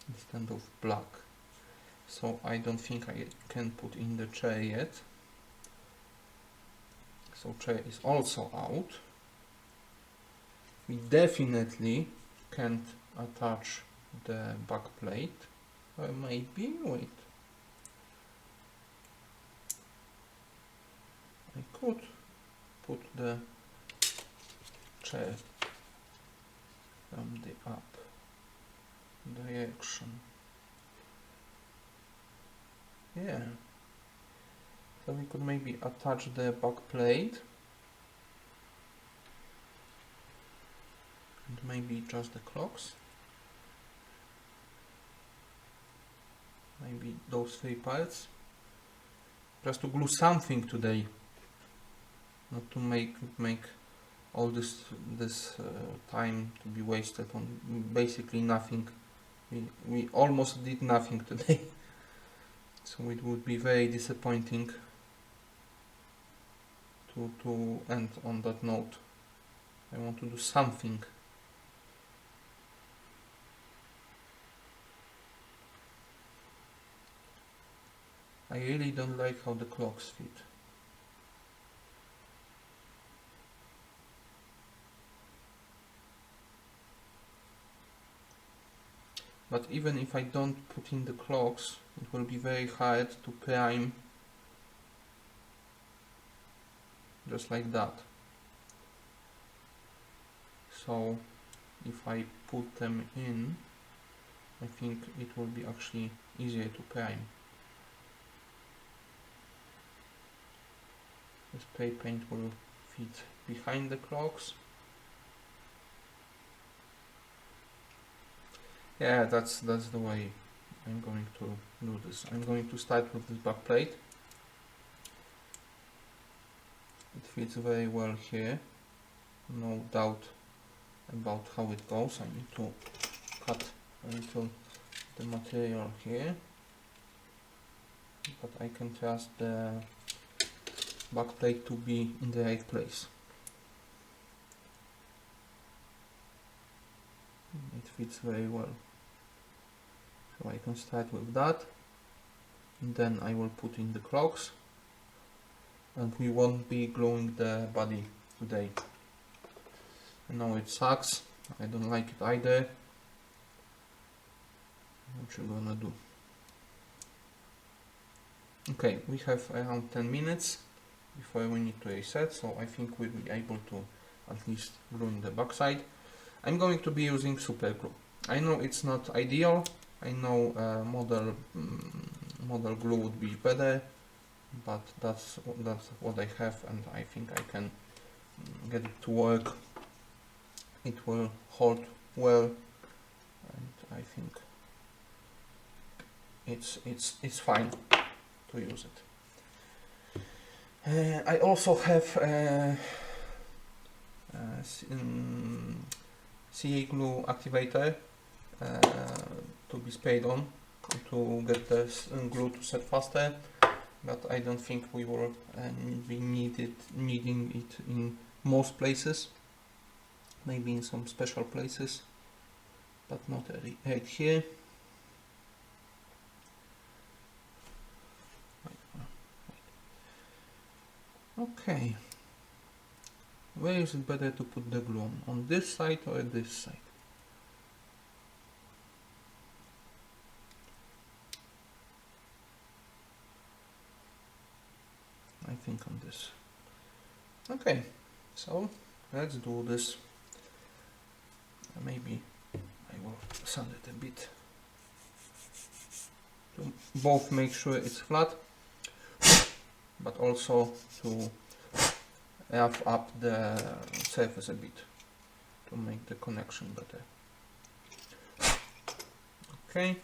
instead of black. So I don't think I can put in the chair yet. So chair is also out. We definitely can't attach the back plate. Or maybe, wait. I could put the chair from the up direction. Yeah. So we could maybe attach the back plate and maybe just the clocks. Maybe those 3 parts. Just to glue something today. Not to make all this time to be wasted on basically nothing. We almost did nothing today. So it would be very disappointing to end on that note. I want to do something. I really don't like how the clocks fit. But even if I don't put in the clocks, it will be very hard to prime just like that. So if I put them in, I think it will be actually easier to prime. The spray paint will fit behind the clocks. Yeah, that's the way I'm going to do this. I'm going to start with this back plate. It fits very well here. No doubt about how it goes. I need to cut a little the material here, but I can trust the back plate to be in the right place. It fits very well. So I can start with that, and then I will put in the clocks, and we won't be gluing the body today. I know it sucks, I don't like it either. What you gonna do? Okay, we have around 10 minutes before we need to reset, so I think we'll be able to at least glue in the backside. I'm going to be using super glue. I know it's not ideal. I know model glue would be better, but that's what I have, and I think I can get it to work. It will hold well, and I think it's fine to use it. I also have CA glue activator to be sprayed on to get the glue to set faster, but I don't think we will be needing it in most places. Maybe in some special places, but not right here. Okay, where is it better to put the glue on this side or this side? I think on this. Okay, so let's do this. Maybe I will sand it a bit to both make sure it's flat, but also to rough up the surface a bit to make the connection better. Okay,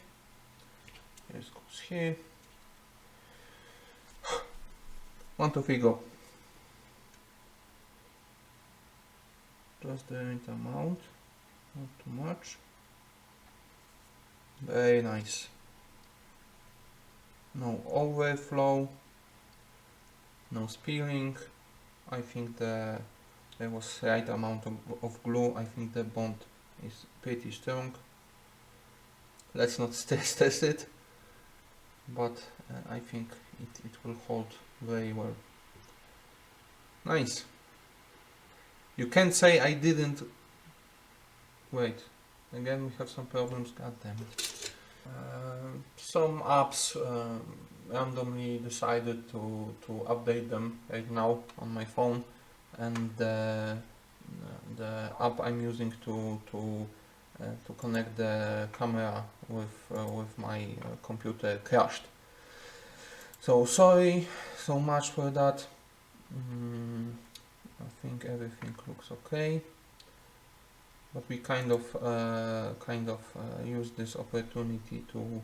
this goes here. 1, 2, 3, go. just the right amount, not too much. Very nice. No overflow, no spilling. I think there was right amount of glue. I think the bond is pretty strong. Let's not stress test it, but I think it will hold very well. Nice. You can't say I didn't. Wait, again we have some problems. God damn it. Some apps randomly decided to update them right now on my phone, and the app I'm using to connect the camera with my computer crashed. So sorry so much for that. I think everything looks okay, but we kind of use this opportunity to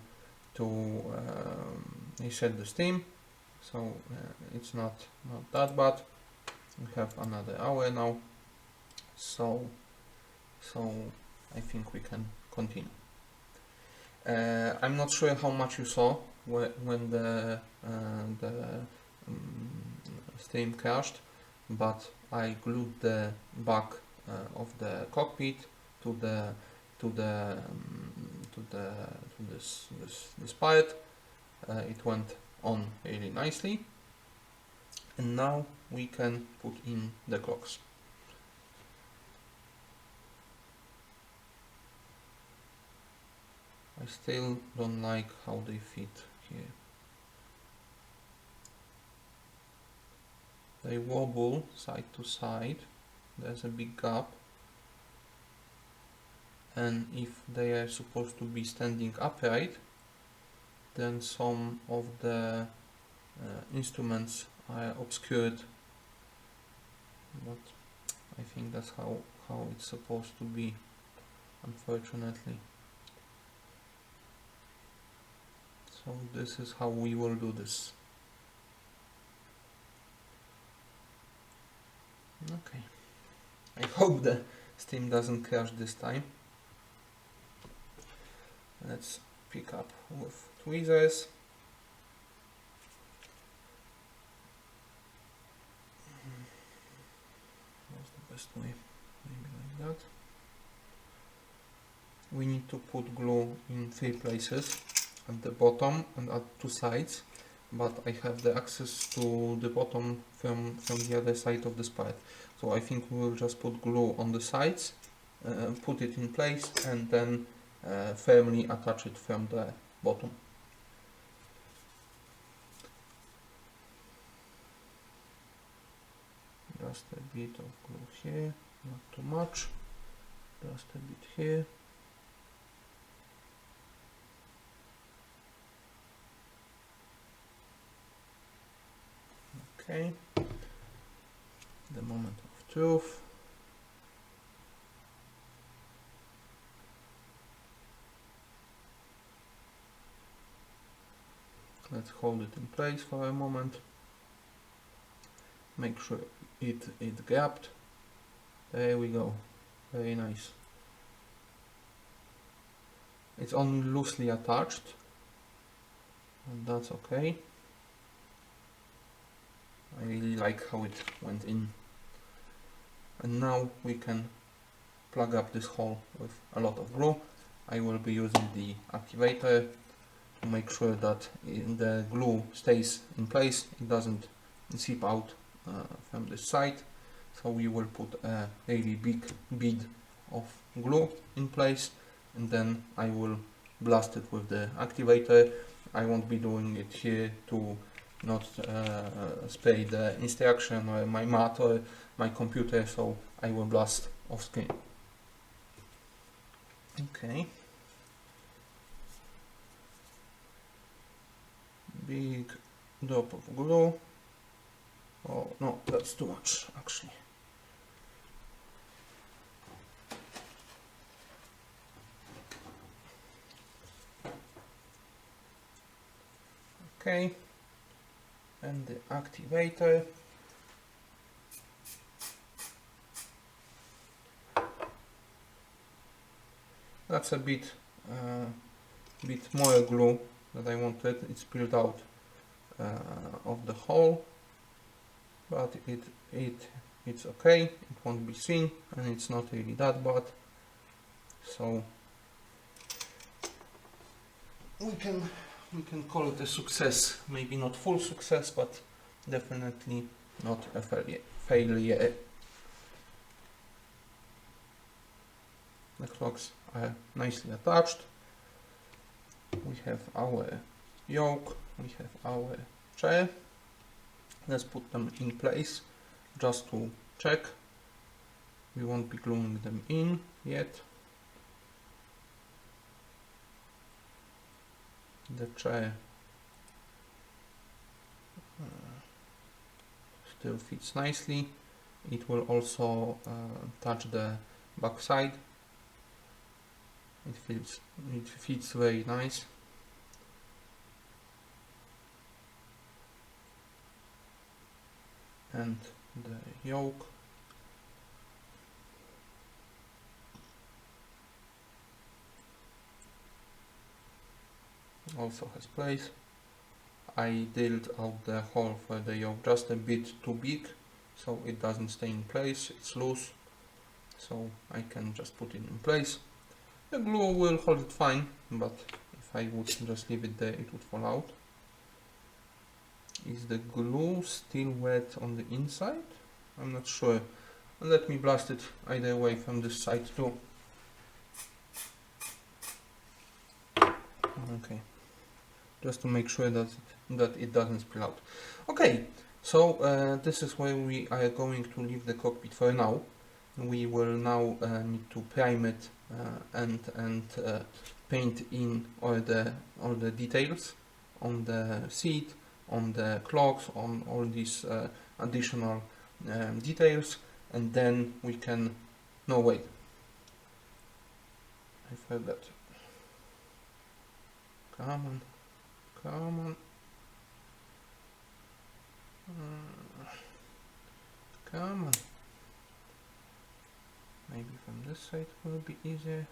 reset the steam, so it's not that bad. We have another hour now, so I think we can continue. I'm not sure how much you saw when the steam crashed, but I glued the back of the cockpit to this part. It went on really nicely, and now we can put in the clocks. I still don't like how they fit here. They wobble side to side. There's a big gap, and if they are supposed to be standing upright, then some of the instruments are obscured, but I think that's how it's supposed to be, unfortunately. So this is how we will do this. Okay, I hope the steam doesn't crash this time. Let's pick up with tweezers. What's the best way? Maybe like that. We need to put glue in 3 places, at the bottom and at 2 sides, but I have the access to the bottom from the other side of this part. So I think we will just put glue on the sides, put it in place, and then firmly attach it from the bottom. Just a bit of glue here, not too much, just a bit here. Okay, the moment of truth. Let's hold it in place for a moment. Make sure it grabbed. There we go. Very nice. It's only loosely attached, and that's okay. I really like how it went in. And now we can plug up this hole with a lot of glue. I will be using the activator to make sure that the glue stays in place, it doesn't seep out from this side. So we will put a really big bead of glue in place, and then I will blast it with the activator. I won't be doing it here to not spray the instruction or my mat or my computer, so I will blast off screen. Okay. Big drop of glue. Oh no, that's too much actually. Okay, and the activator. That's a bit more glue that I wanted. It's peeled out of the hole, but it's okay. It won't be seen, and it's not really that bad. So we can call it a success. Maybe not full success, but definitely not a failure. The clocks are nicely attached. We have our yoke, we have our chair. Let's put them in place just to check. We won't be gluing them in yet. The chair still fits nicely. It will also touch the back side. It fits very nice. And the yoke also has place. I drilled out the hole for the yoke just a bit too big, so it doesn't stay in place. It's loose, so I can just put it in place. The glue will hold it fine, but if I would just leave it there, it would fall out. Is the glue still wet on the inside? I'm not sure. Let me blast it either way from this side too. Okay, just to make sure that it doesn't spill out. Okay, so this is where we are going to leave the cockpit for now. We will now need to prime it and paint in all the details on the seat, on the clocks, on all these additional details, and then we can. No, wait, I forgot. Come on, come on. Come on. Maybe from this side will be easier.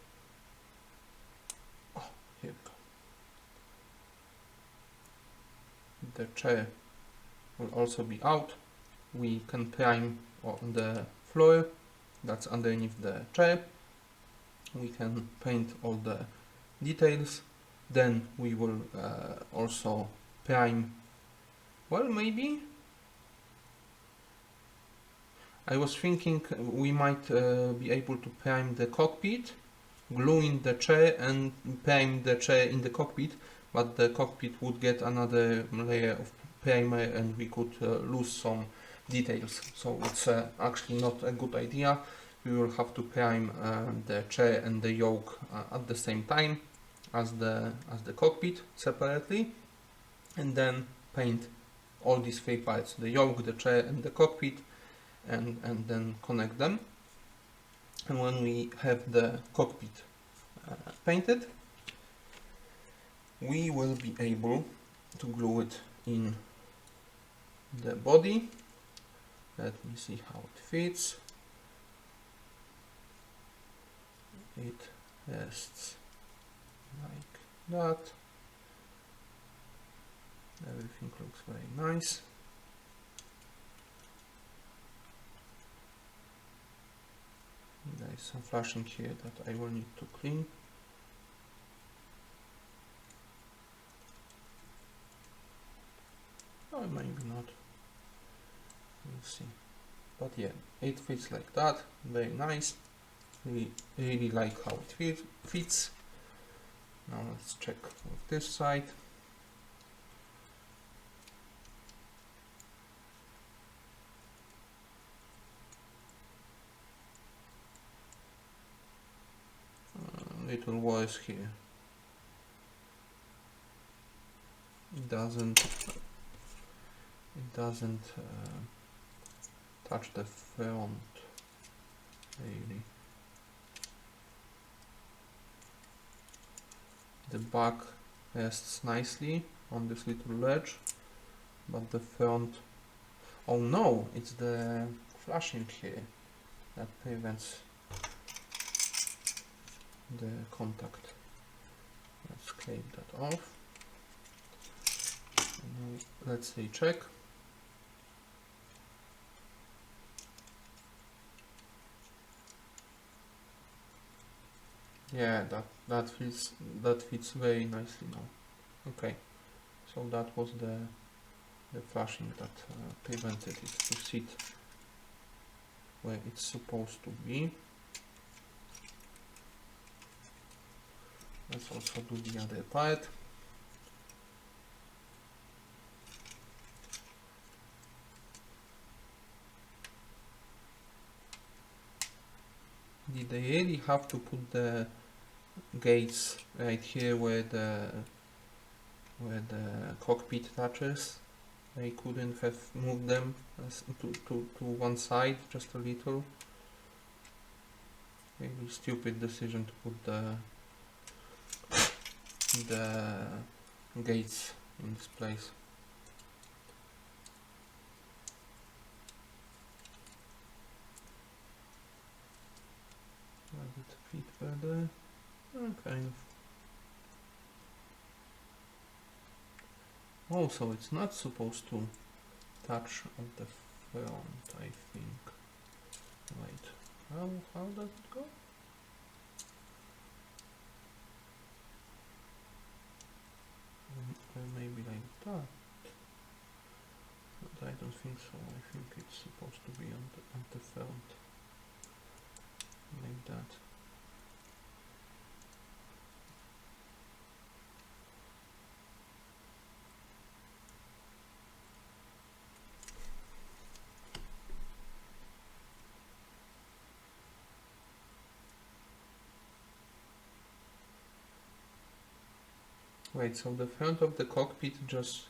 Oh, here we go. The chair will also be out. We can prime on the floor that's underneath the chair. We can paint all the details. Then we will also prime. Well, maybe I was thinking we might be able to prime the cockpit, glue in the chair and prime the chair in the cockpit, but the cockpit would get another layer of primer and we could lose some details. So it's actually not a good idea. We will have to prime the chair and the yoke at the same time as the cockpit separately, and then paint all these three parts, the yoke, the chair and the cockpit, and then connect them. And when we have the cockpit painted, we will be able to glue it in the body. Let me see how it fits. It rests like that. Everything looks very nice. There is some flashing here that I will need to clean. Or maybe not. We'll see. But yeah, it fits like that. Very nice. Really like how it fits. Now let's check with this side. Little worse here. It doesn't touch the front really. The back rests nicely on this little ledge, but the front, oh no, it's the flashing here that prevents. the contact. Let's click that off. And now let's say check. Yeah, that fits very nicely now. Okay, so that was the flashing that prevented it to sit where it's supposed to be. Let's also do the other part. Did they really have to put the gates right here where the cockpit touches? They couldn't have moved them to one side just a little. Maybe stupid decision to put the gates in this place. Does it fit better? Kind of. Also, it's not supposed to touch at the front, I think. Wait, how does it go? Maybe like that. But I don't think so. I think it's supposed to be on the front. Like that. Wait, so the front of the cockpit just...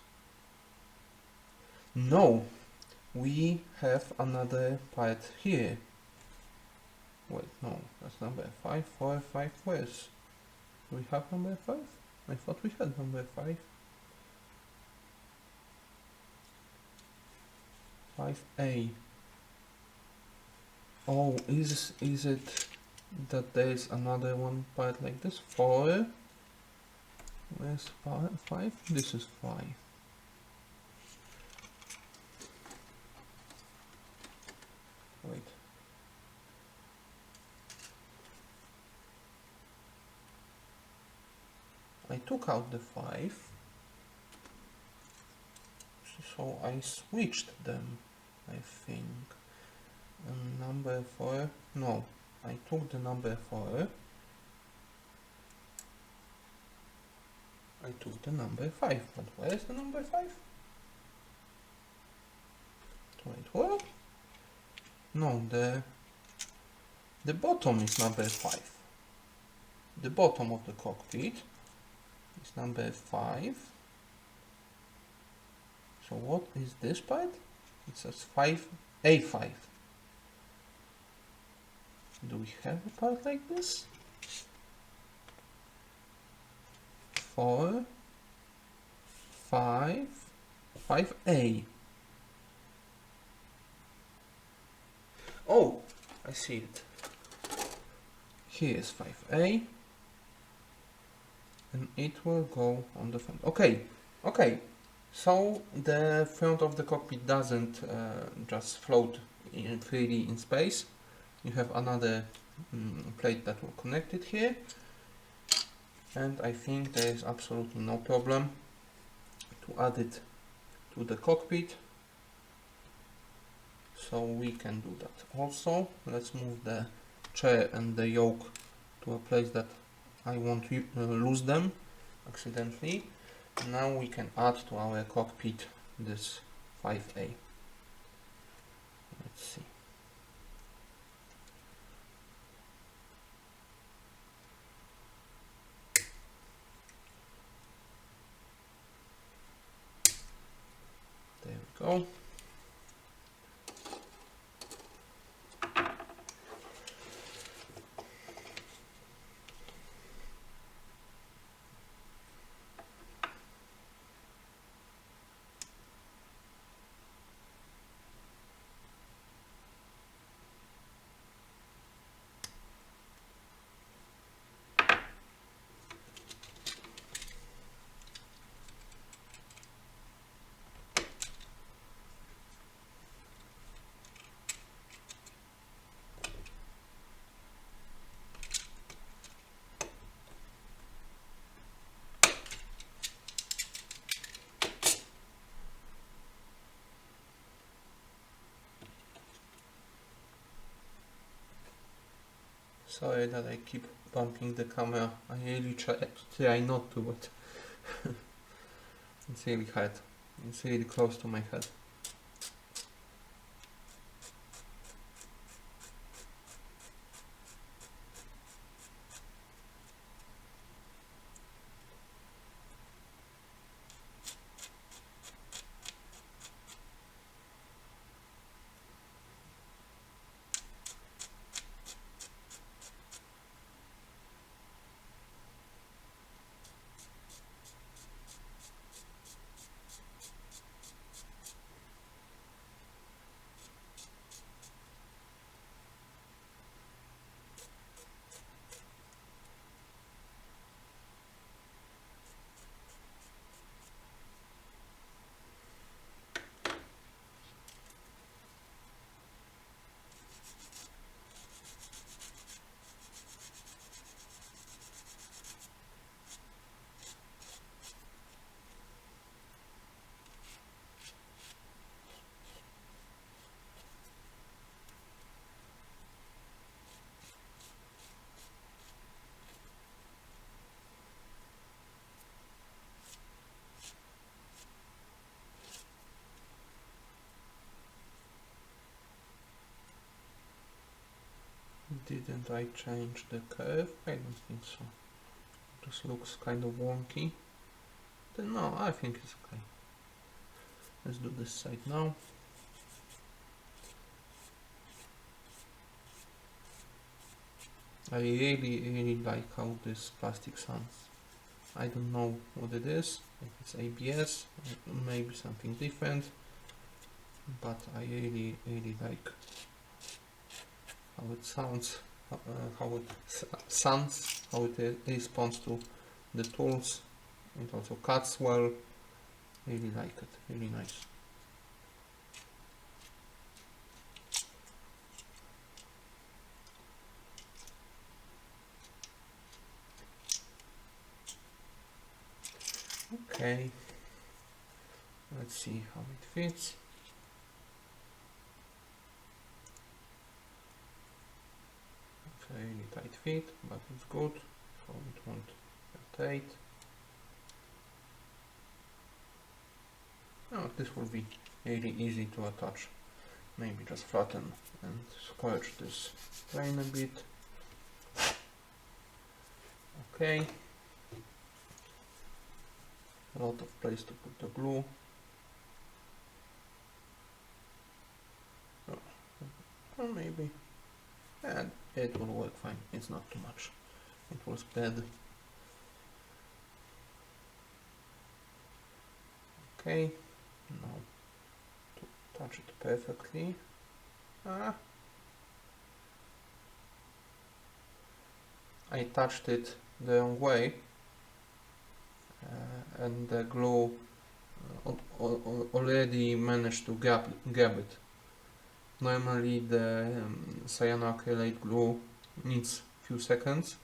No! We have another part here. Wait, no, that's number 5, 4, 5, where's... Do we have number 5? I thought we had number 5. 5A. Oh, is it that there is another one part like this? 4? Where's 5? This is 5. Wait. I took out the 5. So I switched them, I think. And number 4, no, I took the number 4. I took the number 5, but where is the number 5? Wait, what? No, the bottom is number 5. The bottom of the cockpit is number 5. So what is this part? It says 5A5. Do we have a part like this? 4, 5, 5A. Oh, I see it. Here is 5A. And it will go on the front. Okay, okay. So the front of the cockpit doesn't just float freely in space. You have another plate that will connect it here. And I think there is absolutely no problem to add it to the cockpit. So we can do that. Also, let's move the chair and the yoke to a place that I won't lose them accidentally. Now we can add to our cockpit this 5A. Let's see. There we go. Sorry that I keep bumping the camera. I really try not to, but it's really hard. It's really close to my head. Didn't I change the curve? I don't think so. Just looks kind of wonky. Then no, I think it's okay. Let's do this side now. I really like how this plastic sounds. I don't know what it is, if it's ABS, maybe something different, but I really like how it sounds, how it responds to the tools. It also cuts well. Really like it, really nice. Okay, let's see how it fits. It's a really tight fit, but it's good, so it won't rotate. Oh, this will be really easy to attach. Maybe just flatten and squelch this plane a bit. Okay. A lot of place to put the glue. Or maybe, and it will work fine. It's not too much. It will spread. Okay, now to touch it perfectly. I touched it the wrong way, and the glue already managed to grab it. Normally the cyanoacrylate glue needs few seconds,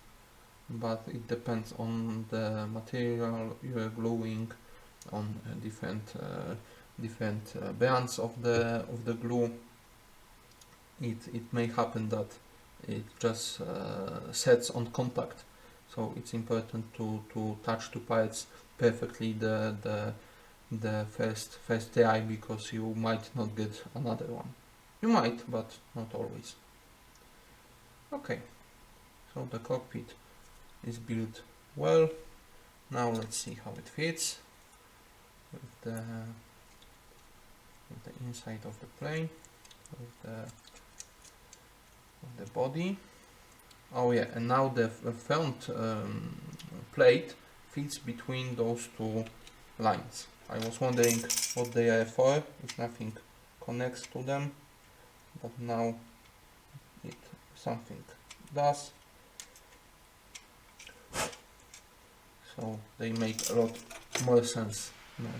but it depends on the material you are gluing, on different brands of the glue. It may happen that it just sets on contact, so it's important to touch two parts perfectly the first try, because you might not get another one. You might, but not always. Okay, so the cockpit is built well. Now let's see how it fits with the inside of the plane, with the body. Oh yeah, and now the front plate fits between those two lines. I was wondering what they are for, if nothing connects to them, but now something does. So they make a lot more sense now.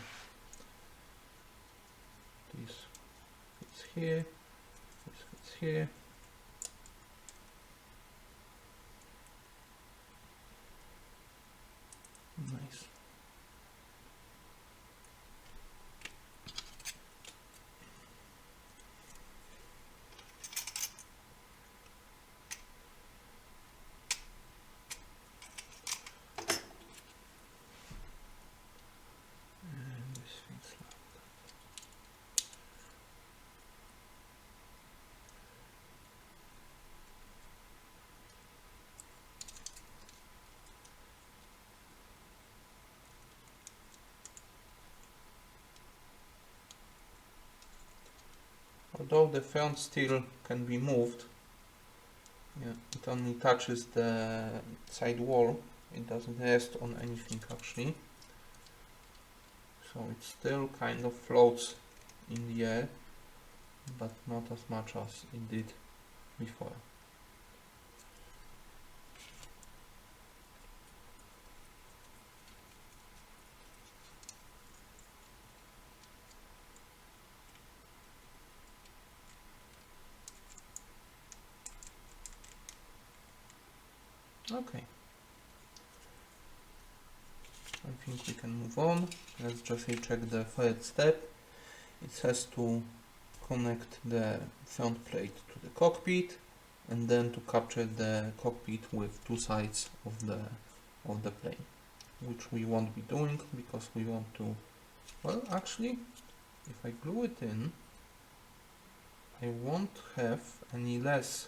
This fits here, this fits here. Nice. although the front still can be moved, yeah, it only touches the side wall, it doesn't rest on anything actually, so it still kind of floats in the air, but not as much as it did before. Okay, I think we can move on. Let's just recheck the third step. It has to connect the front plate to the cockpit and then to capture the cockpit with two sides of the plane, which we won't be doing because we want to, well, actually, if I glue it in, I won't have any less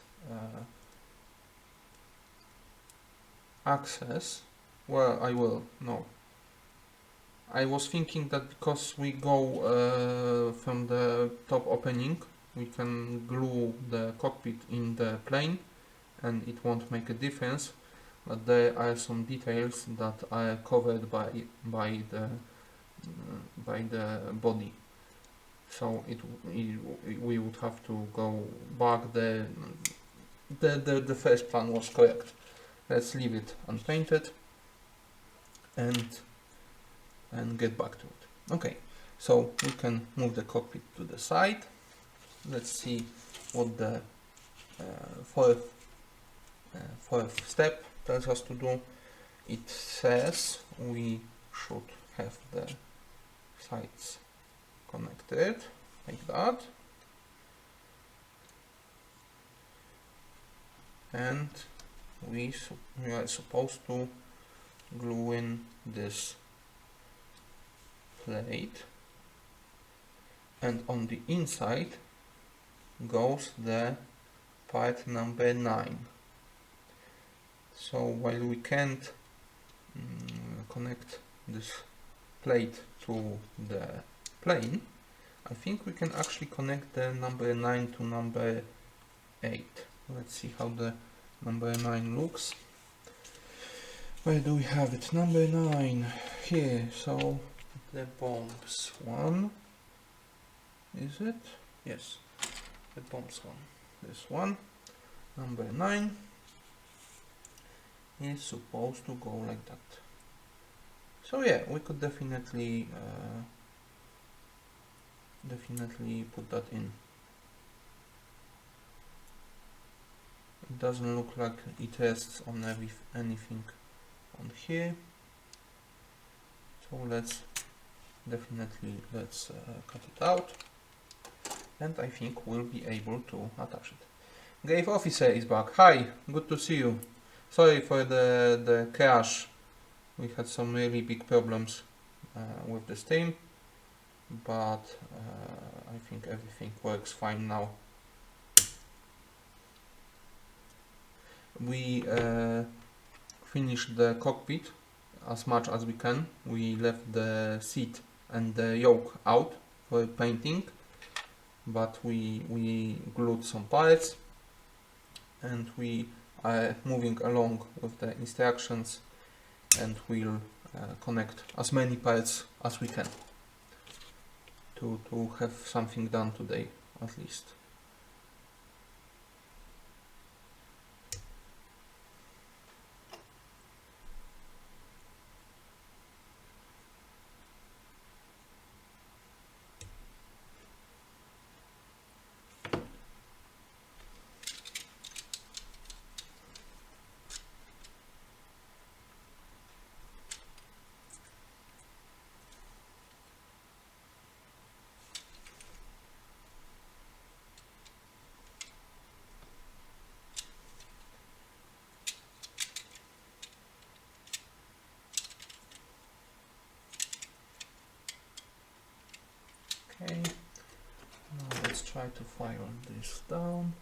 access. Well, I will, no. I was thinking that because we go from the top opening, we can glue the cockpit in the plane and it won't make a difference, but there are some details that are covered by the body, so we would have to go back. The first plan was correct. Let's leave it unpainted and get back to it. Okay, so we can move the cockpit to the side. Let's see what the fourth step tells us to do. It says we should have the sides connected like that, and we are supposed to glue in this plate, and on the inside goes the part number 9. So while we can't connect this plate to the plane, I think we can actually connect the number 9 to number 8. Let's see how the number 9 looks. Where do we have it? Number 9 here. So the bombs one, is it? Yes, the bombs one. This one, number 9, is supposed to go like that. So yeah, we could definitely put that in. It doesn't look like it rests on anything on here. So let's cut it out, and I think we'll be able to attach it. Grave Officer is back. Hi, good to see you. Sorry for the crash. We had some really big problems with the stream, but I think everything works fine now. We finished the cockpit as much as we can. We left the seat and the yoke out for painting, but we glued some parts, and we are moving along with the instructions, and we'll connect as many parts as we can to have something done today at least. Okay, now let's try to file this down.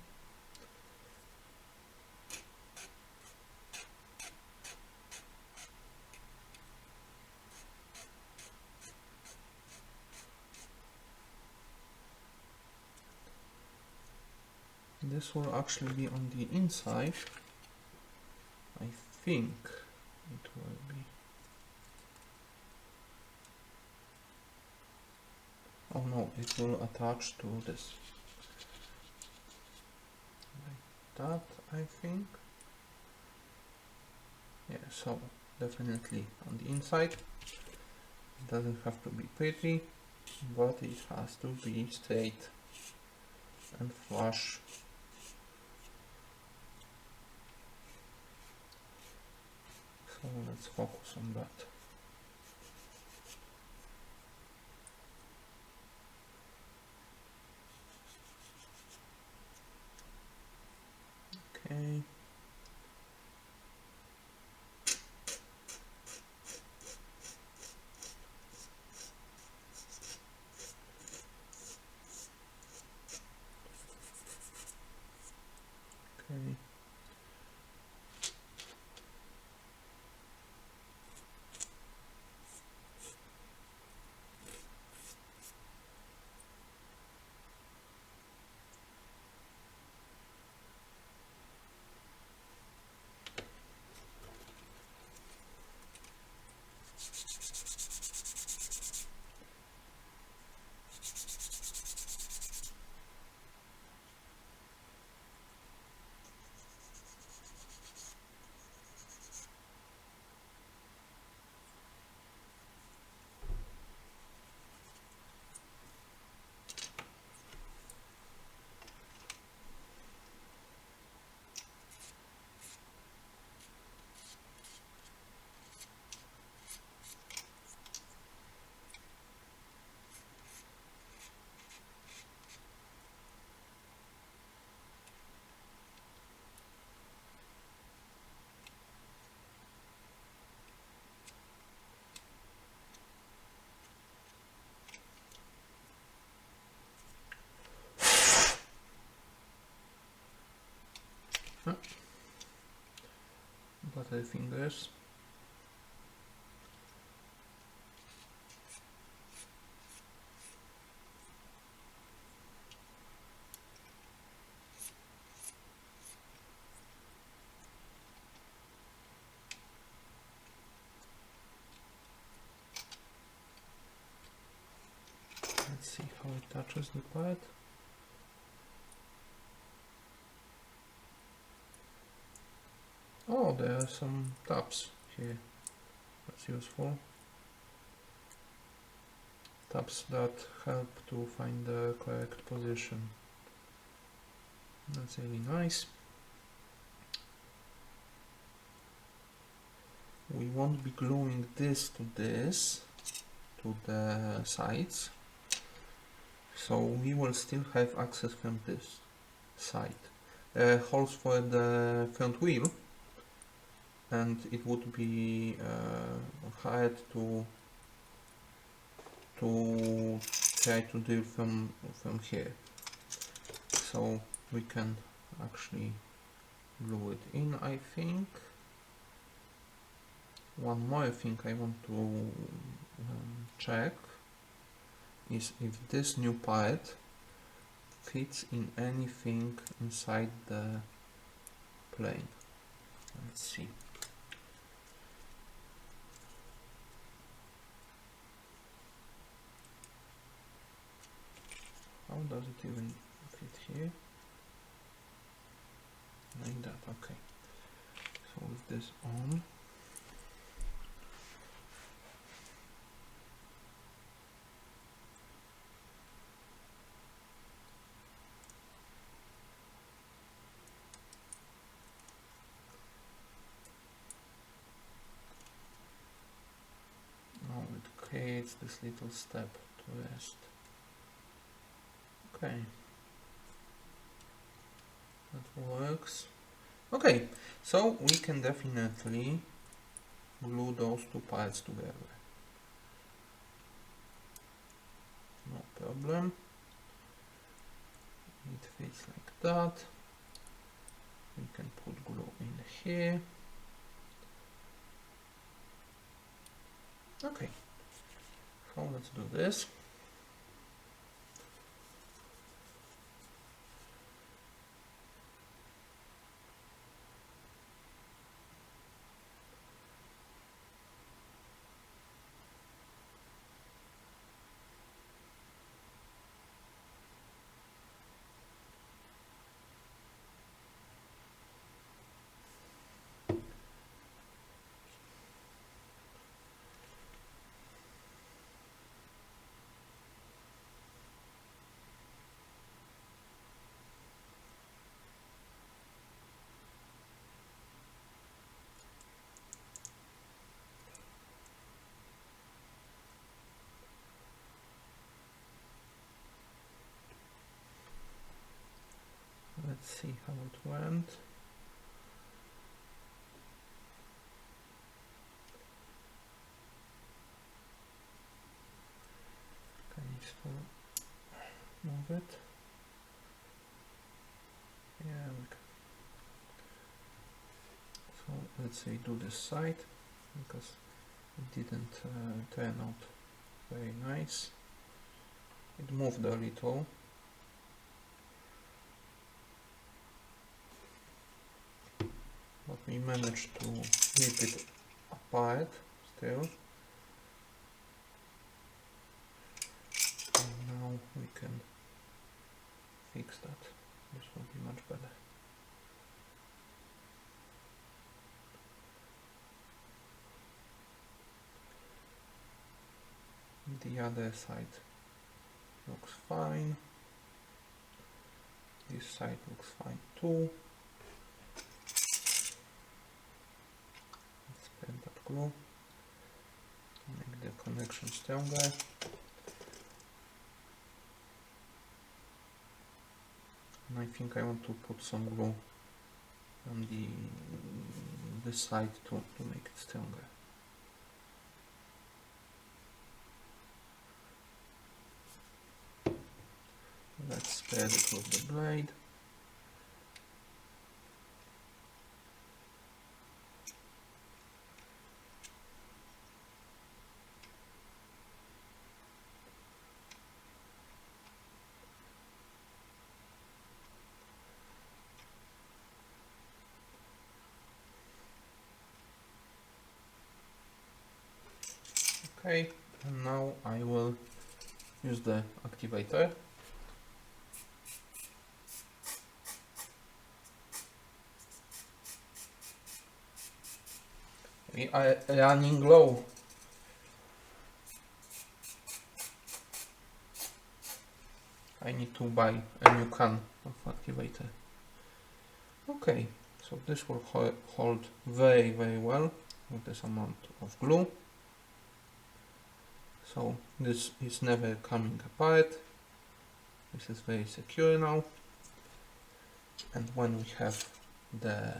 This will actually be on the inside. I think it will be. Oh no, it will attach to this. Like that, I think. Yeah, so definitely on the inside. It doesn't have to be pretty, but it has to be straight and flush. So let's focus on that. Okay. Okay. Butterfingers. Let's see how it touches the part. Oh, there are some tabs here. That's useful. Tabs that help to find the correct position. That's really nice. We won't be gluing this to the sides, so we will still have access from this side. Holes for the front wheel, and it would be hard to try to do from here. So we can actually glue it in, I think. One more thing I want to check is if this new part fits in anything inside the plane. Let's see. How does it even fit here? Like that, okay. So with this on, now it creates this little step to rest. Okay, that works. Okay, so we can definitely glue those two parts together. No problem. It fits like that. We can put glue in here. Okay, so let's do this. see how it went. Okay, so move it. Yeah, we can. So let's say do this side, because it didn't turn out very nice. It moved a little. But we managed to keep it apart still. And now we can fix that. This will be much better. The other side looks fine. This side looks fine too. Let's paint that glue to make the connection stronger. And I think I want to put some glue on this side too, to make it stronger. Let's spread it with the blade. Okay, and now I will use the activator. We are running low. I need to buy a new can of activator. Okay, so this will hold very, very well with this amount of glue. So this is never coming apart. This is very secure now. And when we have the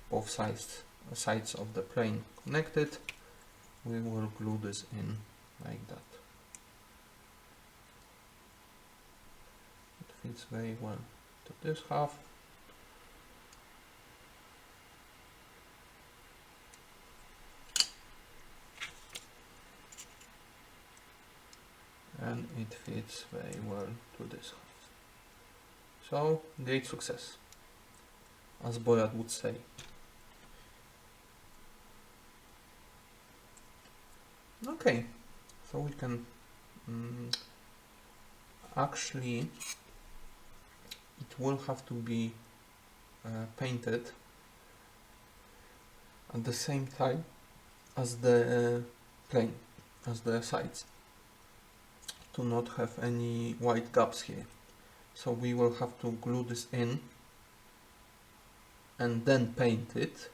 both sides of the plane connected, we will glue this in like that. It fits very well to this half. And it fits very well to this half. So, great success, as Boyat would say. Okay, so we can actually, it will have to be painted at the same time as the plane, as the sides, to not have any white gaps here. So we will have to glue this in and then paint it.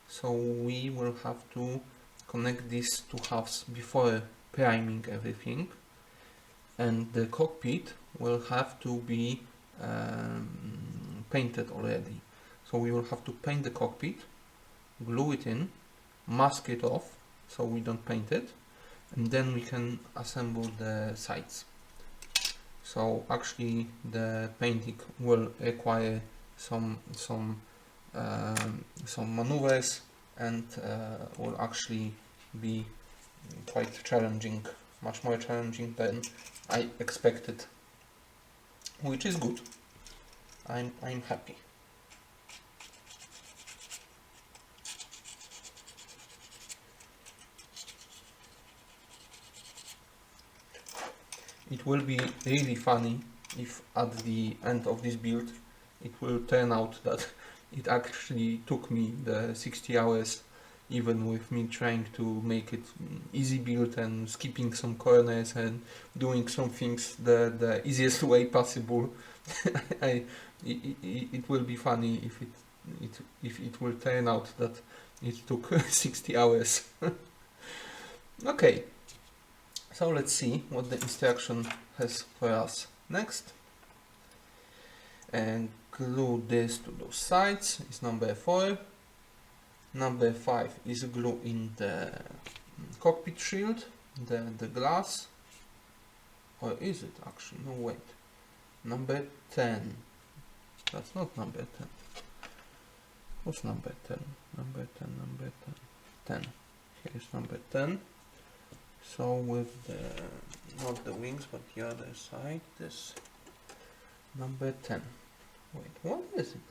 So we will have to connect these two halves before priming everything, and the cockpit will have to be painted already. So we will have to paint the cockpit, glue it in, mask it off so we don't paint it, and then we can assemble the sides. So actually the painting will require some maneuvers, and will actually be quite challenging, much more challenging than I expected, which is good. I'm happy. It will be really funny if at the end of this build it will turn out that it actually took me the 60 hours, even with me trying to make it easy build and skipping some corners and doing some things the easiest way possible. It will be funny if it will turn out that it took 60 hours. Okay, so let's see what the instruction has for us next. And glue this to those sides. It's number 4. Number 5 is glue in the cockpit shield, the glass. Or is it actually? No, wait. Number 10. That's not number 10. What's number 10? Number 10, number 10. 10. Here's number 10. So with the, not the wings, but the other side, this number 10. Wait, what is it?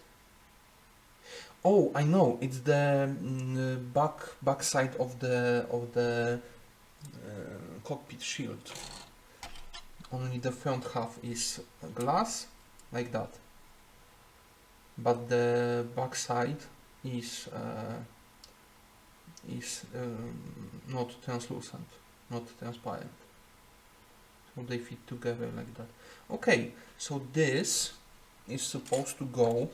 Oh, I know. It's the back side of the cockpit shield. Only the front half is glass, like that. But the back side is not translucent, not transparent. So they fit together like that. Okay, so this is supposed to go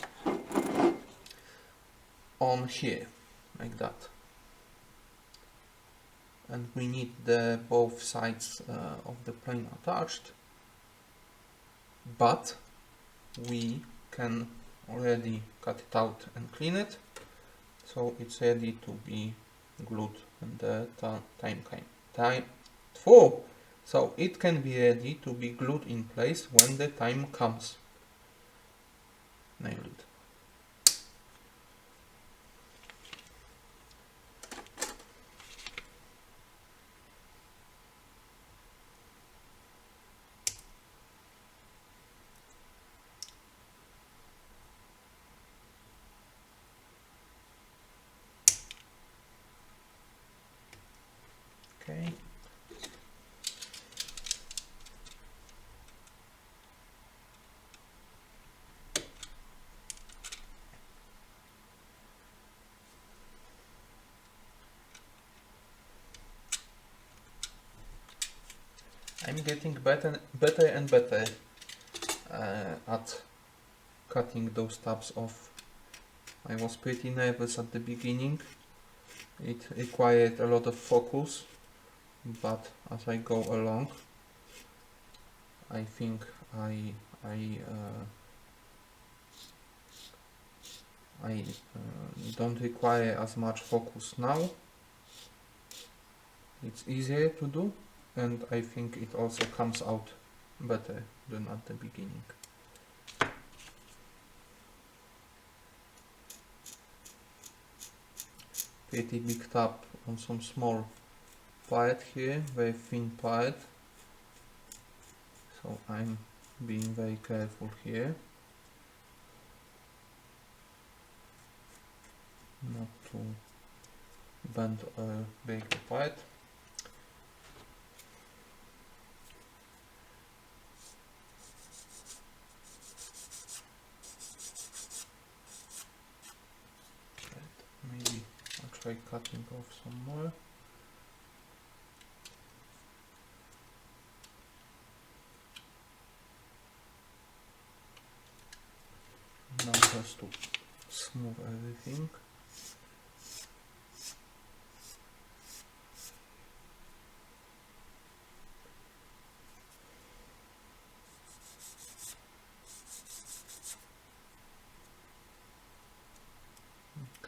on here, like that. And we need the both sides of the plane attached, but we can already cut it out and clean it, so it's ready to be glued when the time came. So it can be ready to be glued in place when the time comes. Nailed it. Okay. I'm getting better and better at cutting those tabs off. I was pretty nervous at the beginning. It required a lot of focus, but as I go along, I think I don't require as much focus now. It's easier to do, and I think it also comes out better than at the beginning. Pretty big tab on some small part here, very thin part. So I'm being very careful here, not to bend or break the part. Maybe I'll try cutting off some more. Now just to smooth everything.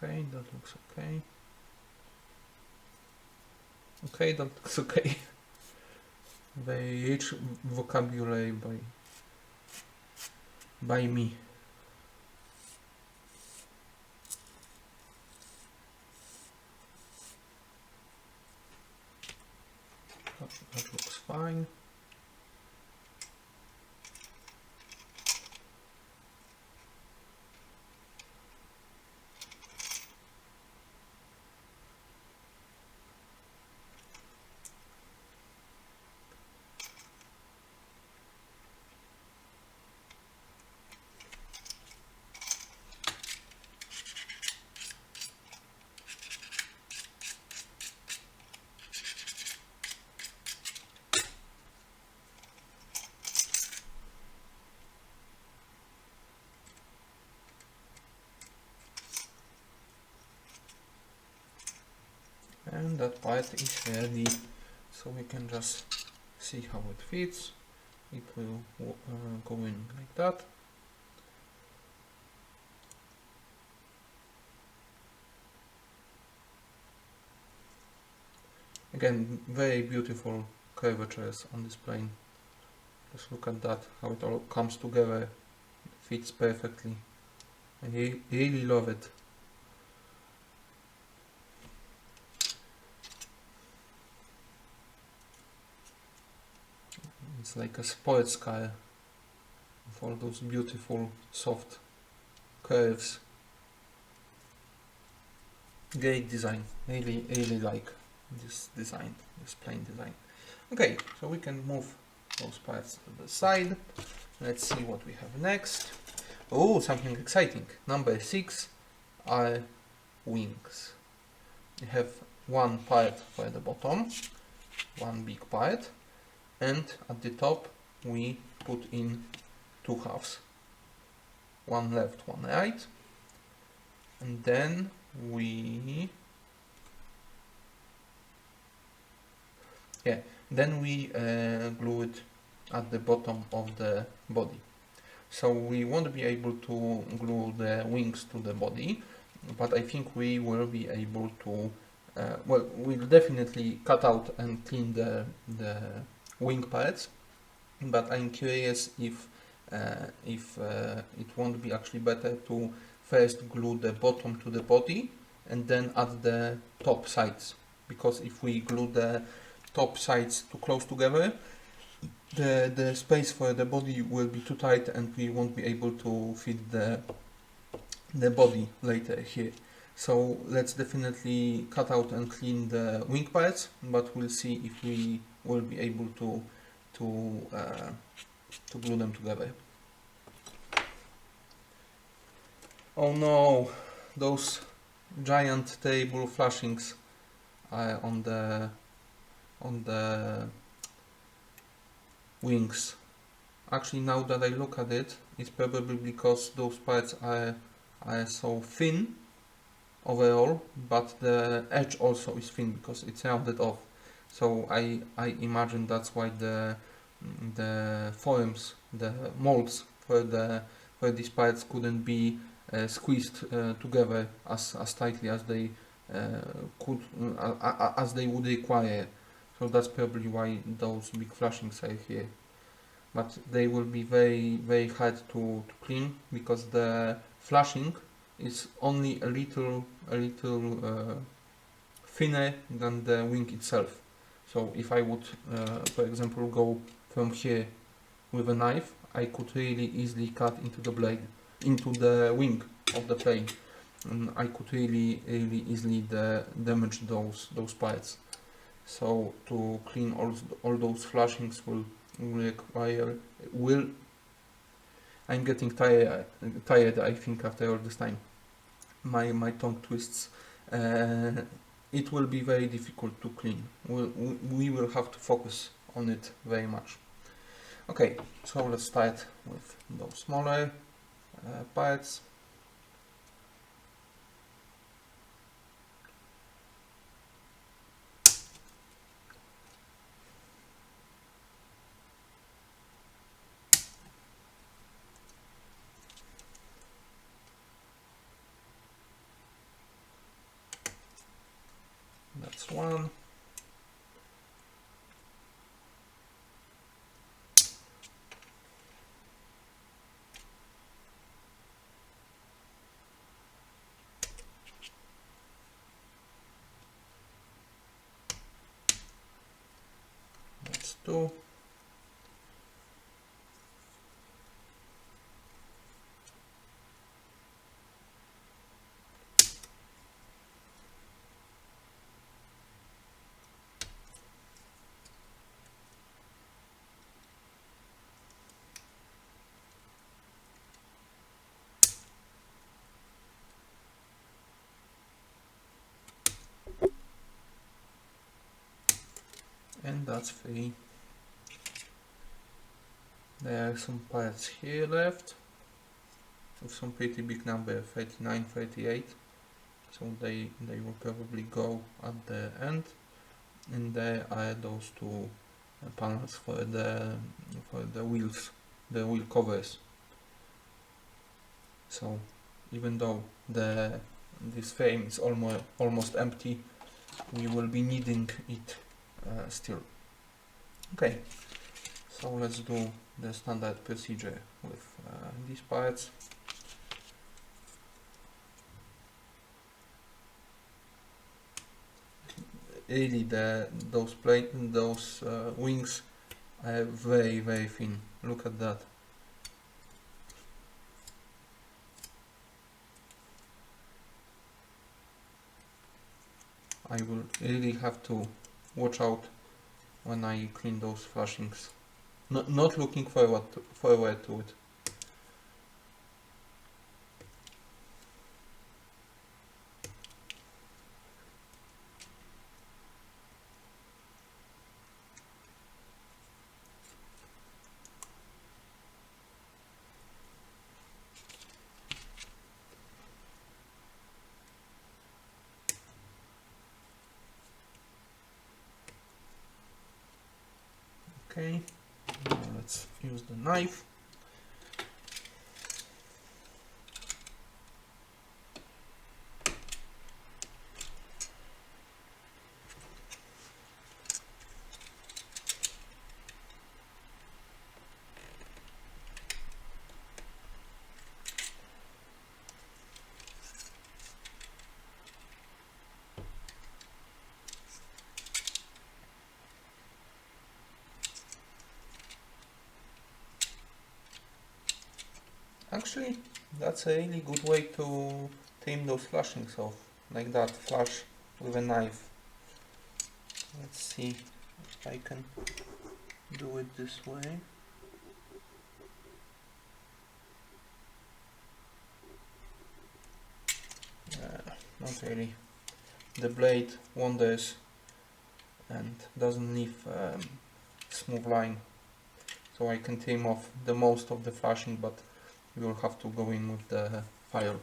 Okay, that looks okay. Okay, that looks okay. Very rich vocabulary by me. That looks fine. And that part is ready, so we can just see how it fits. It will go in like that. Again, very beautiful curvatures on this plane. Just look at that, how it all comes together, fits perfectly. I really love it. It's like a sports car with all those beautiful soft curves. Great design. Really like this design, this plane design. Okay, so we can move those parts to the side. Let's see what we have next. Oh, something exciting. Number 6 are wings. We have one part for the bottom, one big part, and at the top we put in two halves, one left, one right, and then we glue it at the bottom of the body. So we won't be able to glue the wings to the body, but I think we will be able to well, we'll definitely cut out and clean the wing parts, but I'm curious if it won't be actually better to first glue the bottom to the body and then add the top sides, because if we glue the top sides too close together, the space for the body will be too tight and we won't be able to fit the body later here. So let's definitely cut out and clean the wing parts, but we'll see if we will be able to glue them together. Oh no, those giant table flashings are on the wings. Actually, now that I look at it, it's probably because those parts are so thin overall, but the edge also is thin because it's rounded off. So I imagine that's why the forms, the molds for these parts couldn't be squeezed together as tightly as they as they would require. So that's probably why those big flashings are here. But they will be very hard to clean, because the flashing is only a little thinner than the wing itself. So if I would, for example, go from here with a knife, I could really easily cut into the blade, into the wing of the plane, and I could really easily damage those parts. So to clean all those flashings will require I'm getting tired I think after all this time. My tongue twists. It will be very difficult to clean. We will have to focus on it very much. Okay, so let's start with those smaller parts. That's one. That's two. And that's 3. There are some parts here left with some pretty big number, 39, 38. So they will probably go at the end. And there are those two panels for the wheels, the wheel covers. So even though this frame is almost empty, we will be needing it still. Okay, so let's do the standard procedure with these parts. Really, those wings are very thin. Look at that. I will really have to watch out when I clean those flashings. Not looking forward to it. Okay, now let's use the knife. Actually, that's a really good way to trim those flashings off, like that, flash with a knife. Let's see if I can do it this way. Not really. The blade wanders and doesn't leave smooth line, so I can trim off the most of the flashing, but you will have to go in with the file.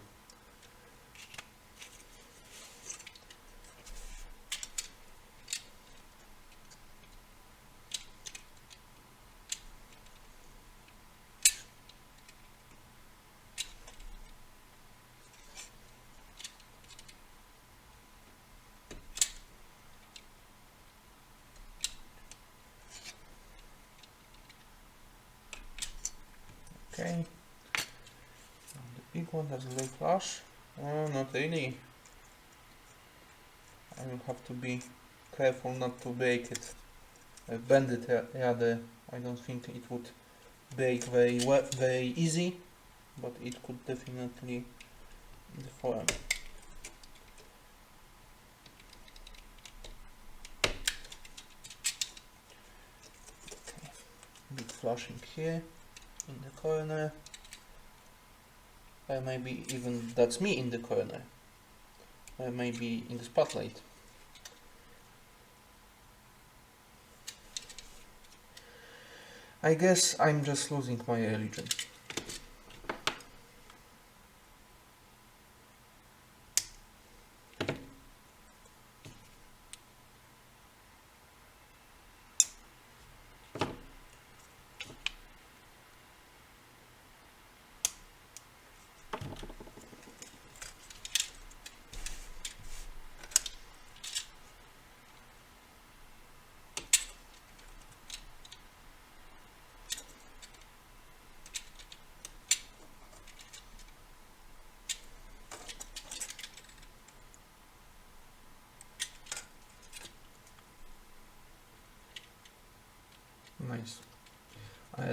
Okay. The big one doesn't look flash. Not really. I will have to be careful not to break it. Bend it rather. I don't think it would break very easy, but it could definitely deform. Okay. Big flashing here in the corner. Or maybe even that's me in the corner. Or maybe in the spotlight. I guess I'm just losing my religion. Nice.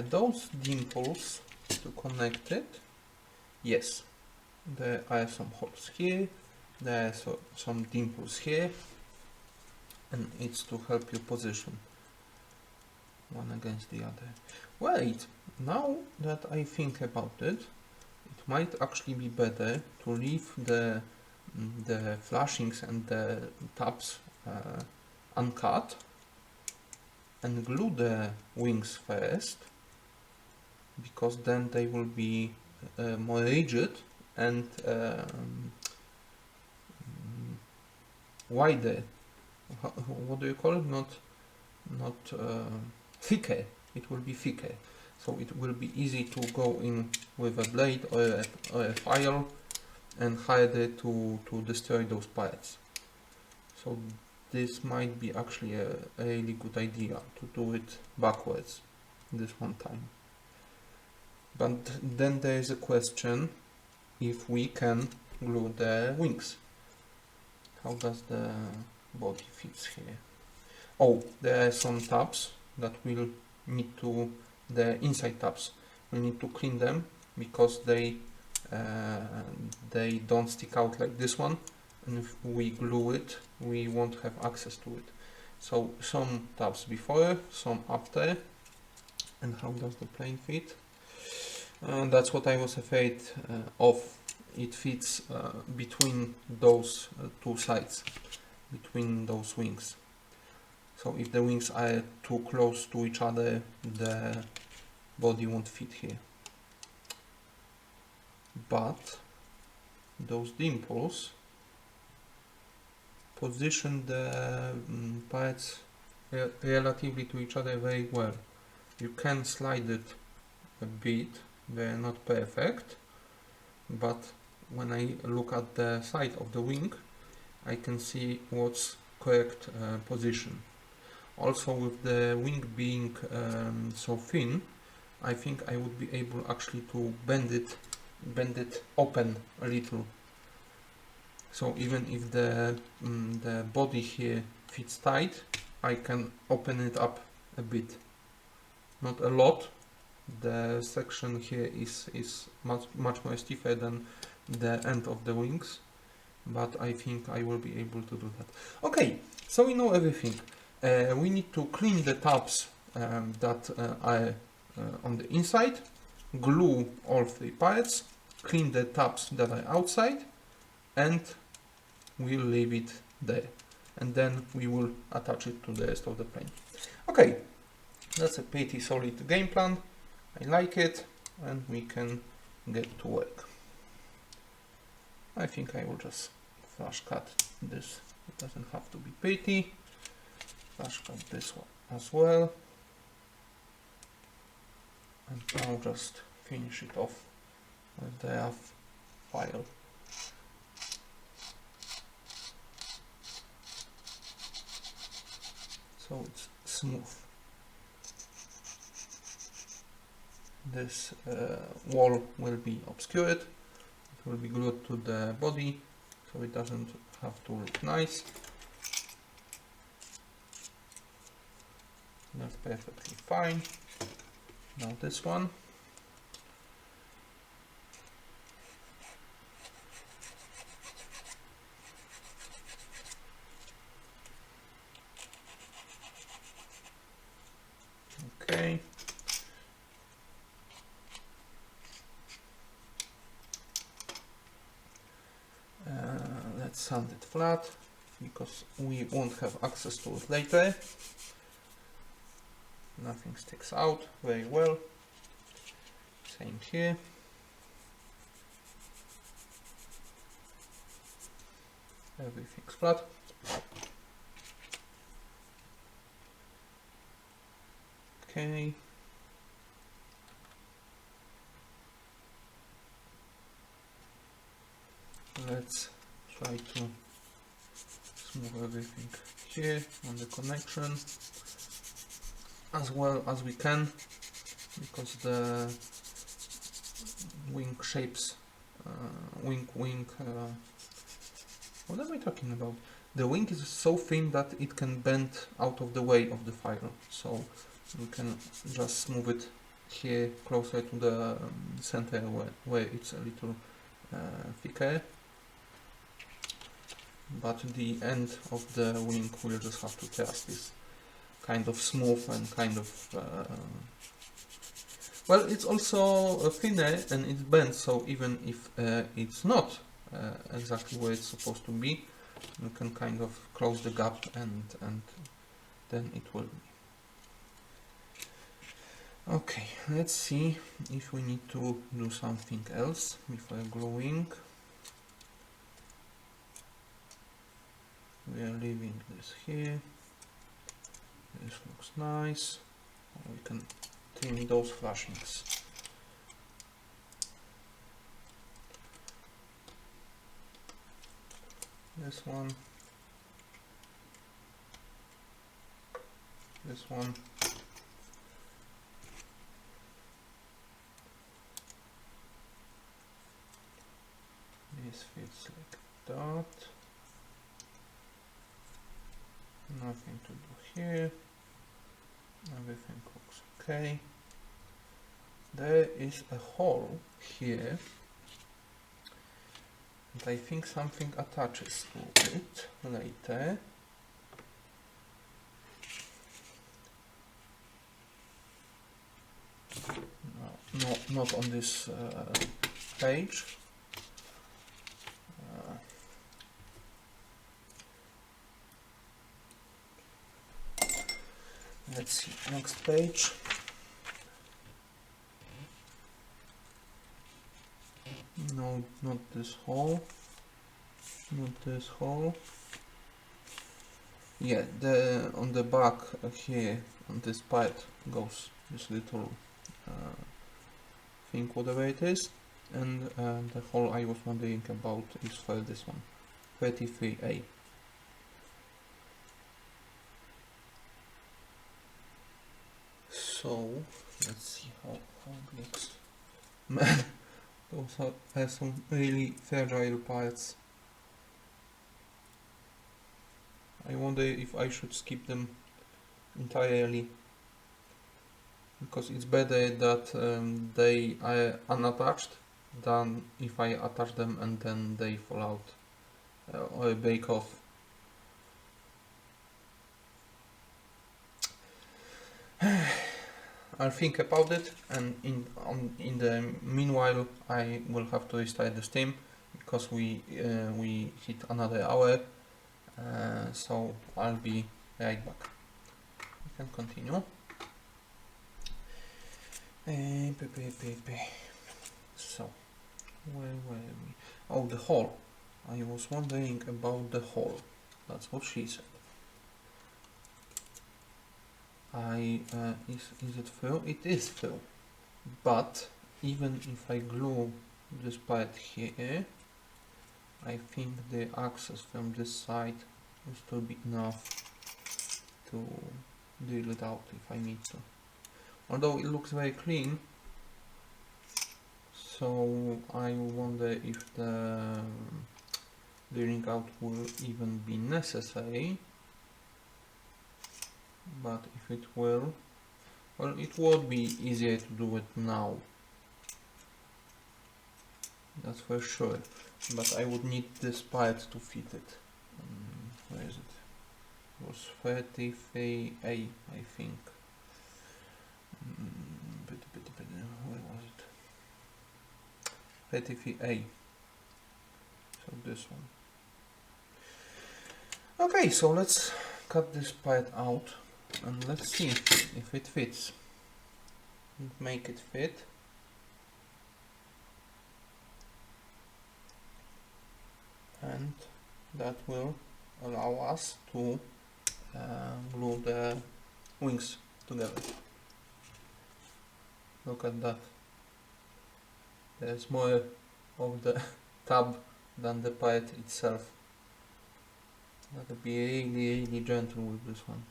Those dimples to connect it, yes, there are some holes here, there are some dimples here, and it's to help you position one against the other. Wait, now that I think about it, it might actually be better to leave the flashings and the tabs uncut and glue the wings first, because then they will be more rigid and wider. What do you call it? Not thicker. It will be thicker, so it will be easy to go in with a blade or a file and harder to destroy those parts. So this might be actually a really good idea to do it backwards this one time. But then there is a question if we can glue the wings. How does the body fits here? Oh, there are some tabs that will need to, the inside tabs, we need to clean them because they don't stick out like this one, and if we glue it we won't have access to it. So some tabs before, some after. And how does the plane fit? That's what I was afraid of. It fits between those two sides, between those wings. So if the wings are too close to each other, the body won't fit here. But those dimples position the parts relatively to each other very well. You can slide it a bit, they're not perfect, but when I look at the side of the wing, I can see what's correct position. Also, with the wing being so thin, I think I would be able actually to bend it open a little. So even if the body here fits tight, I can open it up a bit. Not a lot. The section here is much more stiffer than the end of the wings, but I think I will be able to do that. Okay, so we know everything. We need to clean the tabs that are on the inside, glue all three parts, clean the tabs that are outside, and we'll leave it there. And then we will attach it to the rest of the plane. Okay, that's a pretty solid game plan. I like it, and we can get to work. I think I will just flash cut this. It doesn't have to be pretty. Flash cut this one as well. And now just finish it off with the rough file. So it's smooth. This wall will be obscured. It will be glued to the body, so it doesn't have to look nice. That's perfectly fine. Now this one. Okay. Let's sand it flat because we won't have access to it later. Nothing sticks out very well. Same here. Everything's flat. Okay. Let's try to smooth everything here on the connection as well as we can, because the wing shapes, what am I talking about? The wing is so thin that it can bend out of the way of the file, so we can just smooth it here closer to the center where it's a little thicker. But the end of the wing will just have to trust this kind of smooth and kind of well, it's also thinner and it's bent, so even if it's not exactly where it's supposed to be, you can kind of close the gap and then it will be. Okay, let's see if we need to do something else before gluing. We are leaving this here. This looks nice. We can trim those flashings. This one. this one. This fits like that. Nothing to do here. Everything looks okay. There is a hole here, and I think something attaches to it later. No, not on this page. Let's see, next page. No, not this hole. Not this hole. Yeah, on the back here, on this part goes this little thing, whatever it is, and the hole I was wondering about is for this one, 33A. So let's see how it looks. Man, those are some really fragile parts. I wonder if I should skip them entirely, because it's better that they are unattached than if I attach them and then they fall out or break off. I'll think about it, and in the meanwhile I will have to restart the stream because we hit another hour, so I'll be right back. We can continue. So where were we? Oh, the hole. I was wondering about the hole. That's what she said. Is it through? It is through, but even if I glue this part here, I think the access from this side will still be enough to drill it out if I need to. Although it looks very clean, so I wonder if the drilling out will even be necessary. But if it will, well, it would be easier to do it now, that's for sure, but I would need this part to fit it. Where is it? It was 33A, I think. Where was it? 33A, so this one. Okay, so let's cut this part out and let's see if it fits. Make it fit. And that will allow us to glue the wings together. Look at that. There's more of the tab than the part itself. Gotta be really gentle with this one.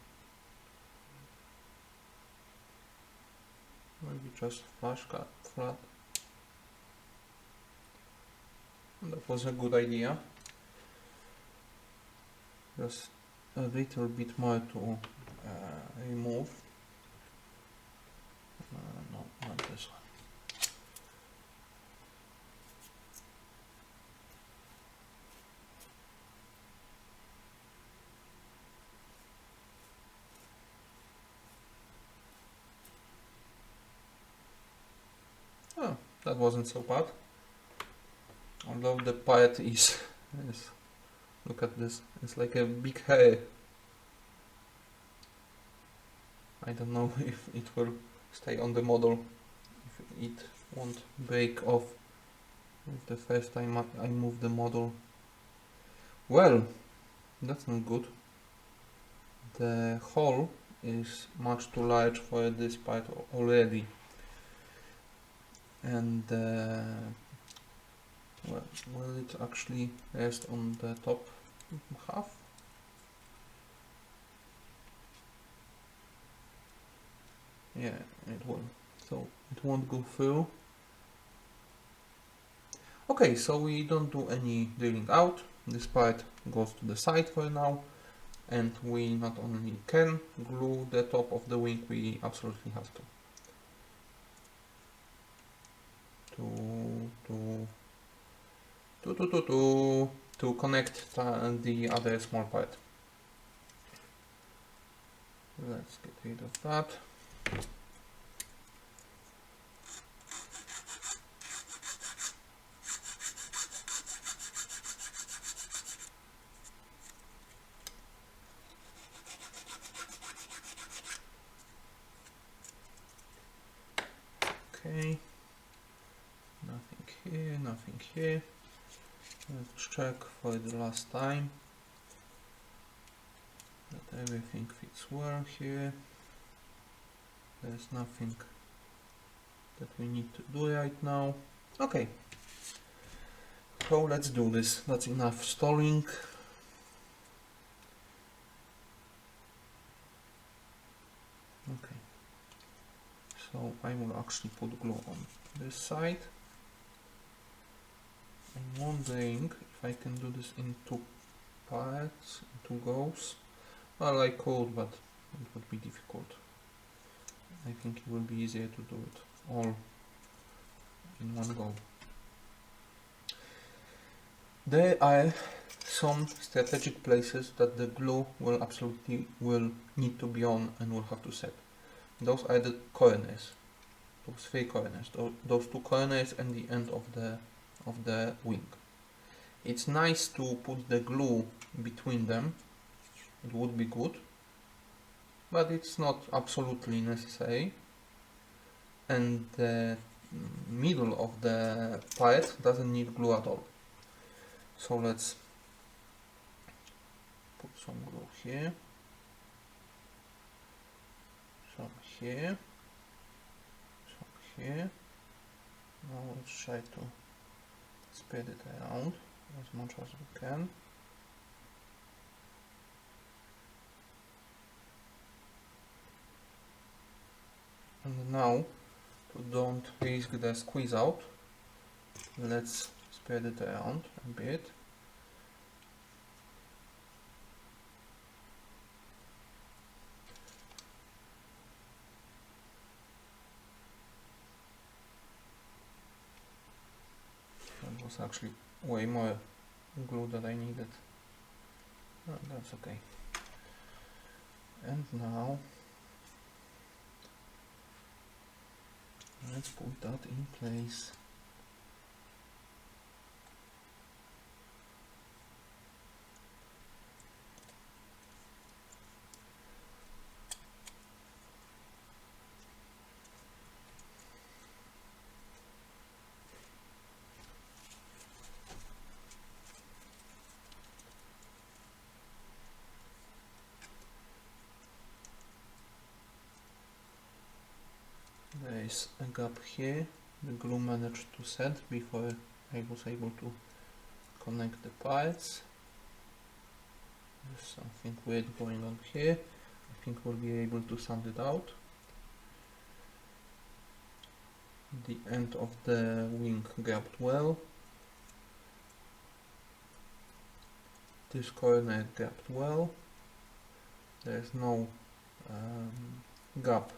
Maybe just flash cut flat. That was a good idea. Just a little bit more to remove. No, not this one. Oh, that wasn't so bad. Although the part is look at this, it's like a big hair. I don't know if it will stay on the model, if it won't break off with the first time I move the model. Well, that's not good. The hole is much too large for this part already. And well, will it actually rest on the top half? Yeah, it will. So it won't go through. Okay, so we don't do any drilling out. This part goes to the side for now, and we not only can glue the top of the wing, we absolutely have to. To connect the other small part. Let's get rid of that. Okay, nothing here, nothing here. Let's check for the last time that everything fits well here. There's nothing that we need to do right now. Okay, so let's do this. That's enough stalling. Okay, so I will actually put glue on this side. I'm wondering if I can do this in two parts, in two goes. Well, I could, but it would be difficult. I think it will be easier to do it all in one go. There are some strategic places that the glue will absolutely need to be on and will have to set. Those are the corners, those three corners, those two corners and the end of the wing. It's nice to put the glue between them. It would be good, but it's not absolutely necessary. And the middle of the part doesn't need glue at all. So let's put some glue here, some here, some here. Now let's try to spread it around as much as we can. And now, to don't risk the squeeze out, let's spread it around a bit. That was actually way more glue than I needed. Oh, that's okay. And now let's put that in place. There is a gap here. The glue managed to set before I was able to connect the parts. There's something weird going on here. I think we'll be able to sand it out. The end of the wing gapped well. This corner gapped well. There's no gap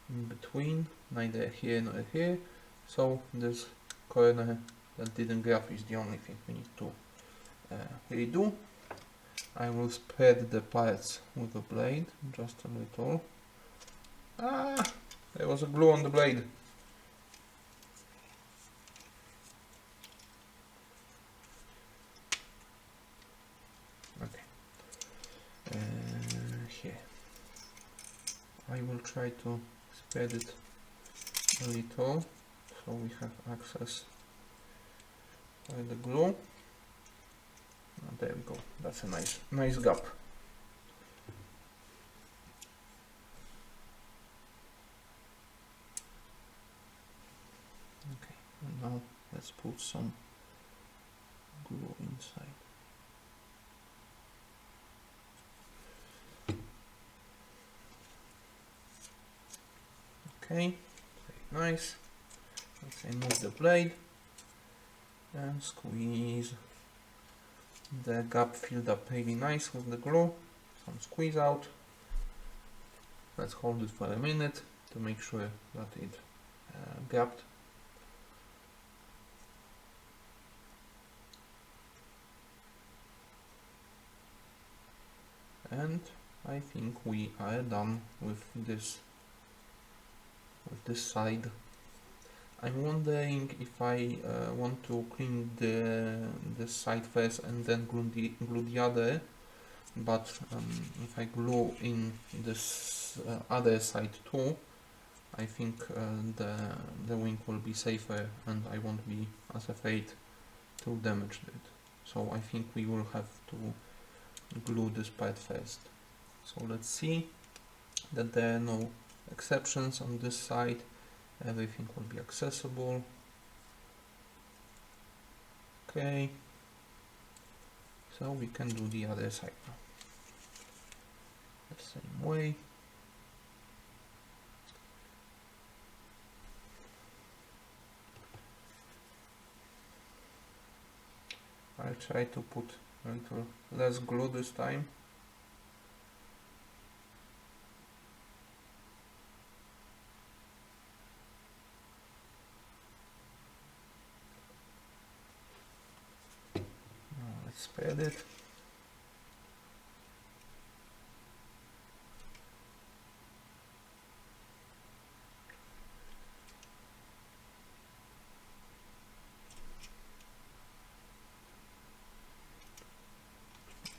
in between, neither here nor here, so this corner that didn't gap is the only thing we need to redo. I will spread the parts with a blade, just a little. Ah, there was a glue on the blade. Okay, here. I will try to spread it a little so we have access for the glue. And there we go. That's a nice gap. Okay, and now let's put some glue inside. Okay, very nice. Let's remove the blade and squeeze. The gap filled up really nice with the glue. Some squeeze out. Let's hold it for a minute to make sure that it gapped. And I think we are done with this side. I'm wondering if I want to clean the side first and then glue the other, but if I glue in this other side too, I think the wing will be safer and I won't be as afraid to damage it. So I think we will have to glue this part first. So let's see that there are no exceptions on this side. Everything will be accessible. Okay, so we can do the other side now. The same way. I'll try to put a little less glue this time. Let's spread it.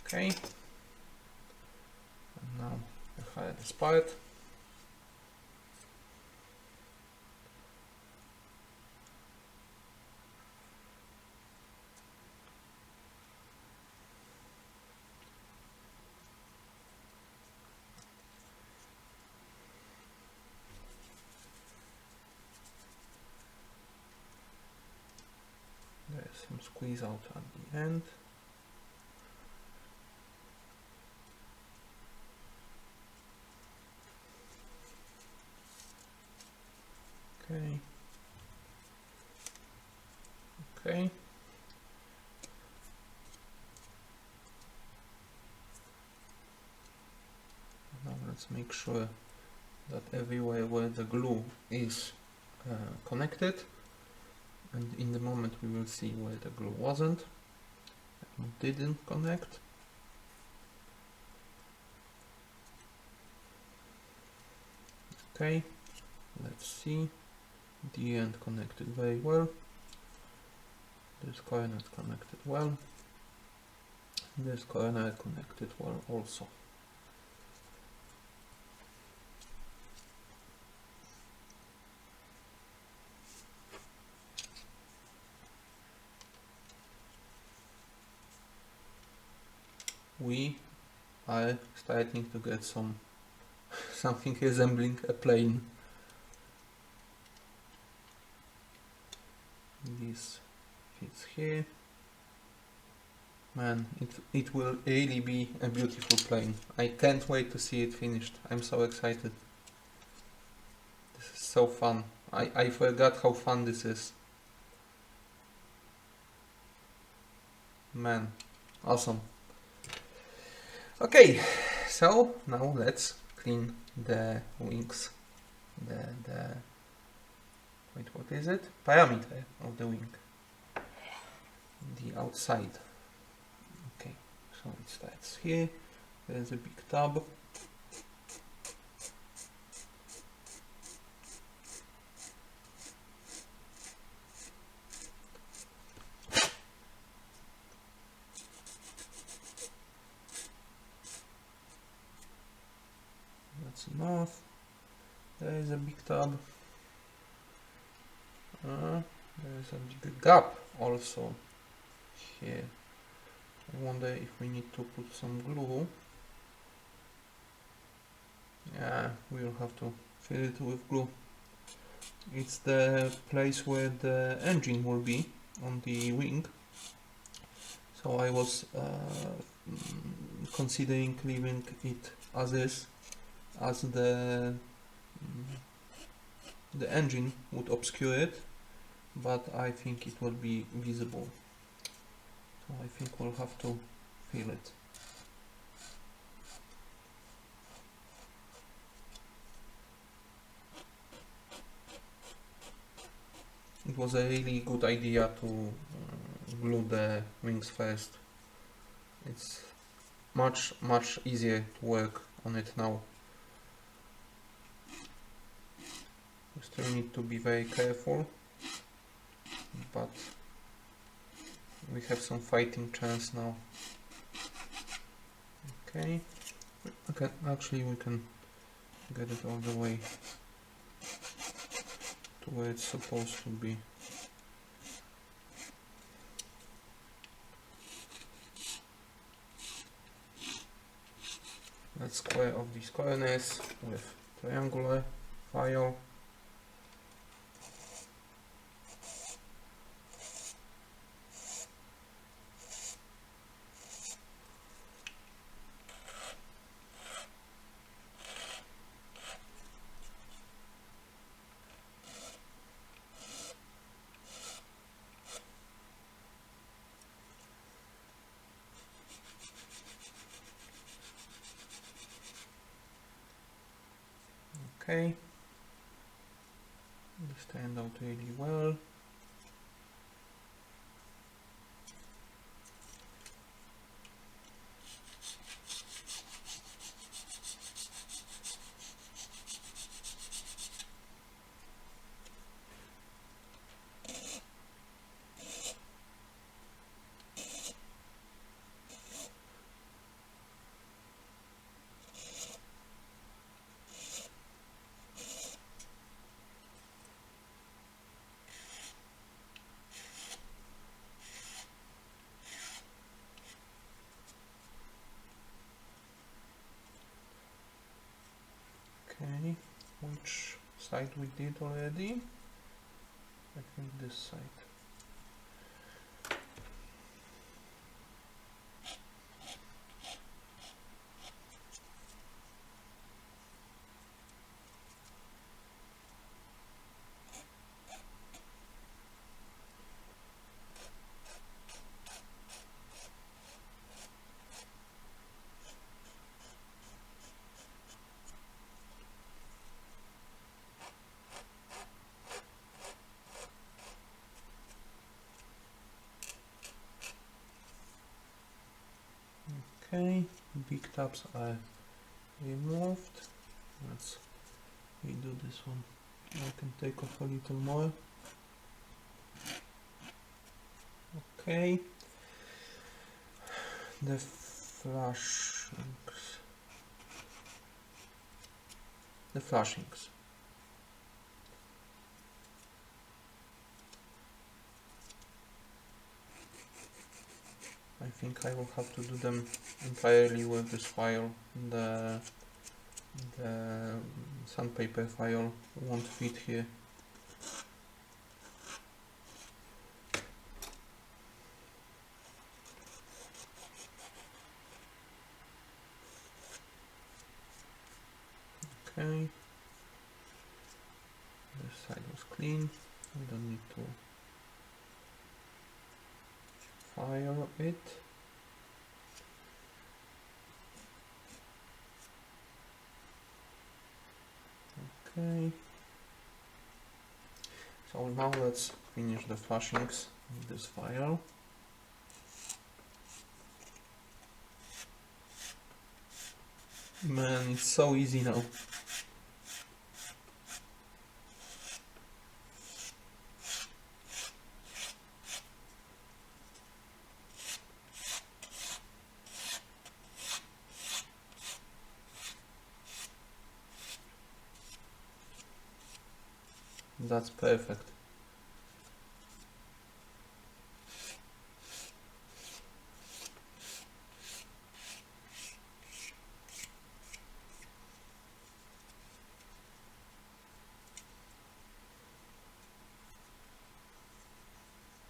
Okay. And now I hide this part. There's some squeeze out at the end. Okay. Okay. Now let's make sure that everywhere where the glue is connected, and in the moment we will see where the glue wasn't and didn't connect. Okay, let's see. The end connected very well. This corner is connected well. This corner connected well also. We are starting to get something resembling a plane. This fits here. Man, it will really be a beautiful plane. I can't wait to see it finished. I'm so excited. This is so fun. I forgot how fun this is. Man, awesome. Okay, so now let's clean the wings. Wait, what is it? Parameter of the wing. The outside. Okay, so it starts here. There's a big tab. That's enough. There is a big tab. There is a big gap also here. I wonder if we need to put some glue. Yeah, we'll have to fill it with glue. It's the place where the engine will be on the wing. So I was considering leaving it as is, as the the engine would obscure it, but I think it will be visible. So I think we'll have to fill it. It was a really good idea to glue the wings first. It's much easier to work on it now. We still need to be very careful, but we have some fighting chance now. Okay, actually we can get it all the way to where it's supposed to be. Let's square off these corners with triangular file. Okay, this turned out really well. Okay, which side we did already? I think this side. Okay, big tabs are removed. Let's redo this one. I can take off a little more. Okay, the flashings. I think I will have to do them entirely with this file. The sandpaper file won't fit here. Okay, this side was clean. We don't need to fire it. Okay, so now let's finish the flashings with this file. Man, it's so easy now. That's perfect.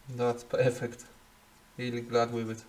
That's perfect. Really glad with it.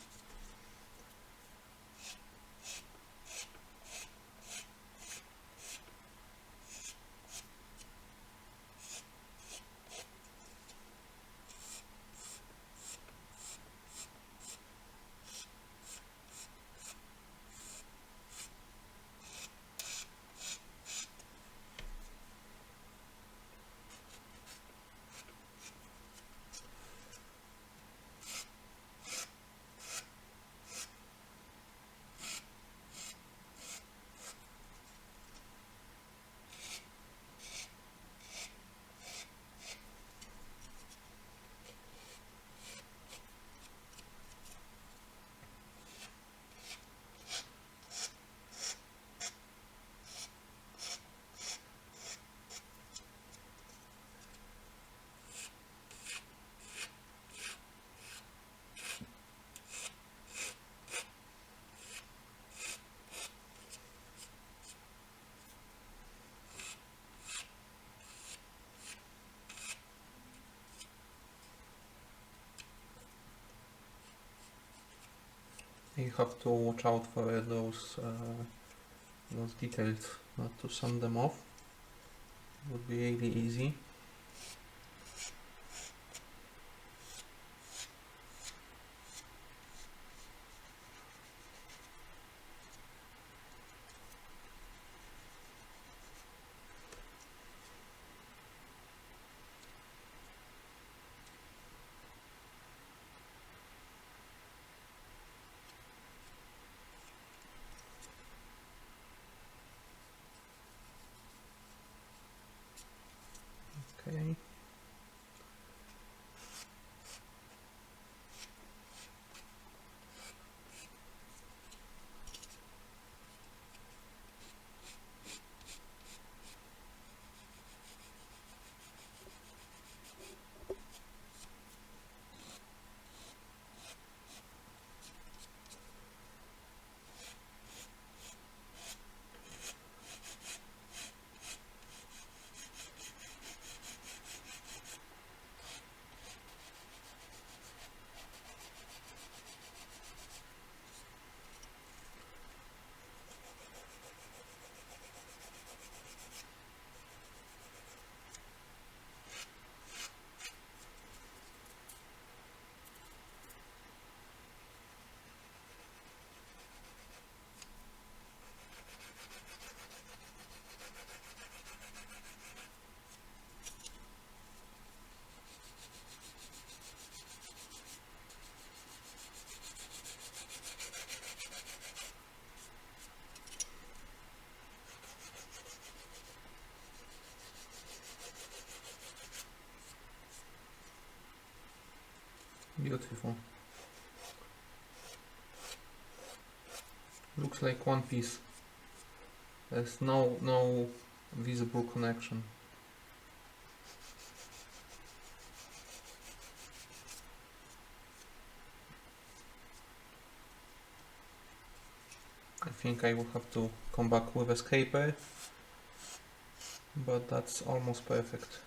You have to watch out for those details, not to sand them off. It would be really easy. Okay. Beautiful. Looks like one piece. There's no visible connection. I think I will have to come back with a scraper, but that's almost perfect.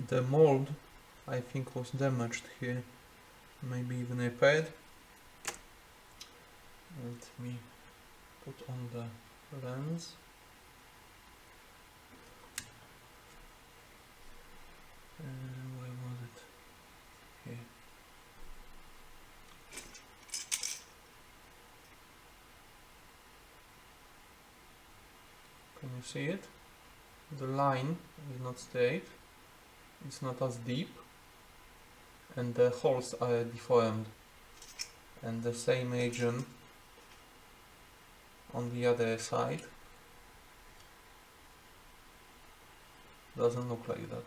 The mold, I think, was damaged here, maybe even repaired. Let me put on the lens. Where was it? Here. Can you see it? The line is not straight. It's not as deep, and the holes are deformed, and the same region on the other side doesn't look like that.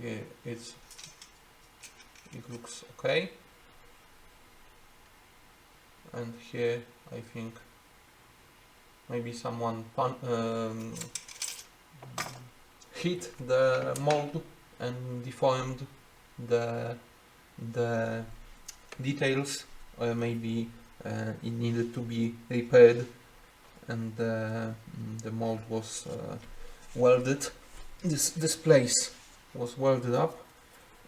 Here it looks okay, and here I think maybe someone hit the mold and deformed the details, or maybe it needed to be repaired, and the mold was welded. This place was welded up,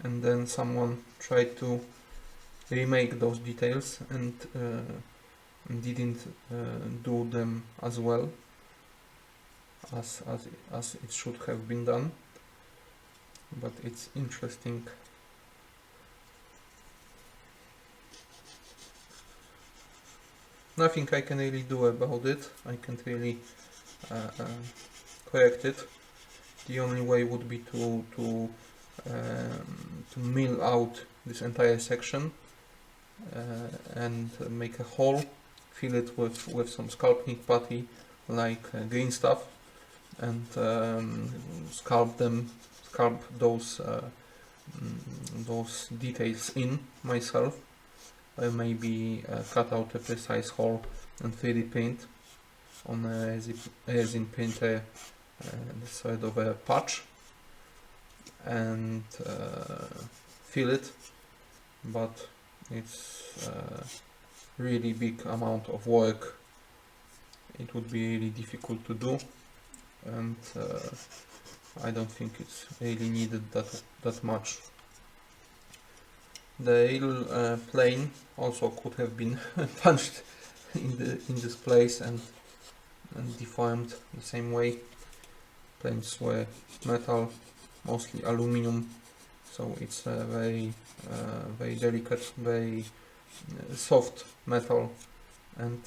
and then someone tried to remake those details and didn't do them as well as it should have been done, but it's interesting. Nothing I can really do about it. I can't really correct it. The only way would be to mill out this entire section and make a hole, fill it with some sculpting putty like green stuff, and sculpt those details in myself. Or maybe cut out a precise hole and 3D print on a resin printer the sort of a patch and fill it, but it's really big amount of work. It would be really difficult to do, and I don't think it's really needed that much. The rail plane also could have been punched in this place and deformed the same way. Planes were metal, mostly aluminum, so it's a very delicate, very soft metal, and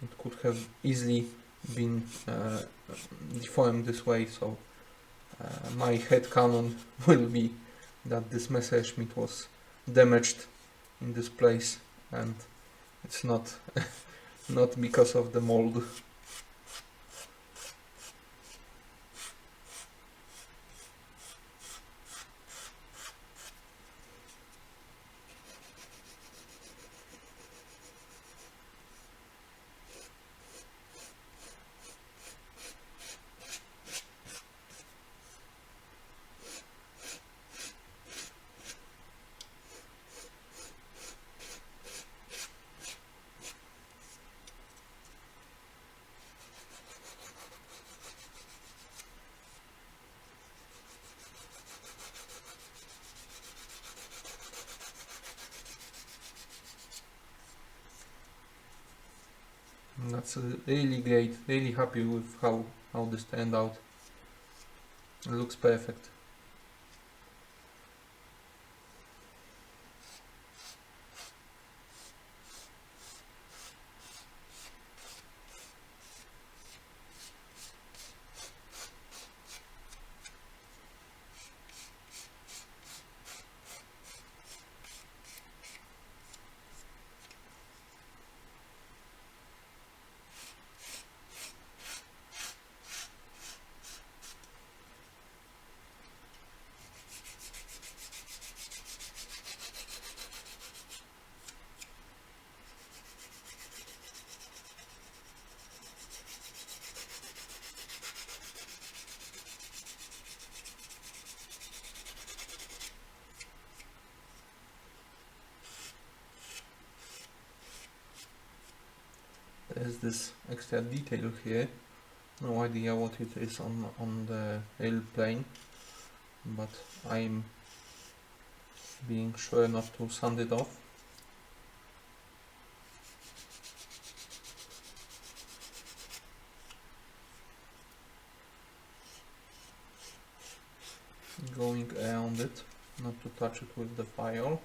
it could have easily been deformed this way. So my headcanon will be that this Messerschmitt was damaged in this place, and it's not not because of the mold. That's really great, really happy with how this turned out. It looks perfect. There's this extra detail here. No idea what it is on the rail plane, but I'm being sure not to sand it off. Going around it, not to touch it with the file.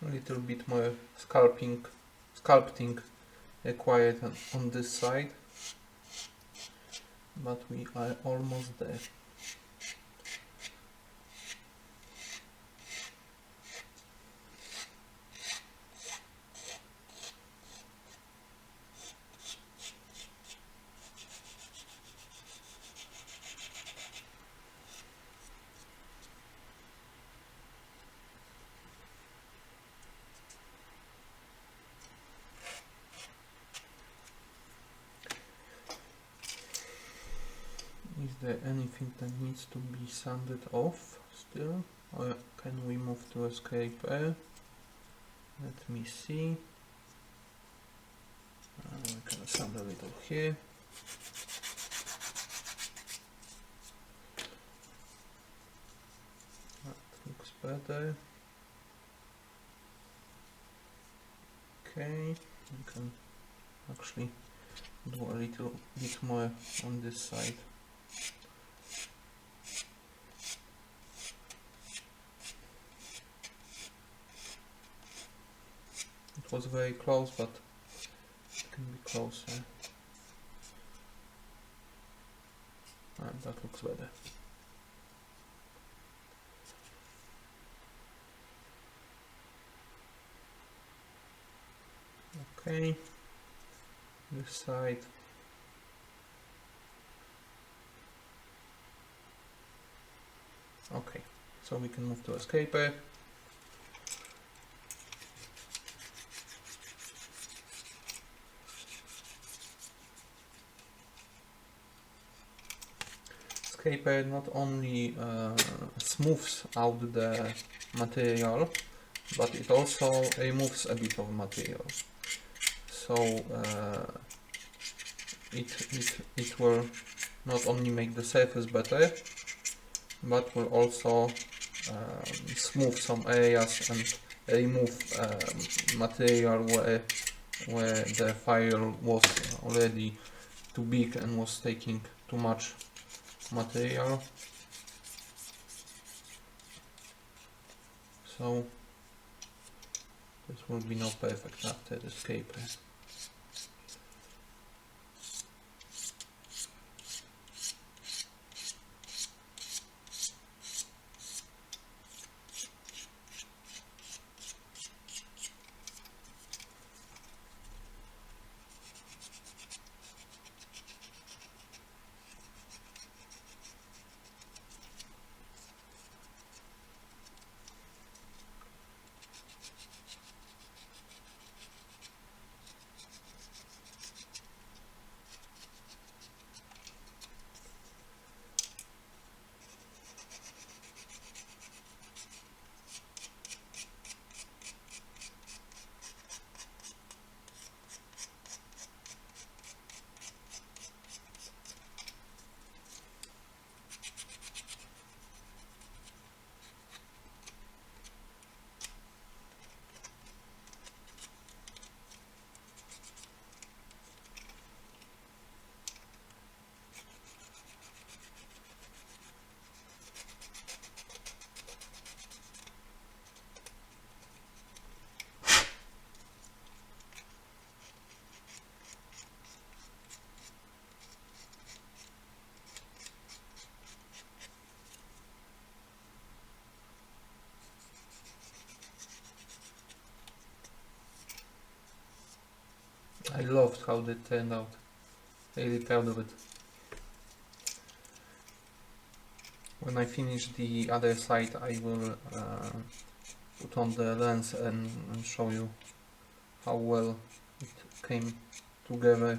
A little bit more sculpting required on this side, but we are almost there. Is there anything that needs to be sanded off still, or can we move to escape air? Let me see. We can sand a little here. That looks better. Okay, we can actually do a little bit more on this side. It was very close, but it can be closer. And that looks better. Okay, this side. Okay, so we can move to escape air. Escape air not only smooths out the material, but it also removes a bit of material. So it will not only make the surface better, but will also smooth some areas and remove material where the file was already too big and was taking too much material. So this will be now perfect after the escape. I loved how that turned out. Really proud of it. When I finish the other side, I will put on the lens and show you how well it came together.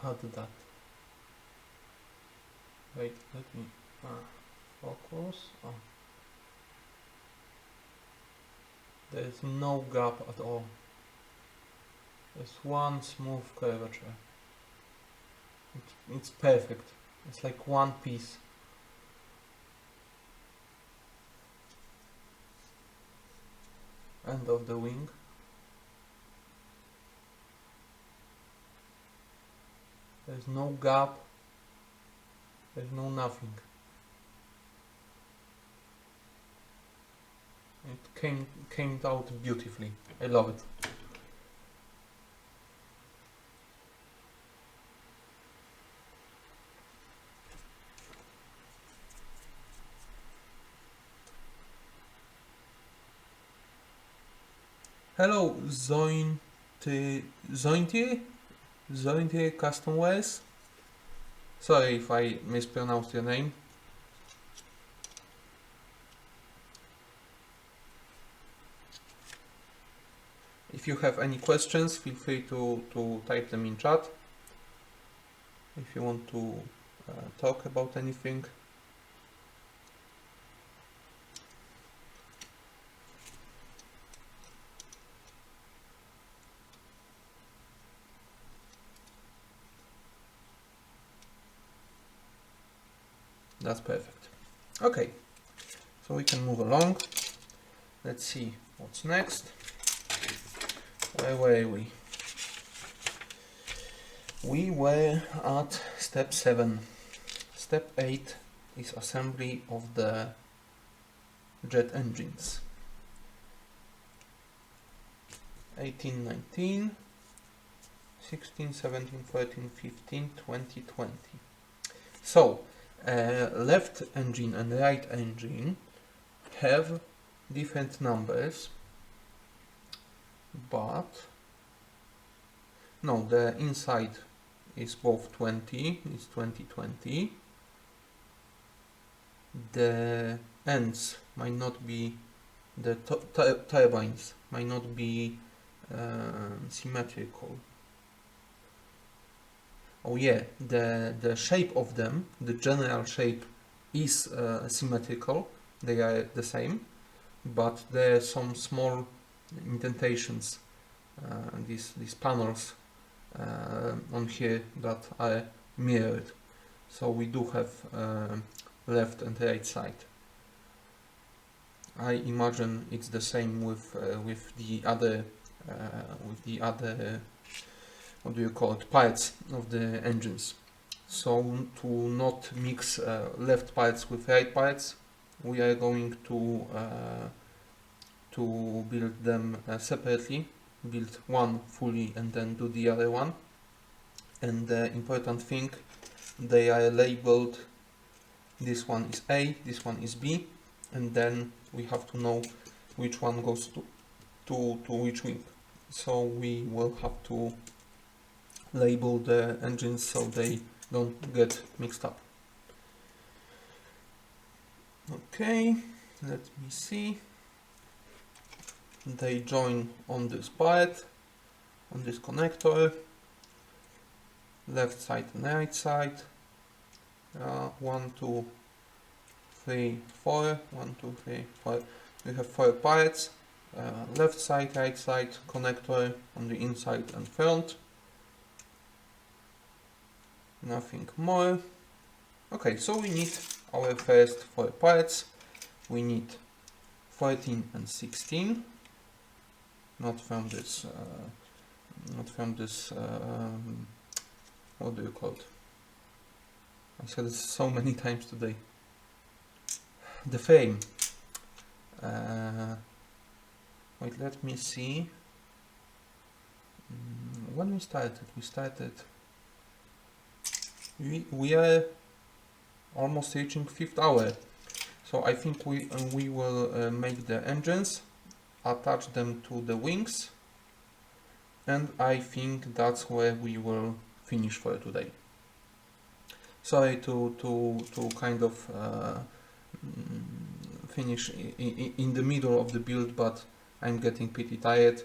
add that. Wait, let me focus. Oh. There is no gap at all. There's one smooth curvature. It's perfect. It's like one piece. End of the wing. There's no gap. There's no nothing. It came out beautifully. I love it. Hello, Zointy Custom Wares. Sorry if I mispronounced your name. If you have any questions, feel free to type them in chat. If you want to talk about anything. That's perfect. Okay, so we can move along. Let's see what's next. Where were we? We were at step 7. Step 8 is assembly of the jet engines. 18, 19, 16, 17, 14, 15, 20, 20. So, left engine and right engine have different numbers, but no, the inside is both 20, it's 2020. The ends might not be, the turbines might not be symmetrical. Oh yeah, the shape of them, the general shape is symmetrical, they are the same, but there are some small indentations, these panels on here that are mirrored. So we do have left and right side. I imagine it's the same with the other what do you call it, parts of the engines. So to not mix left parts with right parts, we are going to build them separately, build one fully and then do the other one. And the important thing, they are labeled, this one is A, this one is B, and then we have to know which one goes to which wing. So we will have to label the engines so they don't get mixed up. Okay, let me see. They join on this part, on this connector, left side and right side. 1, 2, 3, 4. 1, 2, 3, 4. We have 4 parts. Left side, right side, connector on the inside and front. Nothing more. Okay, so we need our first 4 parts. We need 14 and 16. Not from this. What do you call it? I said it so many times today. The frame. Wait, let me see. When we started. We are almost reaching 5th hour, so I think we will make the engines, attach them to the wings, and I think that's where we will finish for today. Sorry to kind of finish in the middle of the build, but I'm getting pretty tired,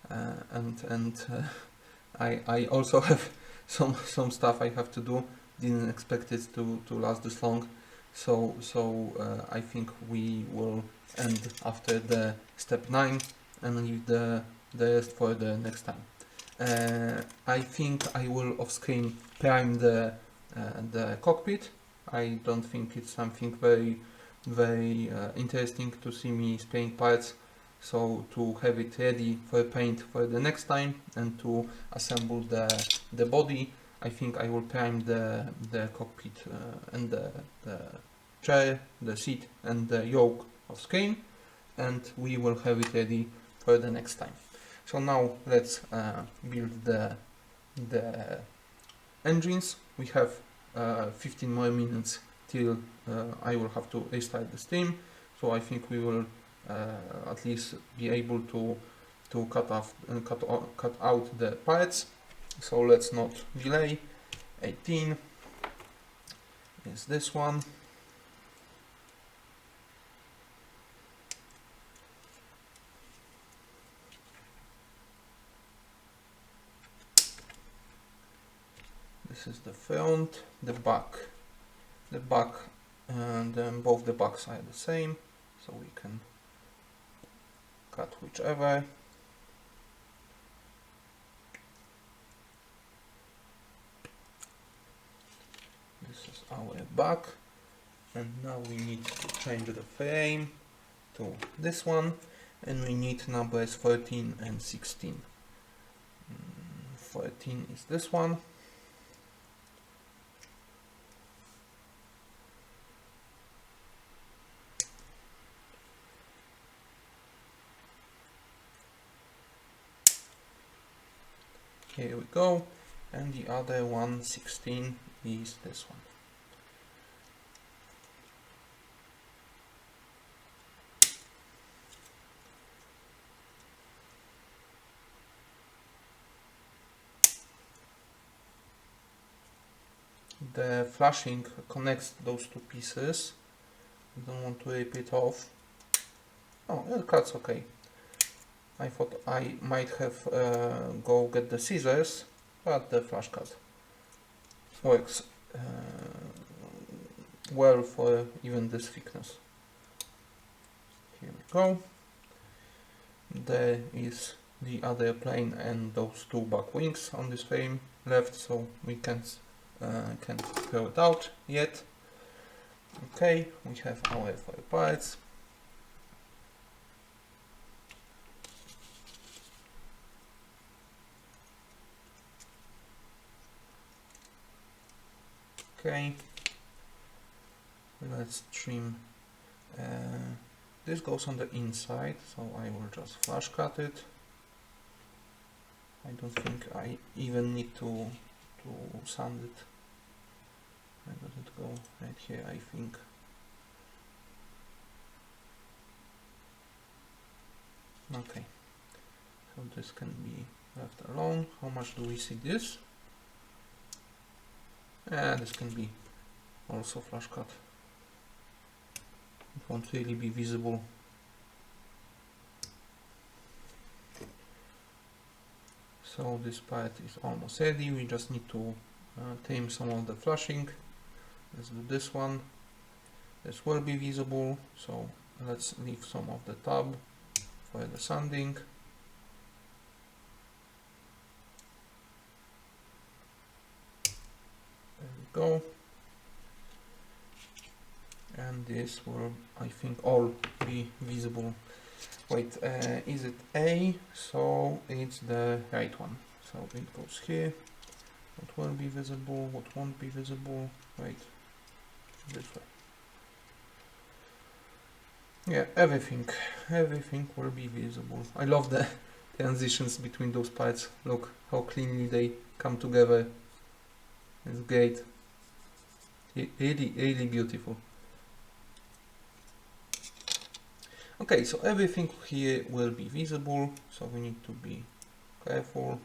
and I also have some stuff I have to do. Didn't expect it to last this long, so I think we will end after the step 9 and leave the rest for the next time. I think I will off screen prime the cockpit. I don't think it's something very interesting to see me spraying parts, so to have it ready for paint for the next time and to assemble the body, I think I will prime the cockpit and the chair, the seat and the yoke of screen, and we will have it ready for the next time. So now let's build the engines. We have 15 more minutes till I will have to restart the stream, so I think we will at least be able to cut out the parts. So let's not delay. 18 is this one. This is the front, the back, and then both the backs are the same, so we can cut whichever. This is our back, and now we need to change the frame to this one, and we need numbers 14 and 16. 14 is this one. Here we go, and the other one, 16, is this one. The flashing connects those two pieces. I don't want to rip it off. Oh, it cuts okay. I thought I might have go get the scissors, but the flash cut works well for even this thickness. Here we go. There is the other plane and those two back wings on this frame left, so we can't throw it out yet. Okay, we have our 5 parts. Okay, let's trim. This goes on the inside, so I will just flash cut it. I don't think I even need to sand it. Where does it go? Right here, I think. Okay, so this can be left alone. How much do we see this? This can be also flash cut. It won't really be visible. So this part is almost ready. We just need to tame some of the flashing. Let's do this one. This will be visible, so let's leave some of the tab for the sanding. There we go. And this will, I think, all be visible. Wait, is it A? So it's the right one. So it goes here. What will be visible? What won't be visible? Wait, this way. Yeah, everything will be visible. I love the transitions between those parts. Look how cleanly they come together. It's great. Really beautiful. Okay, so everything here will be visible, so we need to be careful.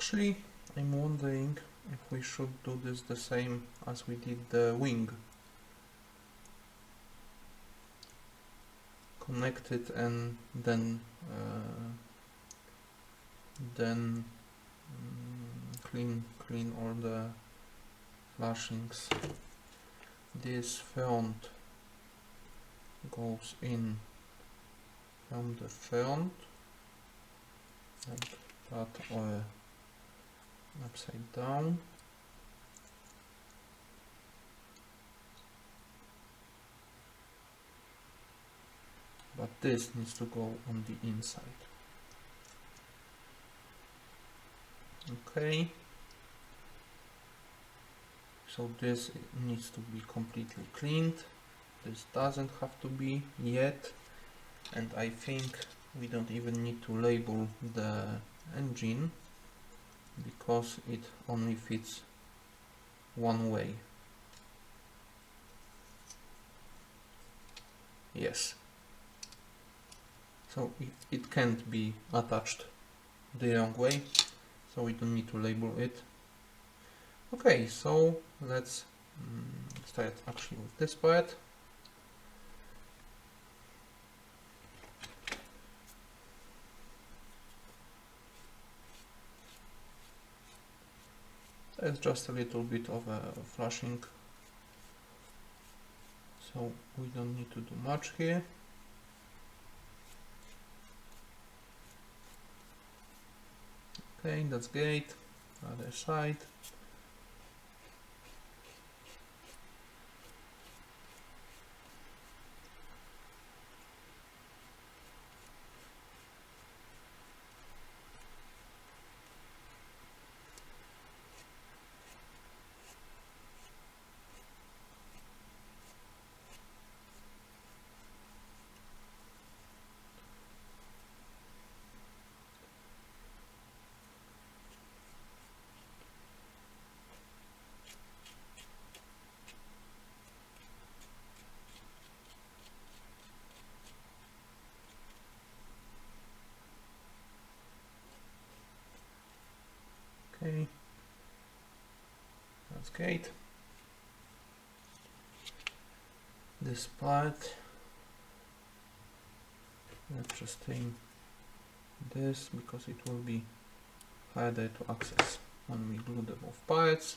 Actually, I'm wondering if we should do this the same as we did the wing. Connect it and then clean all the flashings. This front goes in from the front like that, or upside down. But this needs to go on the inside. Okay. So this needs to be completely cleaned. This doesn't have to be yet. And I think we don't even need to label the engine because it only fits one way. Yes. So it can't be attached the wrong way, so we don't need to label it. Okay, so let's start actually with this part. There's just a little bit of a flashing, so we don't need to do much here. Okay, that's great. Other side. Okay, that's great. This part, let's just aim this because it will be harder to access when we glue the both parts.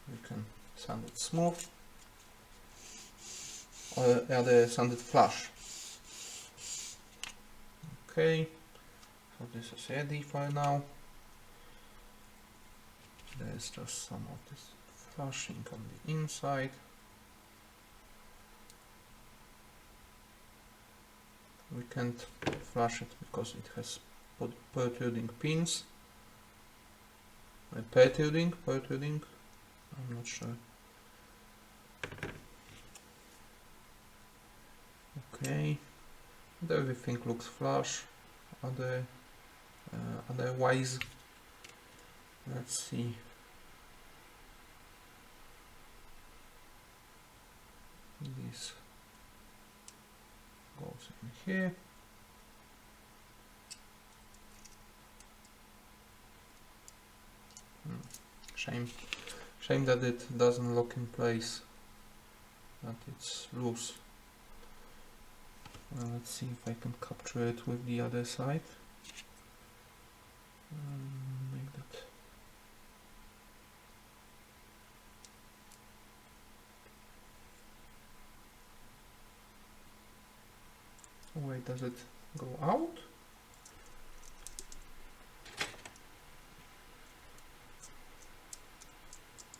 We can sand it smooth, or rather sand it flush. Okay. So this is ready for now. There's just some of this flashing on the inside. We can't flash it because it has protruding pins. Protruding, I'm not sure. Okay, and everything looks flush. Otherwise, let's see. This goes in here. Shame that it doesn't lock in place, that it's loose. Let's see if I can capture it with the other side. Like that. Wait, does it go out?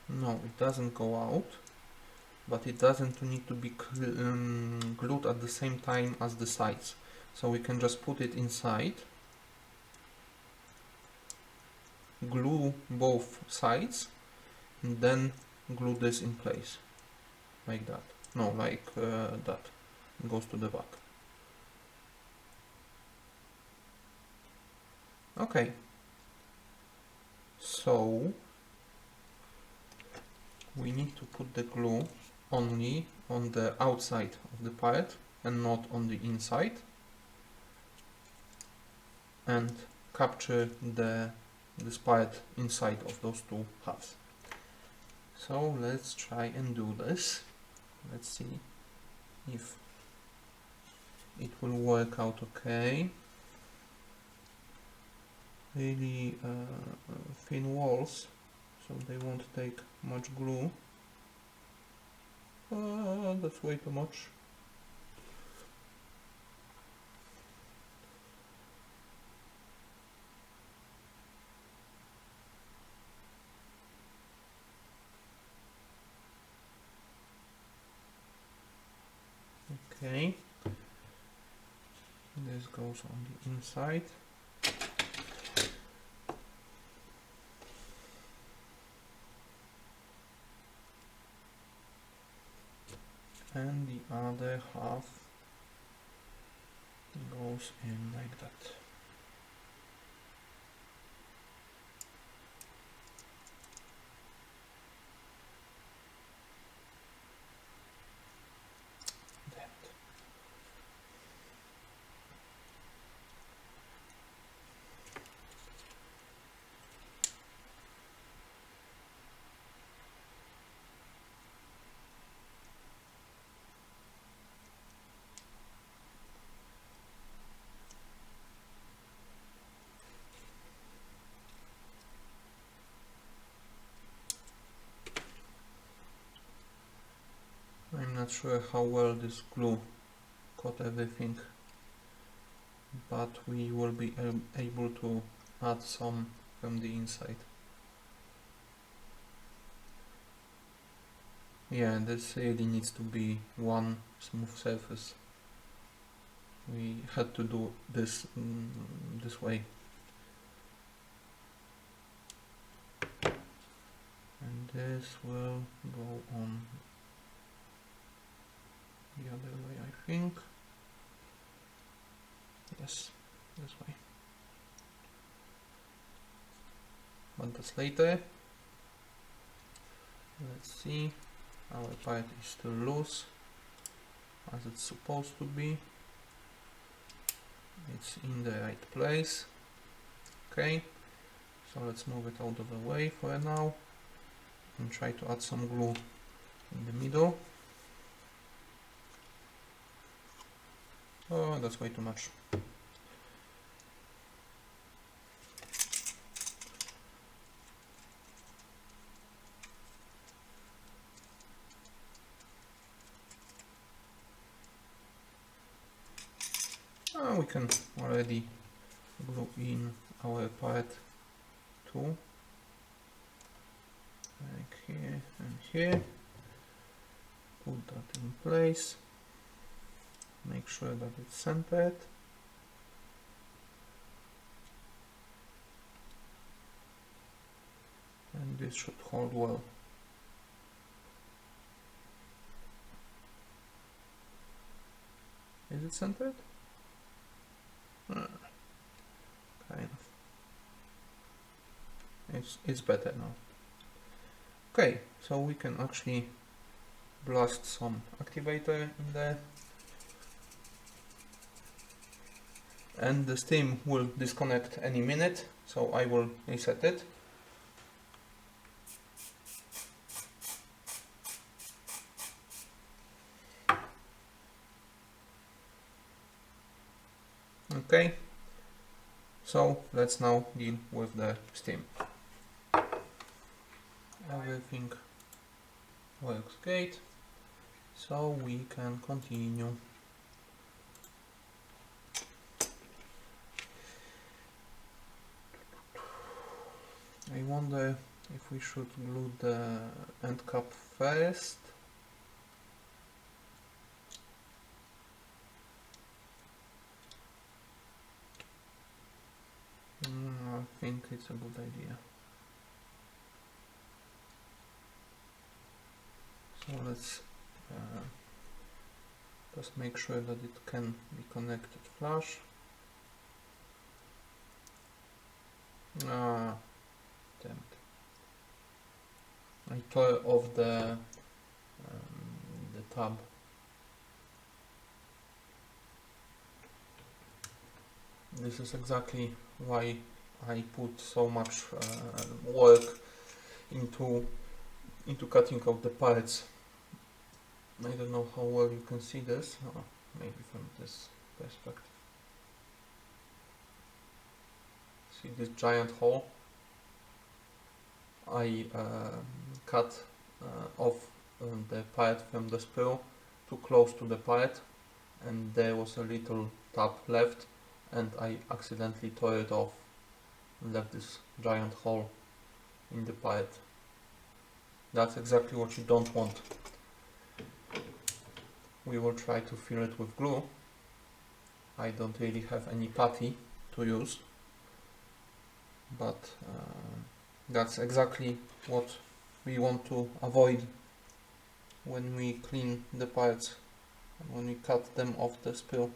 No, it doesn't go out, but it doesn't need to be glued at the same time as the sides. So we can just put it inside, glue both sides, and then glue this in place, like that. No, like that. It goes to the back. Okay. So we need to put the glue only on the outside of the part and not on the inside. and capture this part inside of those two halves. So let's try and do this. Let's see if it will work out okay. Really thin walls, so they won't take much glue. That's way too much. Okay, this goes on the inside. And the other half goes in like that. I'm not sure how well this glue caught everything, but we will be able to add some from the inside. Yeah, this really needs to be one smooth surface. We had to do this this way. And this will go on the other way, I think. Yes, this way. But that's later. Let's see. Our part is still loose, as it's supposed to be. It's in the right place. Okay, so let's move it out of the way for now and try to add some glue in the middle. Oh, that's way too much. We can already glue in our part too, like here and here. Put that in place, make sure that it's centered. And this should hold well. Is it centered? Kind of. It's better now. Okay, so we can actually blast some activator in there, and the steam will disconnect any minute, so I will reset it. Okay, so let's now deal with the steam. Everything works great, so we can continue. I wonder if we should glue the end cap first. I think it's a good idea. So let's just make sure that it can be connected flush. Damn it. I tore off the tab. This is exactly why I put so much work into cutting out the parts. I don't know how well you can see this, maybe from this perspective. See this giant hole? I cut off the part from the sprue too close to the part, and there was a little tab left, and I accidentally tore it off and left this giant hole in the part. That's exactly what you don't want. We will try to fill it with glue. I don't really have any putty to use, but that's exactly what we want to avoid when we clean the parts and when we cut them off the sprue.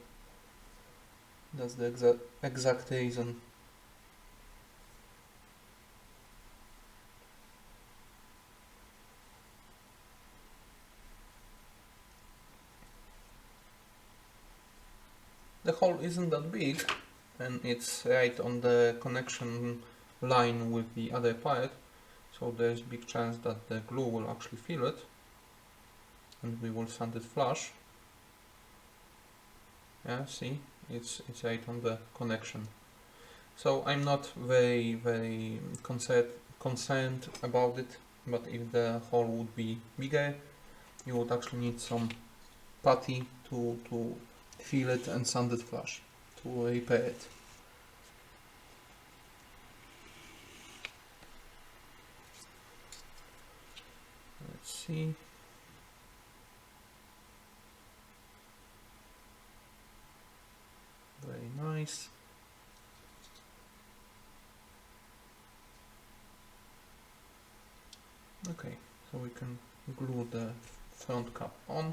That's the exact reason. The hole isn't that big, and it's right on the connection line with the other part, so there's a big chance that the glue will actually fill it, and we will sand it flush. Yeah, see, it's right on the connection. So I'm not very concerned about it, but if the hole would be bigger, you would actually need some putty to fill it and sand it flush to repair it. Let's see. Very nice. Okay, so we can glue the front cap on.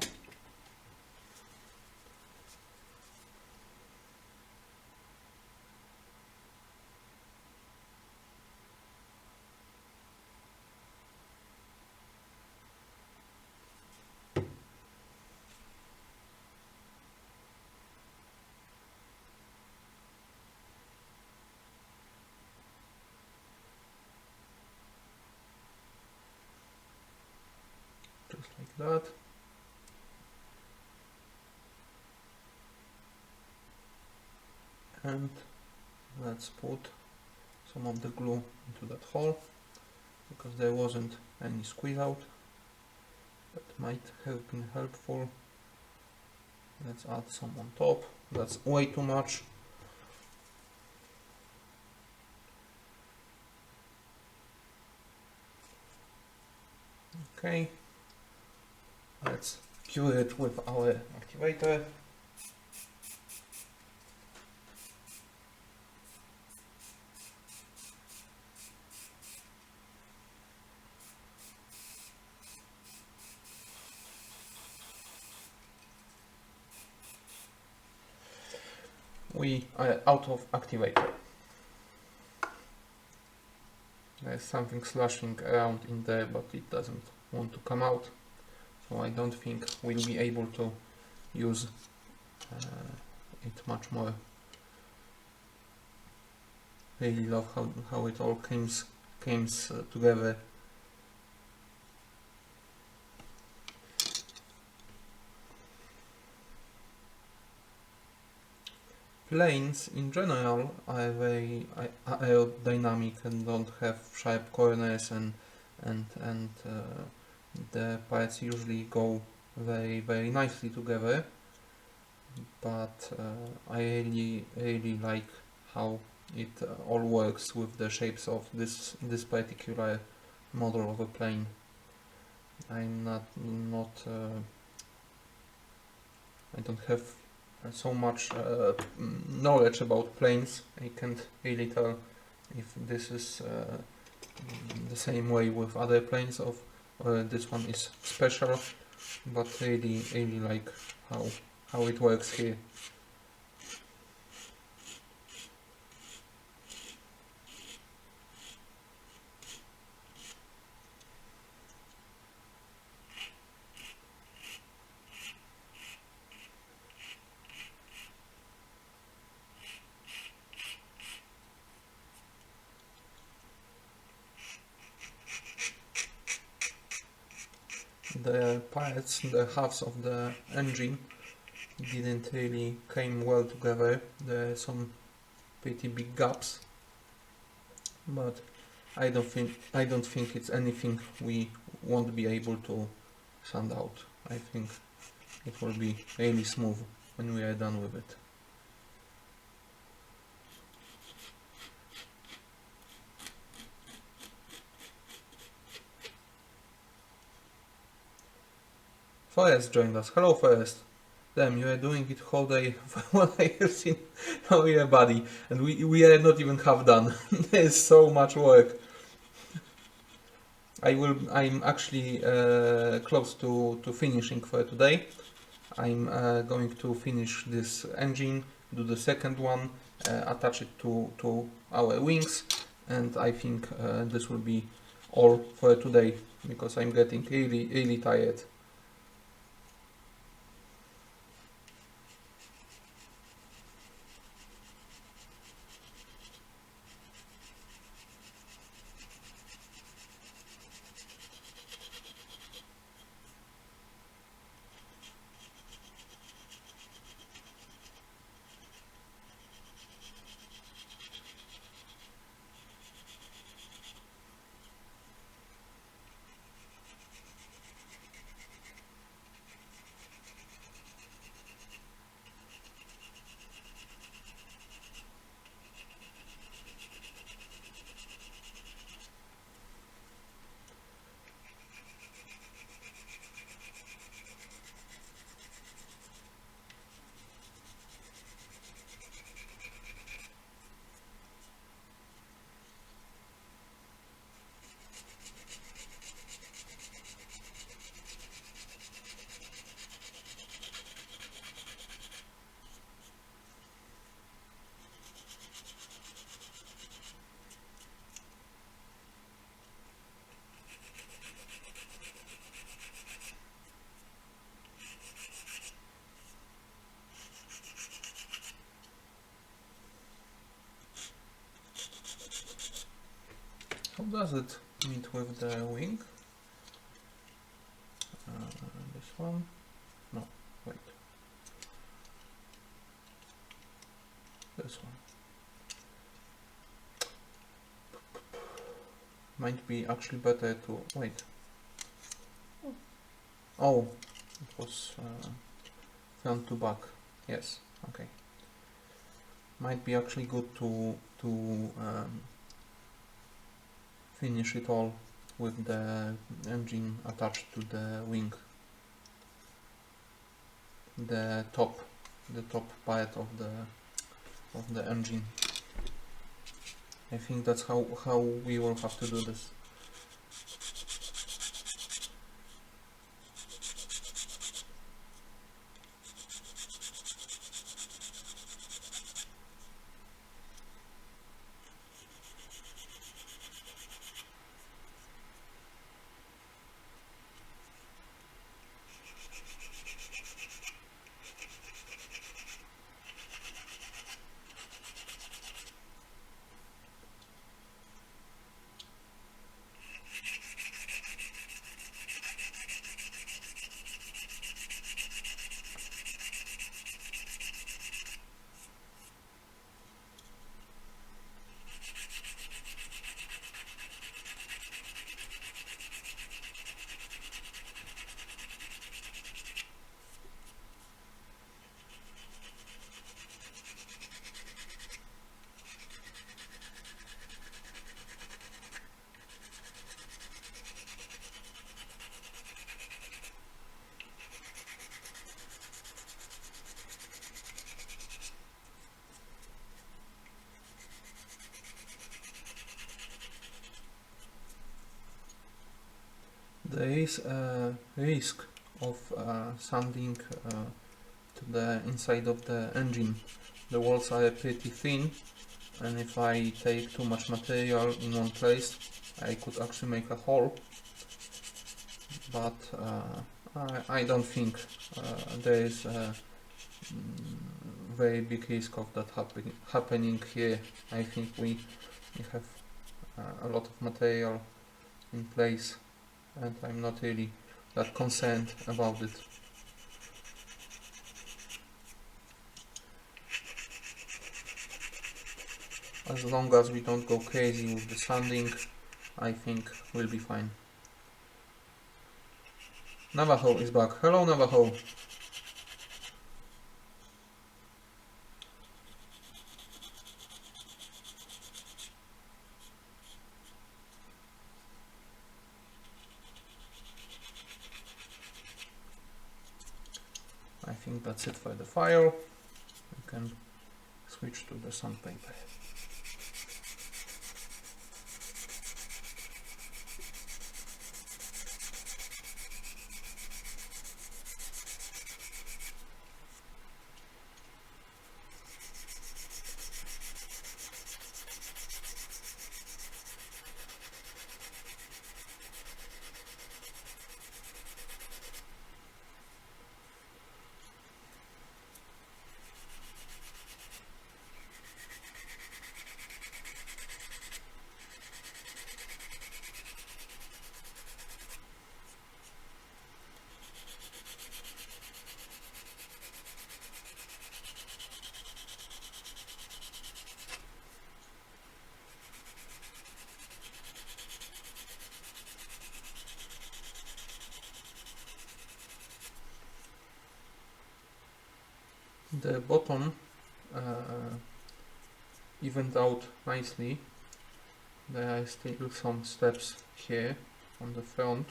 Just like that. And let's put some of the glue into that hole, because there wasn't any squeeze out. That might have been helpful. Let's add some on top. That's way too much. Okay, let's cure it with our activator. We are out of activator. There's something slashing around in there, but it doesn't want to come out, so I don't think we'll be able to use it much more. Really love how it all comes together. Planes in general are very aerodynamic and don't have sharp corners, and the parts usually go very nicely together. But I really like how it all works with the shapes of this particular model of a plane. I'm not I don't have so much knowledge about planes. I can't really tell if this is the same way with other planes or this one is special, but really like how it works here. the parts, the halves of the engine didn't really came well together. There are some pretty big gaps, but I don't think it's anything we won't be able to sand out. I think it will be really smooth when we are done with it. Forrest joined us. Hello, Forrest. Damn, you are doing it whole day from what I have seen. Oh yeah, buddy. And we are not even half done. There's so much work. I'm actually close to finishing for today. I'm going to finish this engine, do the second one, attach it to our wings, and I think this will be all for today, because I'm getting really tired. How does it meet with the wing? This one? No, wait. This one. Might be actually better to wait. Oh, it was front to back. Yes, okay. Might be actually good to finish it all with the engine attached to the wing. The top part of the engine. I think that's how we will have to do this. There is a risk of sanding to the inside of the engine. The walls are pretty thin, and if I take too much material in one place, I could actually make a hole. But I don't think there is a very big risk of that happening here. I think we have a lot of material in place, and I'm not really that concerned about it. As long as we don't go crazy with the sanding, I think we'll be fine. Navajo is back. Hello, Navajo. I think that's it for the file. We can switch to the sandpaper. The bottom evened out nicely. There are still some steps here on the front.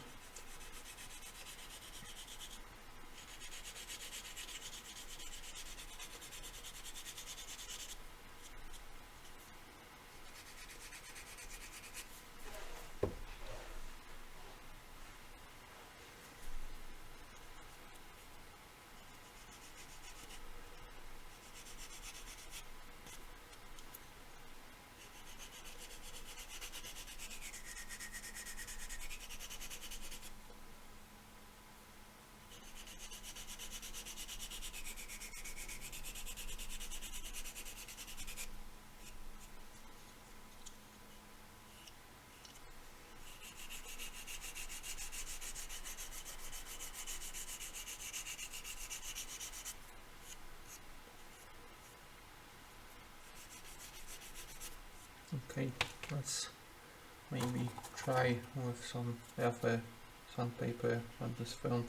Okay, let's maybe try with some rougher sandpaper at this front.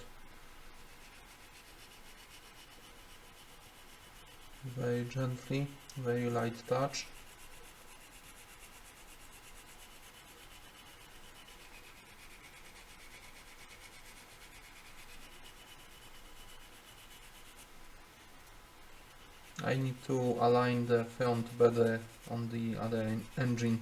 Very gently, very light touch. I need to align the front better on the other engine.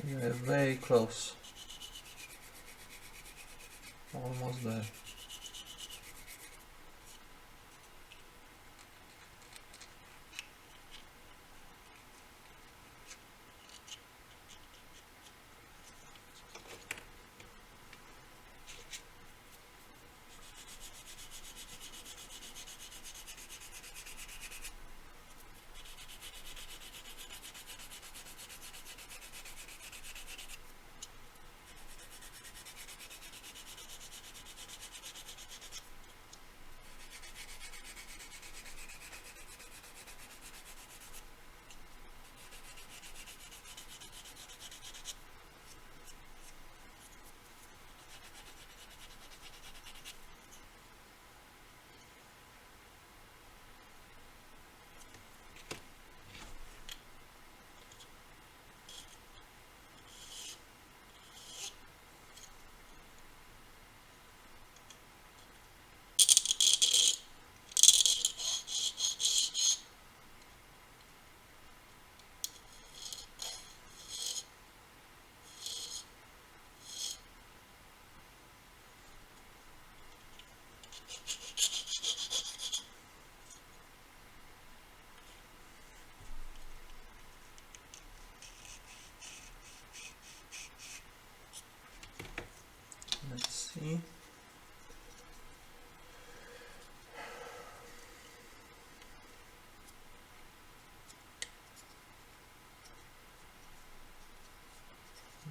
We are very close. Almost there. see.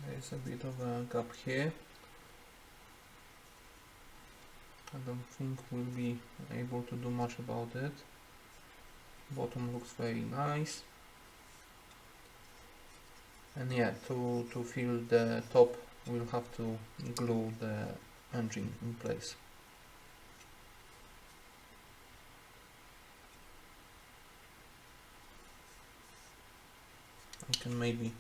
There's a bit of a gap here. I don't think we'll be able to do much about it. Bottom looks very nice. And yeah, to fill the top, we'll have to glue the engine in place. I can maybe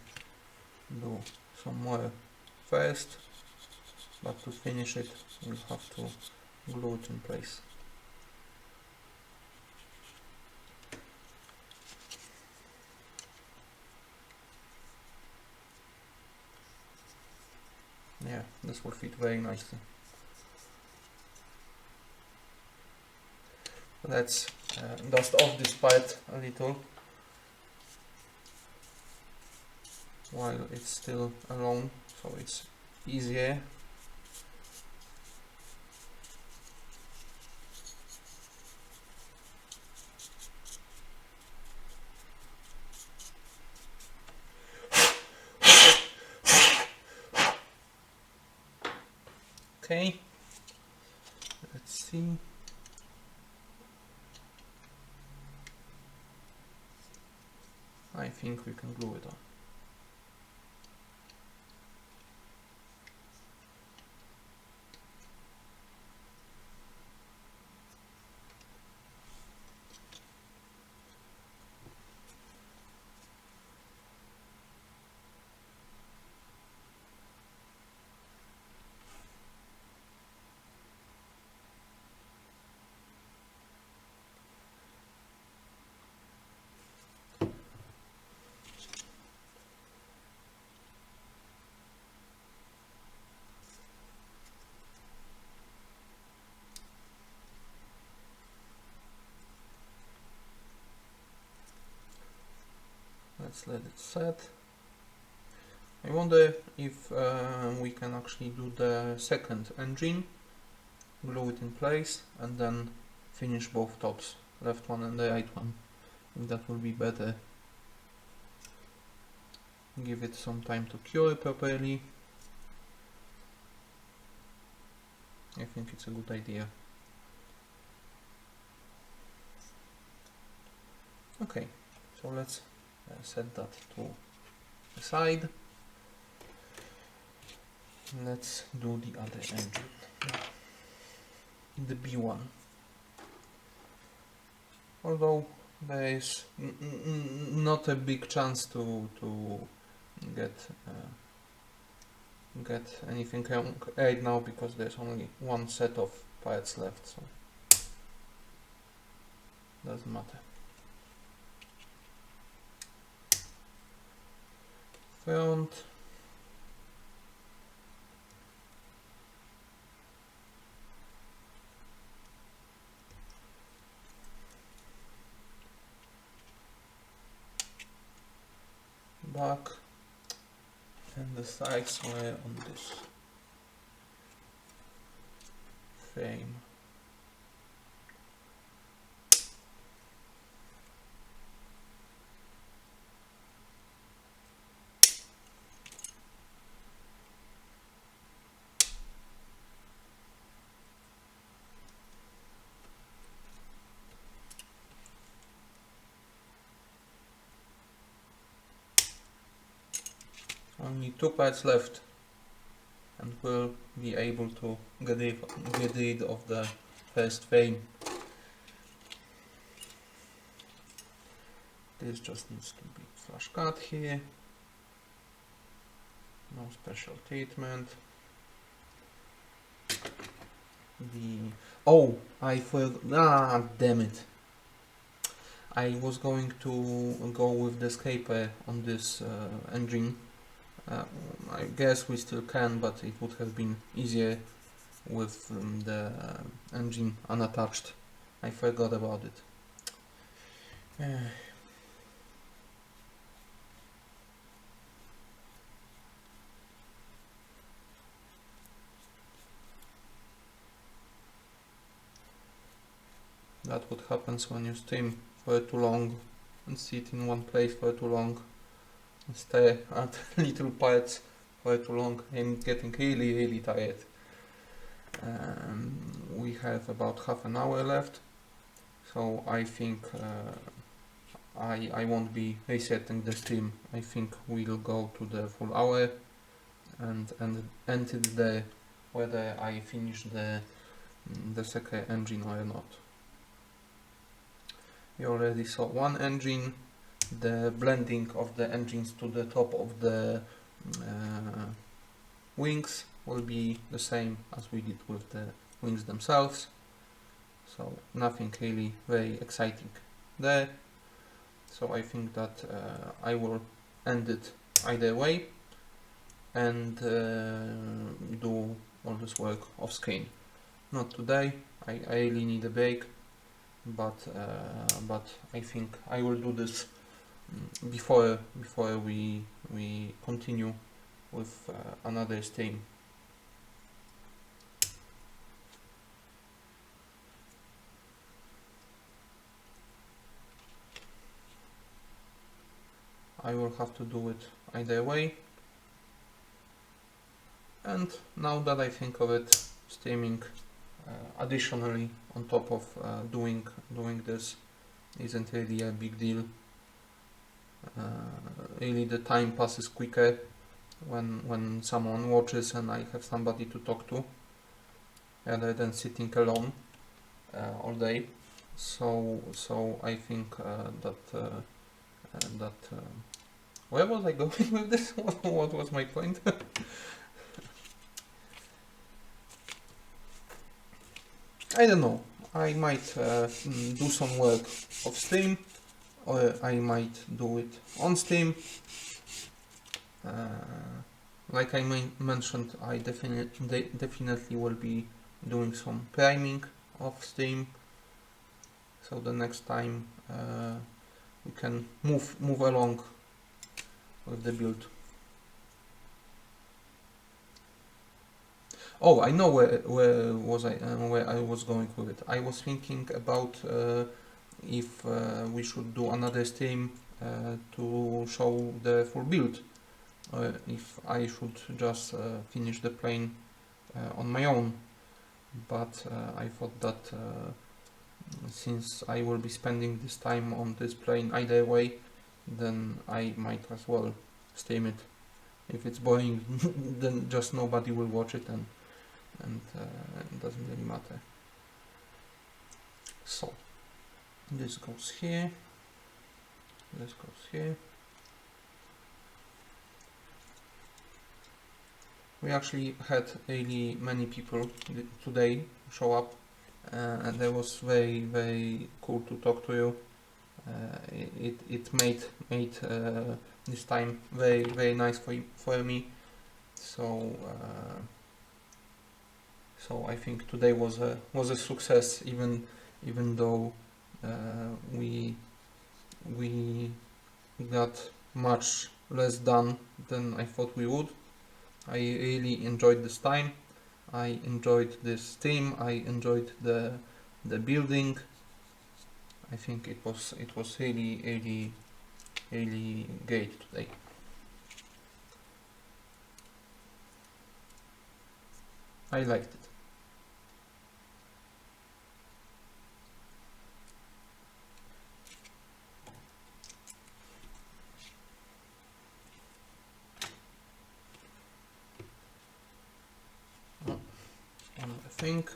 do some more first, but to finish it, we'll have to glue it in place. Yeah, this will fit very nicely. Let's dust off this part a little while it's still alone, so it's easier. Okay, let's see. I think we can glue it on. Let's let it set. I wonder if we can actually do the second engine, glue it in place, and then finish both tops, left one and the right one. I think that will be better. Give it some time to cure properly. I think it's a good idea. Okay, so let's set that to the side. Let's do the other engine, the B1. Although there is not a big chance to get anything right now, because there's only one set of parts left, so doesn't matter. Front. Back. And the sides were on this frame. Only two parts left, and we'll be able to get rid of the first frame. This just needs to be flush cut here. No special treatment. Oh, I forgot. Damn it! I was going to go with the escaper on this engine. I guess we still can, but it would have been easier with the engine unattached. I forgot about it. That's what happens when you stream for too long and sit in one place for too long and stay at little parts for too long. I'm getting really tired. We have about half an hour left, so I think I won't be resetting the stream. I think we'll go to the full hour and end it there, whether I finish the second engine or not. You already saw one engine. The blending of the engines to the top of the wings will be the same as we did with the wings themselves, so nothing really very exciting there. So I think that I will end it either way and do all this work off screen. Not today, I really need a break, but I think I will do this before we continue with another stream. I will have to do it either way. And now that I think of it, streaming additionally on top of doing this isn't really a big deal. Really the time passes quicker when someone watches and I have somebody to talk to, rather than sitting alone all day. So I think that where was I going with this? What was my point? I don't know. I might do some work off stream, or I might do it on stream. Like I mentioned, I definitely will be doing some priming off stream, so the next time we can move along with the build. Oh, I know where I was going with it. I was thinking about if we should do another stream to show the full build, if I should just finish the plane on my own. But I thought that since I will be spending this time on this plane either way, then I might as well stream it. If it's boring, then just nobody will watch it, and it doesn't really matter. So this goes here, this goes here. We actually had really many people today show up, and that was very cool to talk to you. It made this time very nice for me. So I think today was a success, even though we got much less done than I thought we would. I really enjoyed this time. I enjoyed this team. I enjoyed the building. I think it was really great today. I liked it. I think,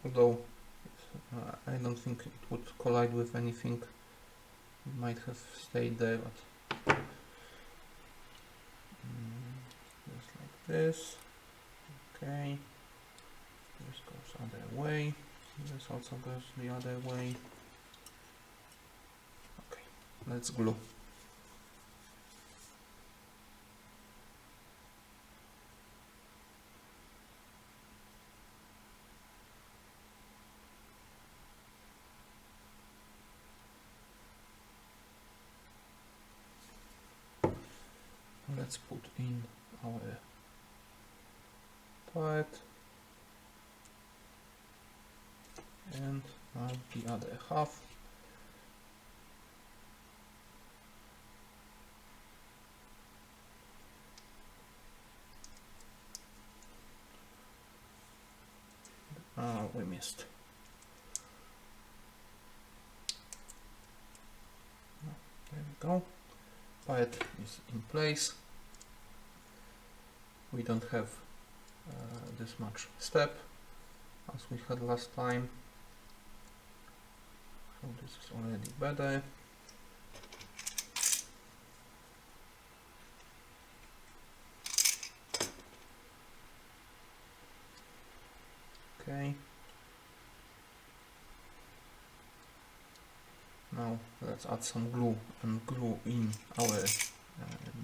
although I don't think it would collide with anything, it might have stayed there, but just like this. Okay, this goes other way, this also goes the other way. Okay, let's glue. Let's put in our part. and now the other half. We missed. There we go. Pipe is in place. We don't have this much step as we had last time, so this is already better. Okay. Now let's add some glue and glue in our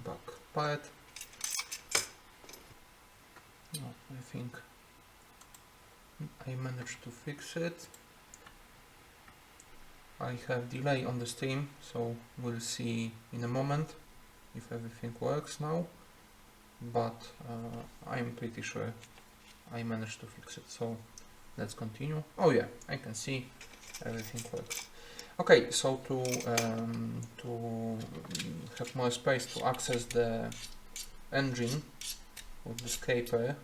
back part. Oh, I think I managed to fix it. I have delay on the steam, so we'll see in a moment if everything works now, but I'm pretty sure I managed to fix it, so let's continue. Oh yeah, I can see everything works. Okay, so to have more space to access the engine with this caper,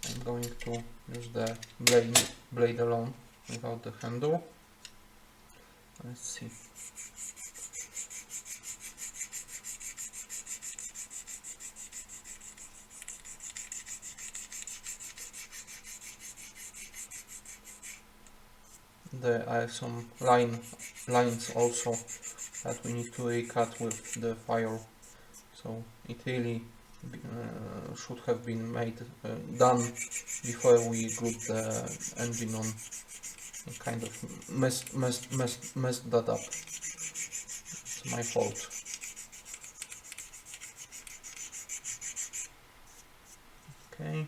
I'm going to use the blade alone without the handle. Let's see. There are some lines also that we need to recut with the file, so it really should have been done before we glued the engine on. I kind of messed that up. It's my fault. Okay.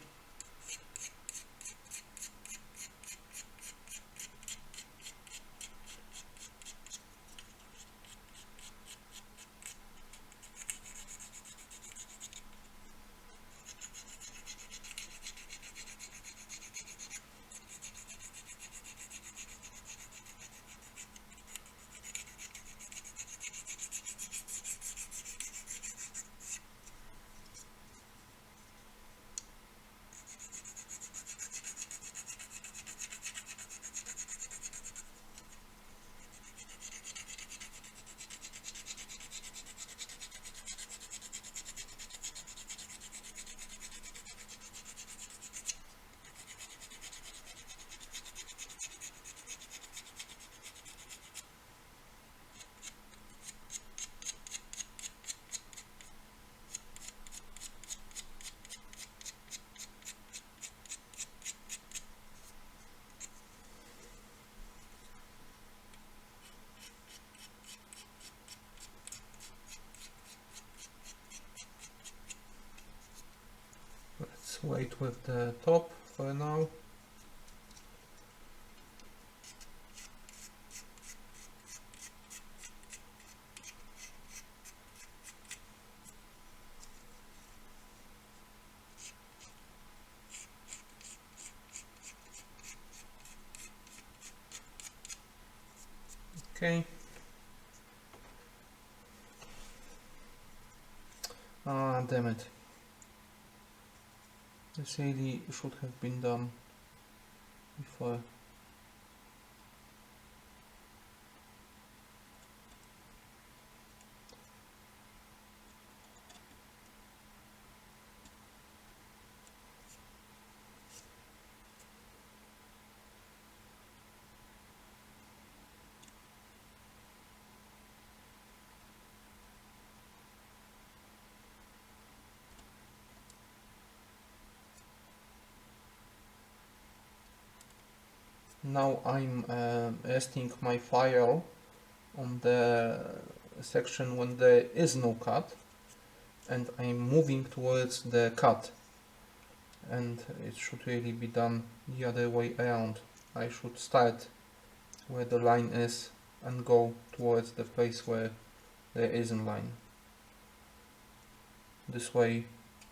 Let's wait with the top for now. Okay. Ah, damn it. This really should have been done before. Now I'm resting my file on the section when there is no cut, and I'm moving towards the cut, and it should really be done the other way around. I should start where the line is and go towards the place where there isn't line. This way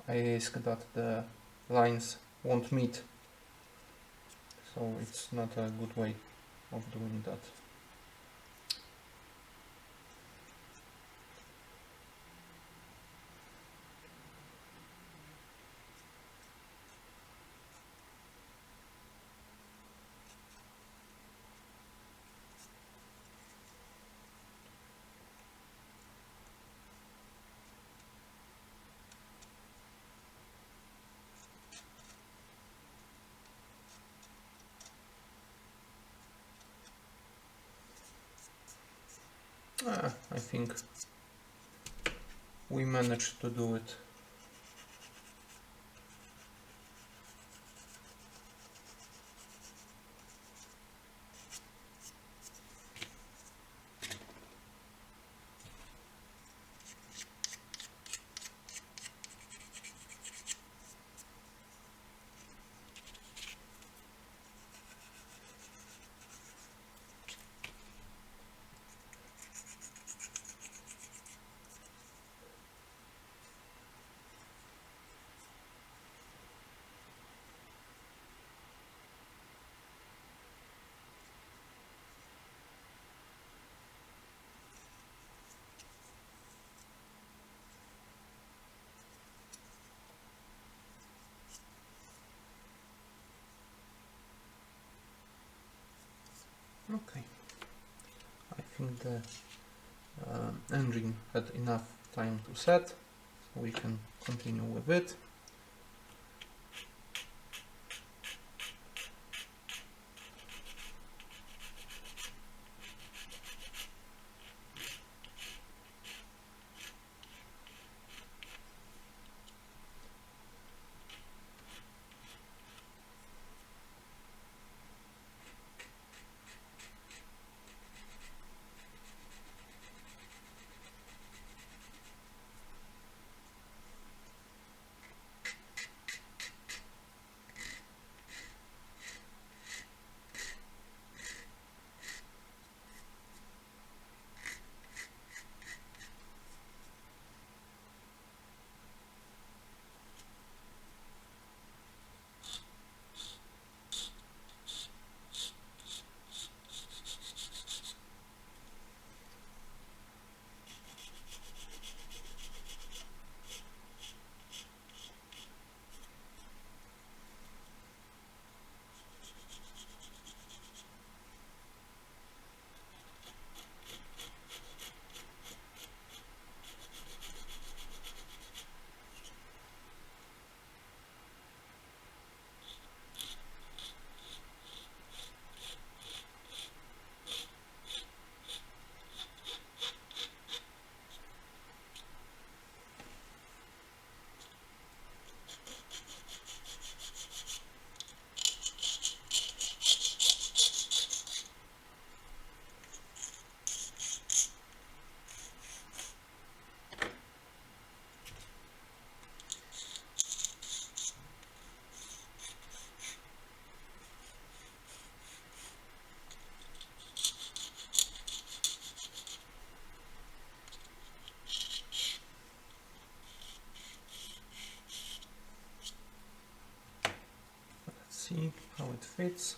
I risk that the lines won't meet. So so it's not a good way of doing that. I think we managed to do it. Okay, I think the engine had enough time to set, so we can continue with it. See how it fits.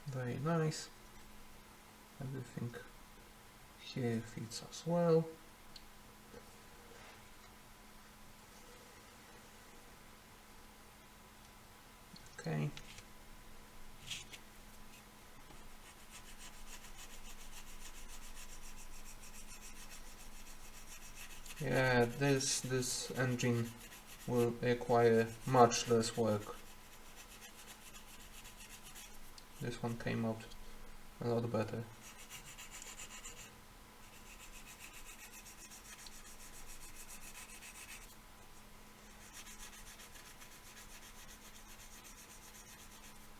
Very nice. Everything here fits as well. Okay. Yeah, this engine will require much less work. This one came out a lot better.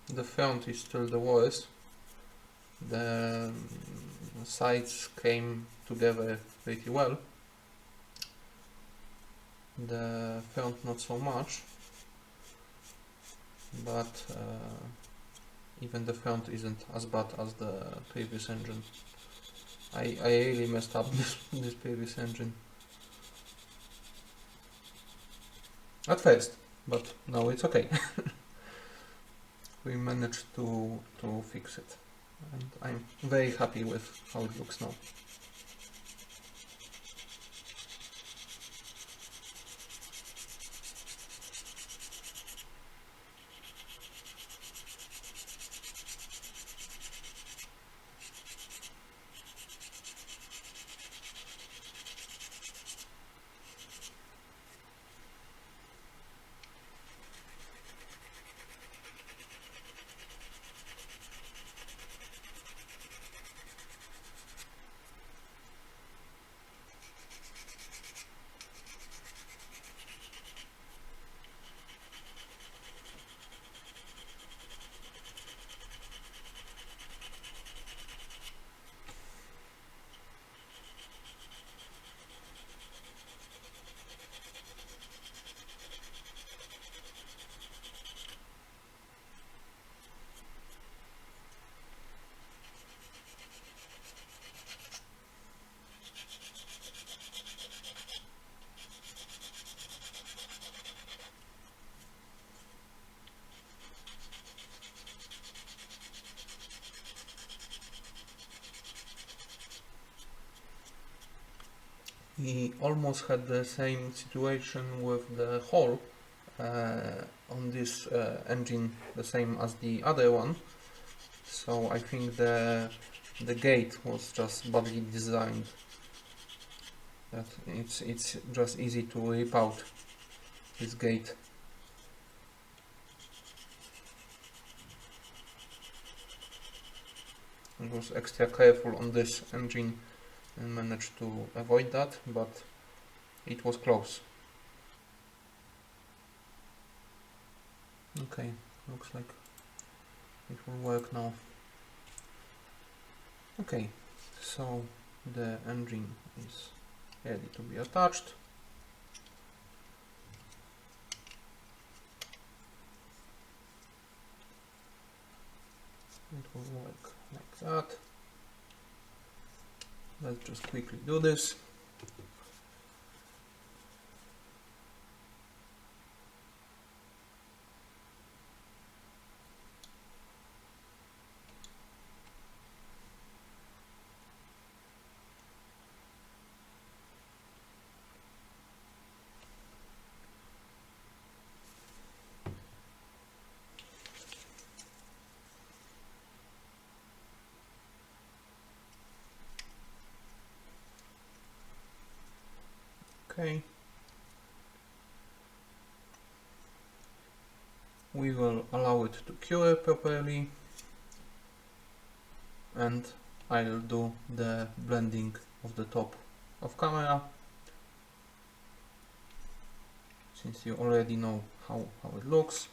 The front is still the worst. The sides came together pretty well. The front not so much, but even the front isn't as bad as the previous engine. I really messed up this previous engine. at first, but now it's okay. We managed to fix it, and I'm very happy with how it looks now. We almost had the same situation with the hole on this engine, the same as the other one. So I think the gate was just badly designed. That it's just easy to rip out this gate. I was extra careful on this engine and managed to avoid that, but it was close. Okay, looks like it will work now. Okay, so the engine is ready to be attached. It will work like that. Let's just quickly do this. Okay. We will allow it to cure properly, and I'll do the blending of the top of camera, since you already know how it looks.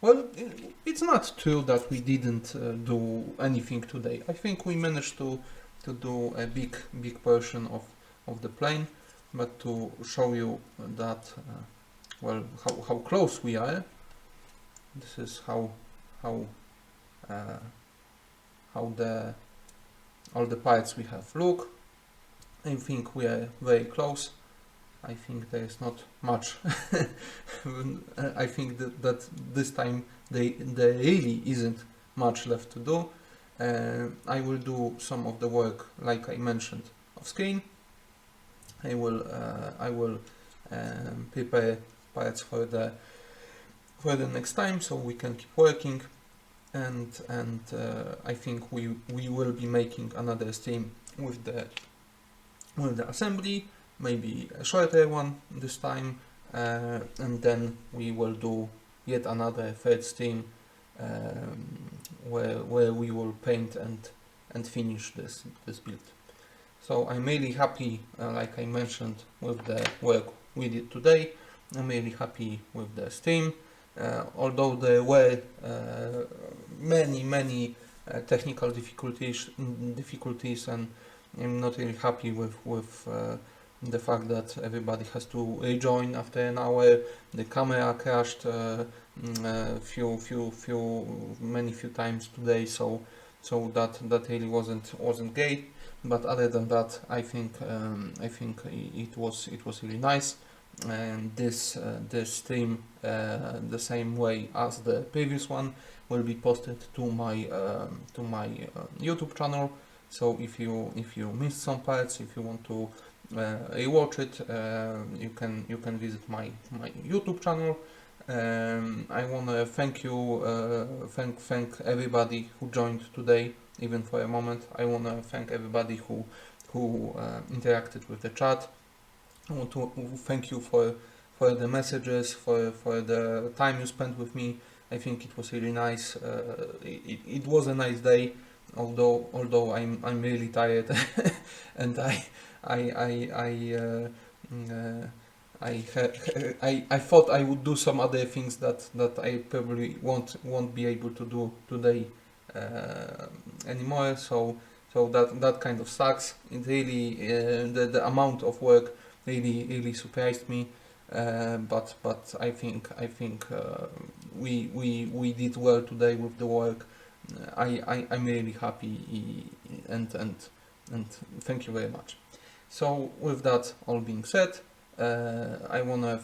Well, it's not true that we didn't do anything today. I think we managed to do a big portion of the plane, but to show you that well, how close we are. This is how all the parts we have look. I think we are very close. I think there is not much. I think that this time there really isn't much left to do. I will do some of the work, like I mentioned, off screen. I will prepare parts for the next time, so we can keep working. And I think we will be making another stream with the assembly, maybe a shorter one this time, and then we will do yet another third stream where we will paint and finish this build. So I'm really happy, like I mentioned, with the work we did today. I'm really happy with the stream, although there were many technical difficulties, and I'm not really happy with the fact that everybody has to rejoin after an hour. The camera crashed few times today, so so that really wasn't great. But other than that, I think it was really nice. And this stream, the same way as the previous one, will be posted to my YouTube channel. So if you missed some parts, if you want to rewatch it, you can visit my YouTube channel. I wanna thank you, thank everybody who joined today, even for a moment. I wanna thank everybody who interacted with the chat. I want to thank you for the messages, for the time you spent with me. I think it was really nice. It was a nice day, although I'm really tired, and I thought I would do some other things that I probably won't be able to do today anymore. So that kind of sucks. It really the amount of work really surprised me. But I think we did well today with the work. I'm really happy, and thank you very much. So with that all being said, I wanna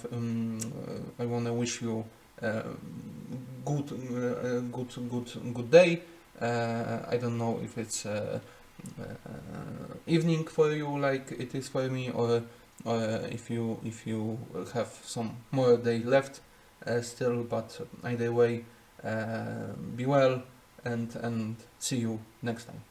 wish you good day. I don't know if it's evening for you like it is for me, or if you have some more day left still. But either way, be well, and see you next time.